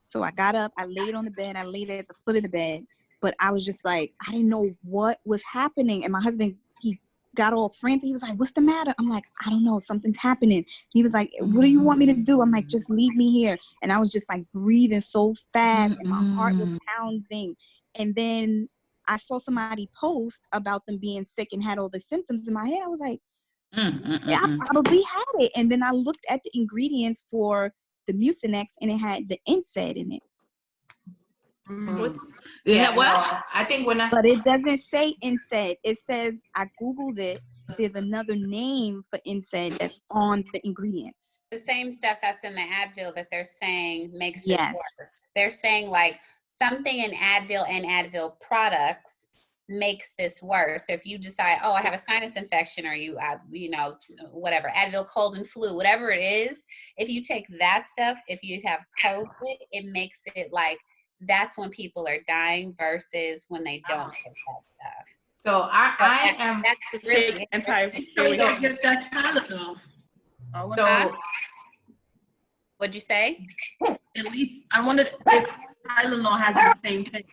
Speaker 9: So I got up, I laid on the bed, I laid at the foot of the bed. But I was just like, I didn't know what was happening. And my husband, he got all frantic. He was like, what's the matter? I'm like, I don't know. Something's happening. He was like, what do you want me to do? I'm like, just leave me here. And I was just like breathing so fast and my heart was pounding. And then I saw somebody post about them being sick and had all the symptoms in my head. I was like, yeah, I probably had it. And then I looked at the ingredients for the Mucinex and it had the NSAID in it.
Speaker 7: Yeah, well,
Speaker 1: I think
Speaker 9: but it doesn't say NSAID. It says, I Googled it. There's another name for NSAID that's on the ingredients.
Speaker 10: The same stuff that's in the Advil that they're saying makes this worse. They're saying like something in Advil and Advil products makes this worse. So if you decide, oh, I have a sinus infection, or you know, whatever, Advil cold and flu, whatever it is, if you take that stuff, if you have COVID, it makes it like that's when people are dying versus when they don't take that stuff.
Speaker 1: So I am
Speaker 10: that's really
Speaker 8: get that Tylenol.
Speaker 1: So
Speaker 10: what'd you say?
Speaker 8: At least I wondered if Tylenol has the same thing.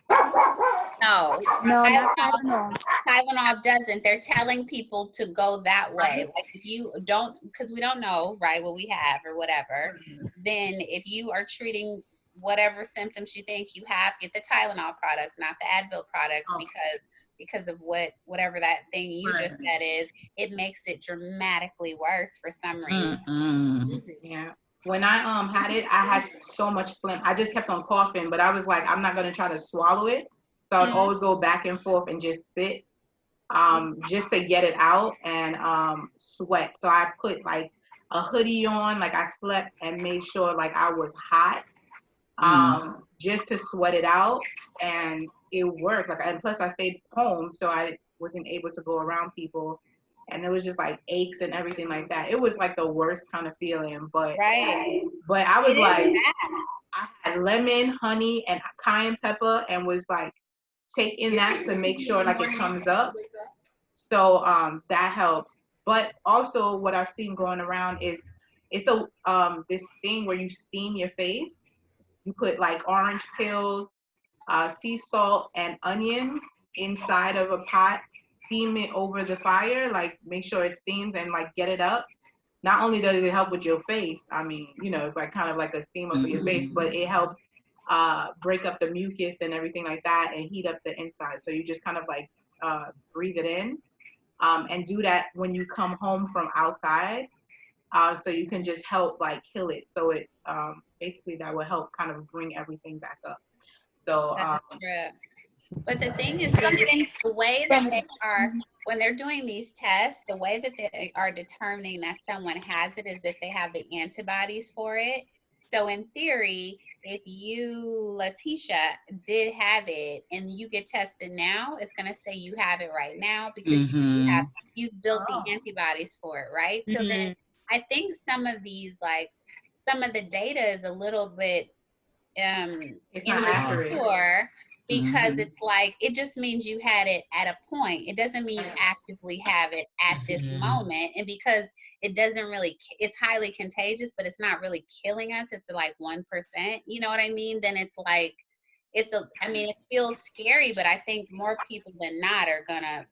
Speaker 10: No,
Speaker 9: not Tylenol.
Speaker 10: Tylenol doesn't. They're telling people to go that way. Like if you don't, because we don't know, right, what we have or whatever, then if you are treating whatever symptoms you think you have, get the Tylenol products, not the Advil products, because of whatever that thing you just said is, it makes it dramatically worse for some reason.
Speaker 1: Yeah. When I had it, I had so much phlegm. I just kept on coughing, but I was like, I'm not gonna try to swallow it. So I'd always go back and forth and just spit, just to get it out and sweat. So I put like a hoodie on, like I slept and made sure like I was hot, just to sweat it out, and it worked. Like, and plus I stayed home, so I wasn't able to go around people. And it was just like aches and everything like that. It was like the worst kind of feeling, but I was like, I had lemon, honey, and cayenne pepper, and was like taking that to make sure like it comes up. So that helps. But also what I've seen going around is it's a this thing where you steam your face. You put like orange peels, sea salt, and onions inside of a pot. Steam it over the fire, like make sure it steams and like get it up. Not only does it help with your face, I mean, you know, it's like kind of like a steamer for your face, but it helps break up the mucus and everything like that and heat up the inside. So you just kind of like breathe it in, and do that when you come home from outside, so you can just help like kill it. So it basically that will help kind of bring everything back up. So
Speaker 10: but the thing is, the way that they are, when they're doing these tests, the way that they are determining that someone has it is if they have the antibodies for it. So in theory, if you, Latisha, did have it and you get tested now, it's going to say you have it right now because you've built the antibodies for it, right? So then I think some of these, like, some of the data is a little bit insecure. Because it's like, it just means you had it at a point. It doesn't mean you actively have it at this moment. And because it doesn't really, it's highly contagious, but it's not really killing us. It's like 1%, you know what I mean? Then it's like, I mean, it feels scary, but I think more people than not are gonna,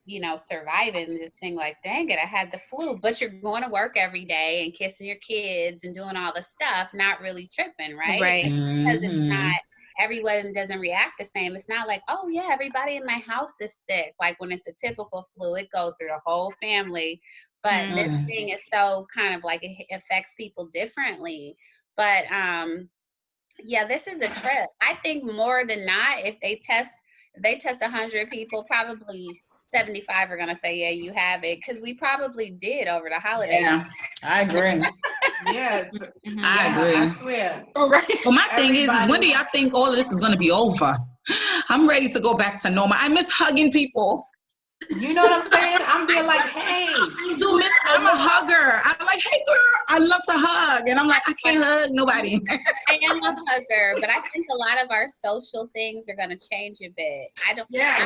Speaker 10: you know, survive it and just think like, dang it, I had the flu. But you're going to work every day and kissing your kids and doing all the stuff, not really tripping, right?
Speaker 9: Right.
Speaker 10: Because it's not, everyone doesn't react the same. It's not like, oh yeah, everybody in my house is sick. Like when it's a typical flu, it goes through the whole family. But this thing is so kind of like, it affects people differently. But yeah, this is a trip. I think more than not, if they test 100 people, probably 75 are gonna say, yeah, you have it, because we probably did over the holidays.
Speaker 7: Yeah, I agree.
Speaker 1: Yes,
Speaker 7: I agree.
Speaker 1: I swear.
Speaker 8: All right.
Speaker 7: Well, my thing is when do y'all think all of this is going to be over? I'm ready to go back to normal. I miss hugging people.
Speaker 1: You know what I'm saying? I'm being like, hey.
Speaker 7: I'm a hugger. I'm like, hey, girl, I love to hug. And I'm like, I can't hug nobody.
Speaker 10: I am a hugger, but I think a lot of our social things are going to change a bit.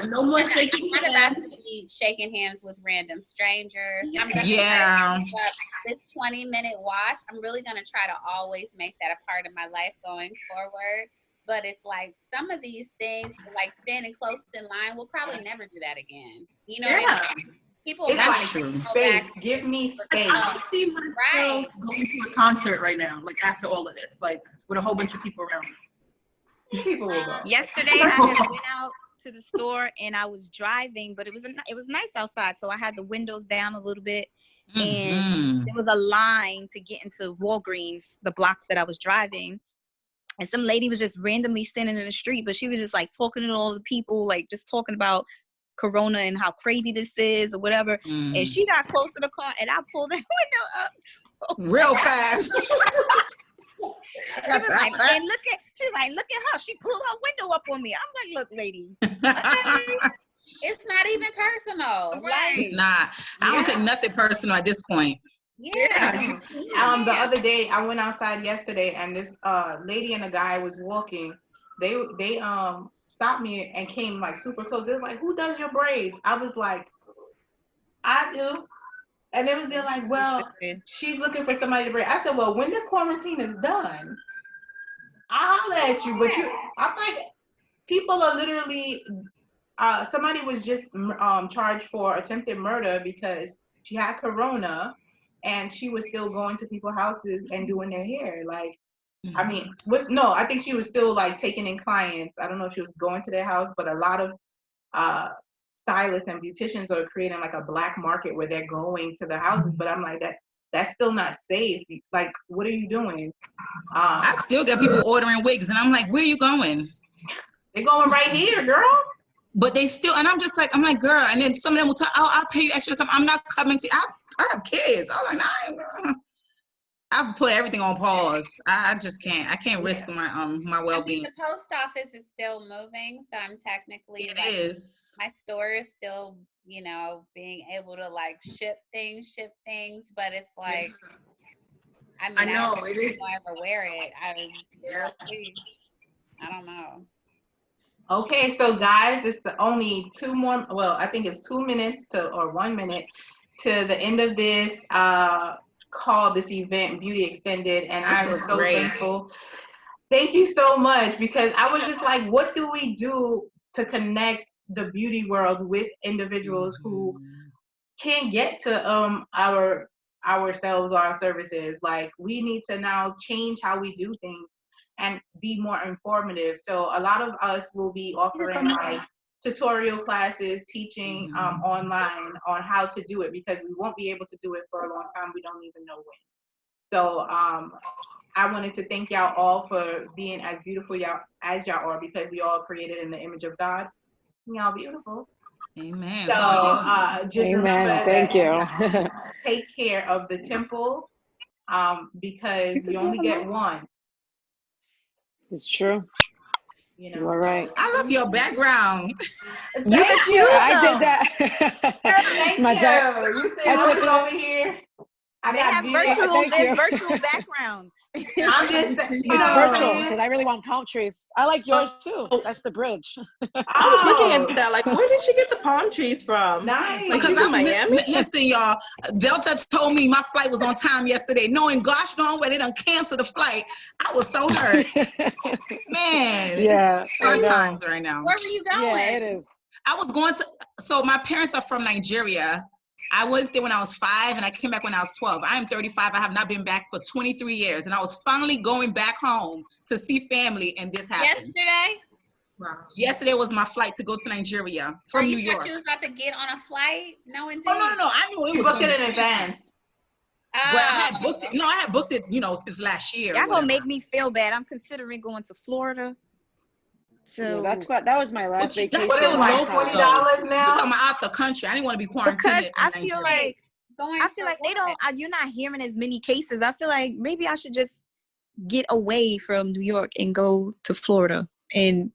Speaker 8: No more shaking hands.
Speaker 10: I'm not about to be shaking hands with random strangers. I'm going to this 20-minute wash. I'm really going to try to always make that a part of my life going forward. But it's like some of these things, like standing close in line, we'll probably never do that again. You know what I mean? People
Speaker 1: it's like space. Give me space.
Speaker 8: I see myself going to a concert right now, like after all of this, like with a whole bunch of people around me.
Speaker 1: People will go.
Speaker 9: Yesterday, I had went out to the store and I was driving, but it was nice outside, so I had the windows down a little bit, and there was a line to get into Walgreens, the block that I was driving. And some lady was just randomly standing in the street, but she was just like talking to all the people, like just talking about Corona and how crazy this is or whatever. And she got close to the car and I pulled that window up
Speaker 7: real fast.
Speaker 9: She was like, and she She's like, look at her. She pulled her window up on me. I'm like, look, lady.
Speaker 10: It's not even personal.
Speaker 9: Right.
Speaker 7: It's not. I don't take nothing personal at this point.
Speaker 10: Yeah.
Speaker 1: The other day, I went outside yesterday, and this lady and a guy was walking. They stopped me and came like super close. They was like, "Who does your braids?" I was like, "I do." And they're like, "Well, she's looking for somebody to braid." I said, "Well, when this quarantine is done, I'll holler at you." But I'm like, people are literally. Somebody was just charged for attempted murder because she had corona, and she was still going to people's houses and doing their hair. Like, I mean, I think she was still like taking in clients. I don't know if she was going to their house, but a lot of stylists and beauticians are creating like a black market where they're going to the houses. But I'm like, that's still not safe. Like, what are you doing?
Speaker 7: I still get people ordering wigs, and I'm like, where are you going?
Speaker 1: They're going right here, girl.
Speaker 7: But they still, and I'm like, girl, and then some of them will tell, oh, I'll pay you extra to come. I'm not coming to, I have kids. I'm like, nah, I've put everything on pause. I just can't. I can't risk my well-being.
Speaker 10: I mean, the post office is still moving, so I'm technically
Speaker 7: my
Speaker 10: store is still, being able to like ship things, but it's like, I mean, I don't know if people ever wear it. We'll see. I don't know.
Speaker 1: Okay, so guys, it's only 2 more. Well, I think it's 2 minutes or 1 minute to the end of this call, this event, Beauty Extended, and I'm so thankful. Thank you so much, because I was just like, what do we do to connect the beauty world with individuals who can't get to ourselves or our services? Like, we need to now change how we do things and be more informative. So a lot of us will be offering like tutorial classes, teaching online on how to do it, because we won't be able to do it for a long time. We don't even know when. So I wanted to thank y'all all for being as beautiful as y'all are, because we all created in the image of God. Y'all beautiful.
Speaker 7: Amen.
Speaker 1: So just remember
Speaker 5: thank you.
Speaker 1: Take care of the temple, because you only get one.
Speaker 5: It's true. You are right.
Speaker 7: I love your background.
Speaker 1: You can choose.
Speaker 5: I did that.
Speaker 1: Thank you. You say I put it over here.
Speaker 9: They have virtual backgrounds.
Speaker 1: I'm just saying.
Speaker 5: It's virtual, because I really want palm trees. I like yours too. That's the bridge.
Speaker 2: I was looking at that, like, where did she get the palm trees from?
Speaker 1: Nice.
Speaker 2: Like, she's in Miami?
Speaker 7: Listen, y'all, Delta told me my flight was on time yesterday, knowing gosh darn well they done canceled the flight. I was so hurt. Man, it's hard times right now.
Speaker 10: Where were you going?
Speaker 5: Yeah, it is.
Speaker 7: I was going to, so my parents are from Nigeria. I went there when I was 5, and I came back when I was 12. I am 35. I have not been back for 23 years. And I was finally going back home to see family, and this happened.
Speaker 10: Yesterday?
Speaker 1: Wow.
Speaker 7: Yesterday was my flight to go to Nigeria from New York.
Speaker 10: You was about to get on a flight? No, indeed.
Speaker 7: Oh, no. I knew it was
Speaker 1: booked it in advance.
Speaker 7: But I had booked it. No, I had booked it, since last year.
Speaker 9: Y'all gonna make me feel bad. I'm considering going to Florida. So
Speaker 5: that was my last vacation.
Speaker 1: What is it, like $20 now?
Speaker 7: We're talking about out the country. I didn't want to be quarantined.
Speaker 9: Because I feel like they don't. You're not hearing as many cases. I feel like maybe I should just get away from New York and go to Florida. And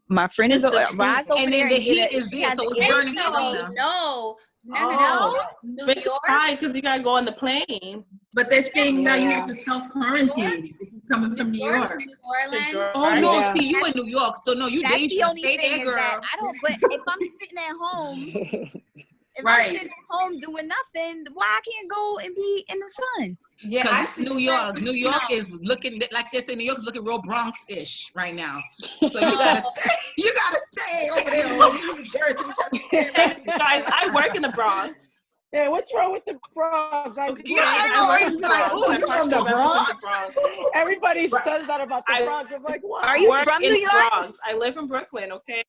Speaker 9: my friend is rise over there.
Speaker 7: And then the heat is there, so it's burning corona.
Speaker 10: No. New
Speaker 2: It's
Speaker 10: York.
Speaker 2: high because you gotta go on the plane.
Speaker 8: But they're saying now you have to self-quarantine if you're coming from New York.
Speaker 10: New Orleans.
Speaker 7: Oh, no, see, you in New York, so no, you
Speaker 9: That's
Speaker 7: dangerous.
Speaker 9: the only
Speaker 7: Stay
Speaker 9: thing
Speaker 7: there,
Speaker 9: is
Speaker 7: girl.
Speaker 9: that I don't. But if I'm sitting at home, I'm sitting at home doing nothing, why I can't go and be in the sun?
Speaker 7: Yeah, because it's New York. New York is looking like they say. New York's looking real Bronx-ish right now. So you gotta stay over there, New Jersey.
Speaker 2: Guys, I work in the Bronx.
Speaker 5: Yeah, what's wrong with the Bronx?
Speaker 7: I know, it's like, oh, you're from the Bronx?
Speaker 5: Everybody says that about the Bronx. I'm like, what?
Speaker 9: Are you from New York?
Speaker 2: Bronx. I live in Brooklyn, okay?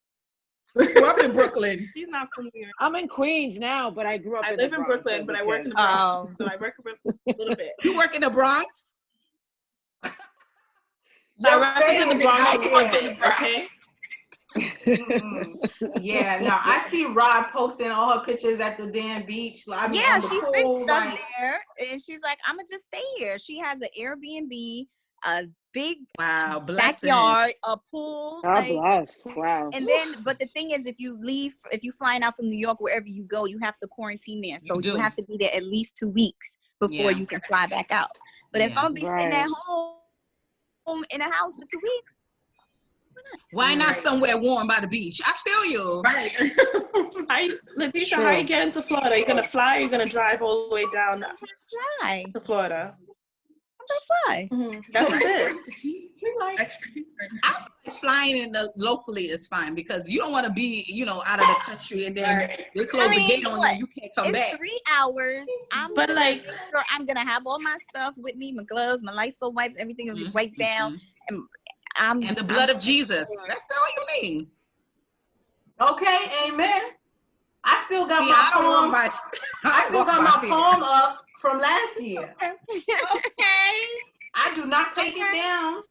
Speaker 7: Grew up in Brooklyn.
Speaker 2: She's not from New York.
Speaker 5: I'm in Queens now, but I grew up in the Bronx.
Speaker 2: I live in Brooklyn, but I work in the Bronx. So I work in Brooklyn a little bit.
Speaker 7: You work in the Bronx?
Speaker 2: I represent the Bronx, okay?
Speaker 1: Yeah, no, I see Rod posting all her pictures at the damn beach. I mean,
Speaker 9: yeah, she's been stuck there, and she's like, "I'm gonna just stay here." She has an Airbnb, a big
Speaker 7: blessing.
Speaker 9: backyard, a pool.
Speaker 5: God bless. Wow.
Speaker 9: And then, but the thing is, if you flying out from New York, wherever you go, you have to quarantine there. So you have to be there at least 2 weeks before you can fly back out. But if I'm gonna be sitting at home in a house for 2 weeks,
Speaker 7: why not somewhere warm by the beach? I feel you.
Speaker 2: Right. Latisha, how are you getting to Florida? Are you gonna fly or are you gonna drive all the way down to Florida?
Speaker 9: I'm gonna
Speaker 2: fly. That's a bit.
Speaker 7: I feel like flying locally is fine because you don't want to be, out of the country and then they close the gate on you and you can't come back.
Speaker 9: It's 3 hours. I'm gonna have all my stuff with me, my gloves, my Lysol wipes, everything will be wiped down, and
Speaker 7: the blood of Jesus. That's all you need.
Speaker 1: Okay, amen. I still got my palm up from last year.
Speaker 10: Okay.
Speaker 1: I do not take it down.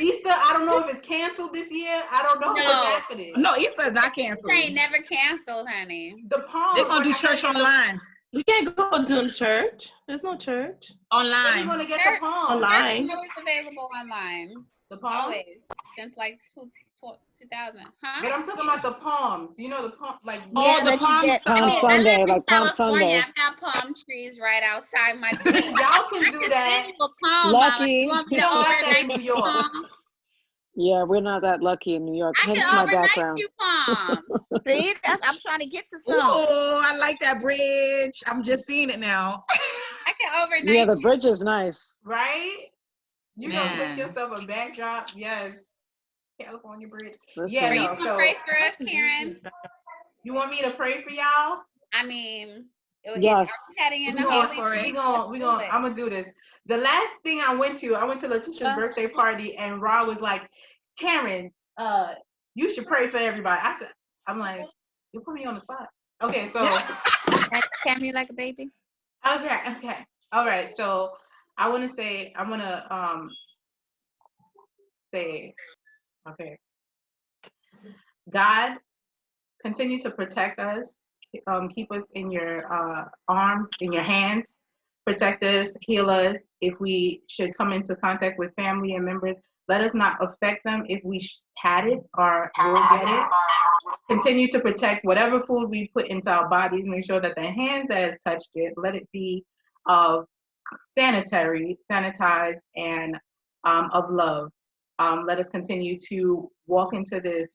Speaker 1: Easter, I don't know if it's canceled this year. I don't know what's happening.
Speaker 7: No, Easter is not canceled.
Speaker 10: It ain't never canceled, honey.
Speaker 1: The palm.
Speaker 7: They're gonna do church online.
Speaker 2: You can't go to church. There's no church.
Speaker 7: Online.
Speaker 1: You're gonna get the palm.
Speaker 2: Online.
Speaker 10: It's always available online.
Speaker 1: The palm?
Speaker 10: Always. Since like 2000. Huh?
Speaker 1: But I'm talking about the palms. You know the palm, like
Speaker 7: the palm
Speaker 5: Sunday, like Palm
Speaker 10: California,
Speaker 5: Sunday.
Speaker 10: I've got palm trees right outside my door.
Speaker 1: Y'all can do that.
Speaker 5: Lucky.
Speaker 10: You want me to overnight
Speaker 1: New York.
Speaker 5: Yeah, we're not that lucky in New York.
Speaker 10: I
Speaker 5: Hence
Speaker 10: can
Speaker 5: my
Speaker 10: overnight
Speaker 5: background.
Speaker 10: you palm.
Speaker 9: See, I'm trying to get to some.
Speaker 7: Oh, I like that bridge. I'm just seeing it now.
Speaker 10: I can overnight.
Speaker 5: Yeah, the bridge is nice.
Speaker 1: Right? You gonna put yourself a backdrop? Yes. California bridge.
Speaker 5: Listen.
Speaker 1: Yeah.
Speaker 10: Are you gonna pray for us, Karen?
Speaker 1: You want me to pray for y'all?
Speaker 10: I mean,
Speaker 5: yes.
Speaker 10: Heading in the
Speaker 1: we gonna. I'm gonna do this. The last thing I went to Latisha's birthday party, and Ra was like, "Karen, you should pray for everybody." I'm like, you put me on the spot. Okay, so
Speaker 9: Carry me like a baby.
Speaker 1: Okay. All right. So I'm gonna say, okay. God, continue to protect us. Keep us in your arms, in your hands. Protect us, heal us. If we should come into contact with family and members, let us not affect them if we had it or will get it. Continue to protect whatever food we put into our bodies. Make sure that the hand that has touched it, let it be sanitized, and of love. Let us continue to walk into this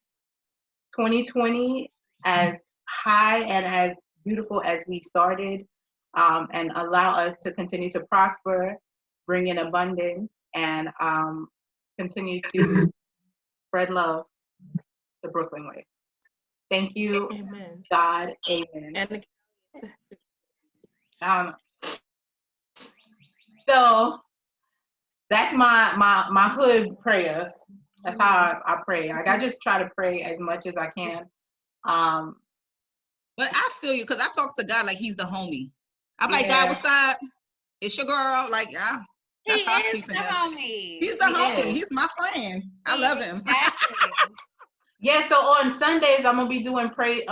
Speaker 1: 2020 as high and as beautiful as we started, and allow us to continue to prosper, bring in abundance, and continue to spread love the Brooklyn way. Thank you,
Speaker 2: Amen.
Speaker 1: God. Amen. So that's my hood prayers. That's how I pray. Like, I just try to pray as much as I can.
Speaker 7: But I feel you because I talk to God like he's the homie. I'm like, God, what's up? It's your girl. Like, that's how I speak to him.
Speaker 10: Homie.
Speaker 7: He's the homie. He's my friend. I love him.
Speaker 10: Exactly.
Speaker 1: Yeah, so on Sundays I'm gonna be doing praise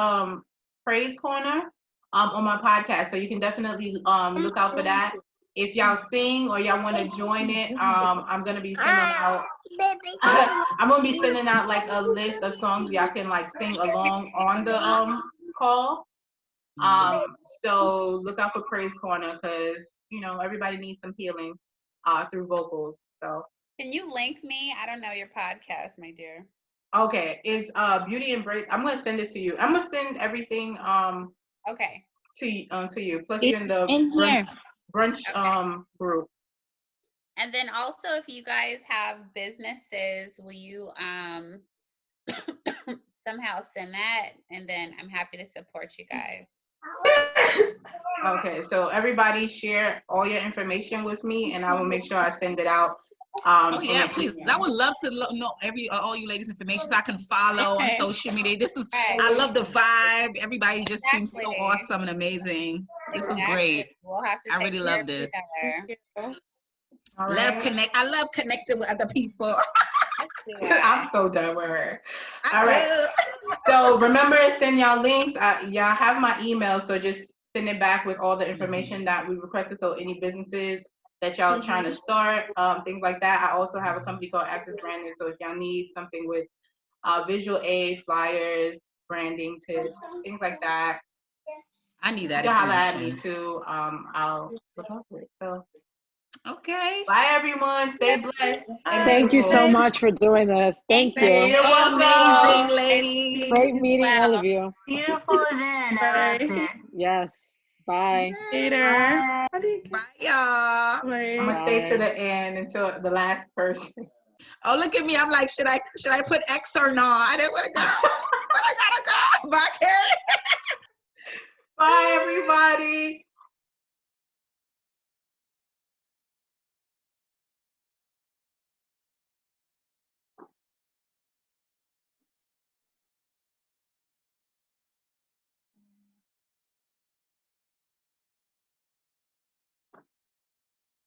Speaker 1: corner on my podcast. So you can definitely look out for that. If y'all sing or y'all want to join it, I'm gonna be sending out. I'm gonna be sending out like a list of songs y'all can like sing along on the call. So look out for Praise Corner because everybody needs some healing through vocals. So
Speaker 10: can you link me? I don't know your podcast, my dear.
Speaker 1: Okay, it's Beauty and Braids. I'm gonna send it to you. I'm gonna send everything
Speaker 10: okay
Speaker 1: to you. Plus you're in the brunch group.
Speaker 10: And then also, if you guys have businesses, will you somehow send that? And then I'm happy to support you guys.
Speaker 1: Okay, so everybody share all your information with me, and I will make sure I send it out.
Speaker 7: Please. I would love to know all you ladies' information so I can follow on social media. I love the vibe. Everybody just seems so awesome and amazing. This was great.
Speaker 10: We'll have to
Speaker 7: I really love this.
Speaker 1: All right.
Speaker 7: I love connecting with other people.
Speaker 1: I'm so done with her. All right. So remember, send y'all links. Y'all have my email, so just send it back with all the information that we requested. So any businesses that y'all trying to start, things like that. I also have a company called Access Branding. So if y'all need something with visual aid, flyers, branding tips, things like that,
Speaker 7: I need that
Speaker 1: you can holler at me
Speaker 7: information.
Speaker 1: too. I'll look out for it. So
Speaker 7: Okay.
Speaker 1: bye everyone. Stay blessed. And
Speaker 5: Thank you so
Speaker 1: beautiful.
Speaker 5: much for doing this. Thank you.
Speaker 1: You're welcome.
Speaker 7: Amazing, ladies.
Speaker 5: Great meeting all of you.
Speaker 6: Beautiful event. I loved it.
Speaker 5: Yes. Bye.
Speaker 2: Later.
Speaker 7: Bye, y'all.
Speaker 2: Bye.
Speaker 1: I'm gonna stay to the end until the last person.
Speaker 7: Oh, look at me. I'm like, should I put X or no? I didn't want to go.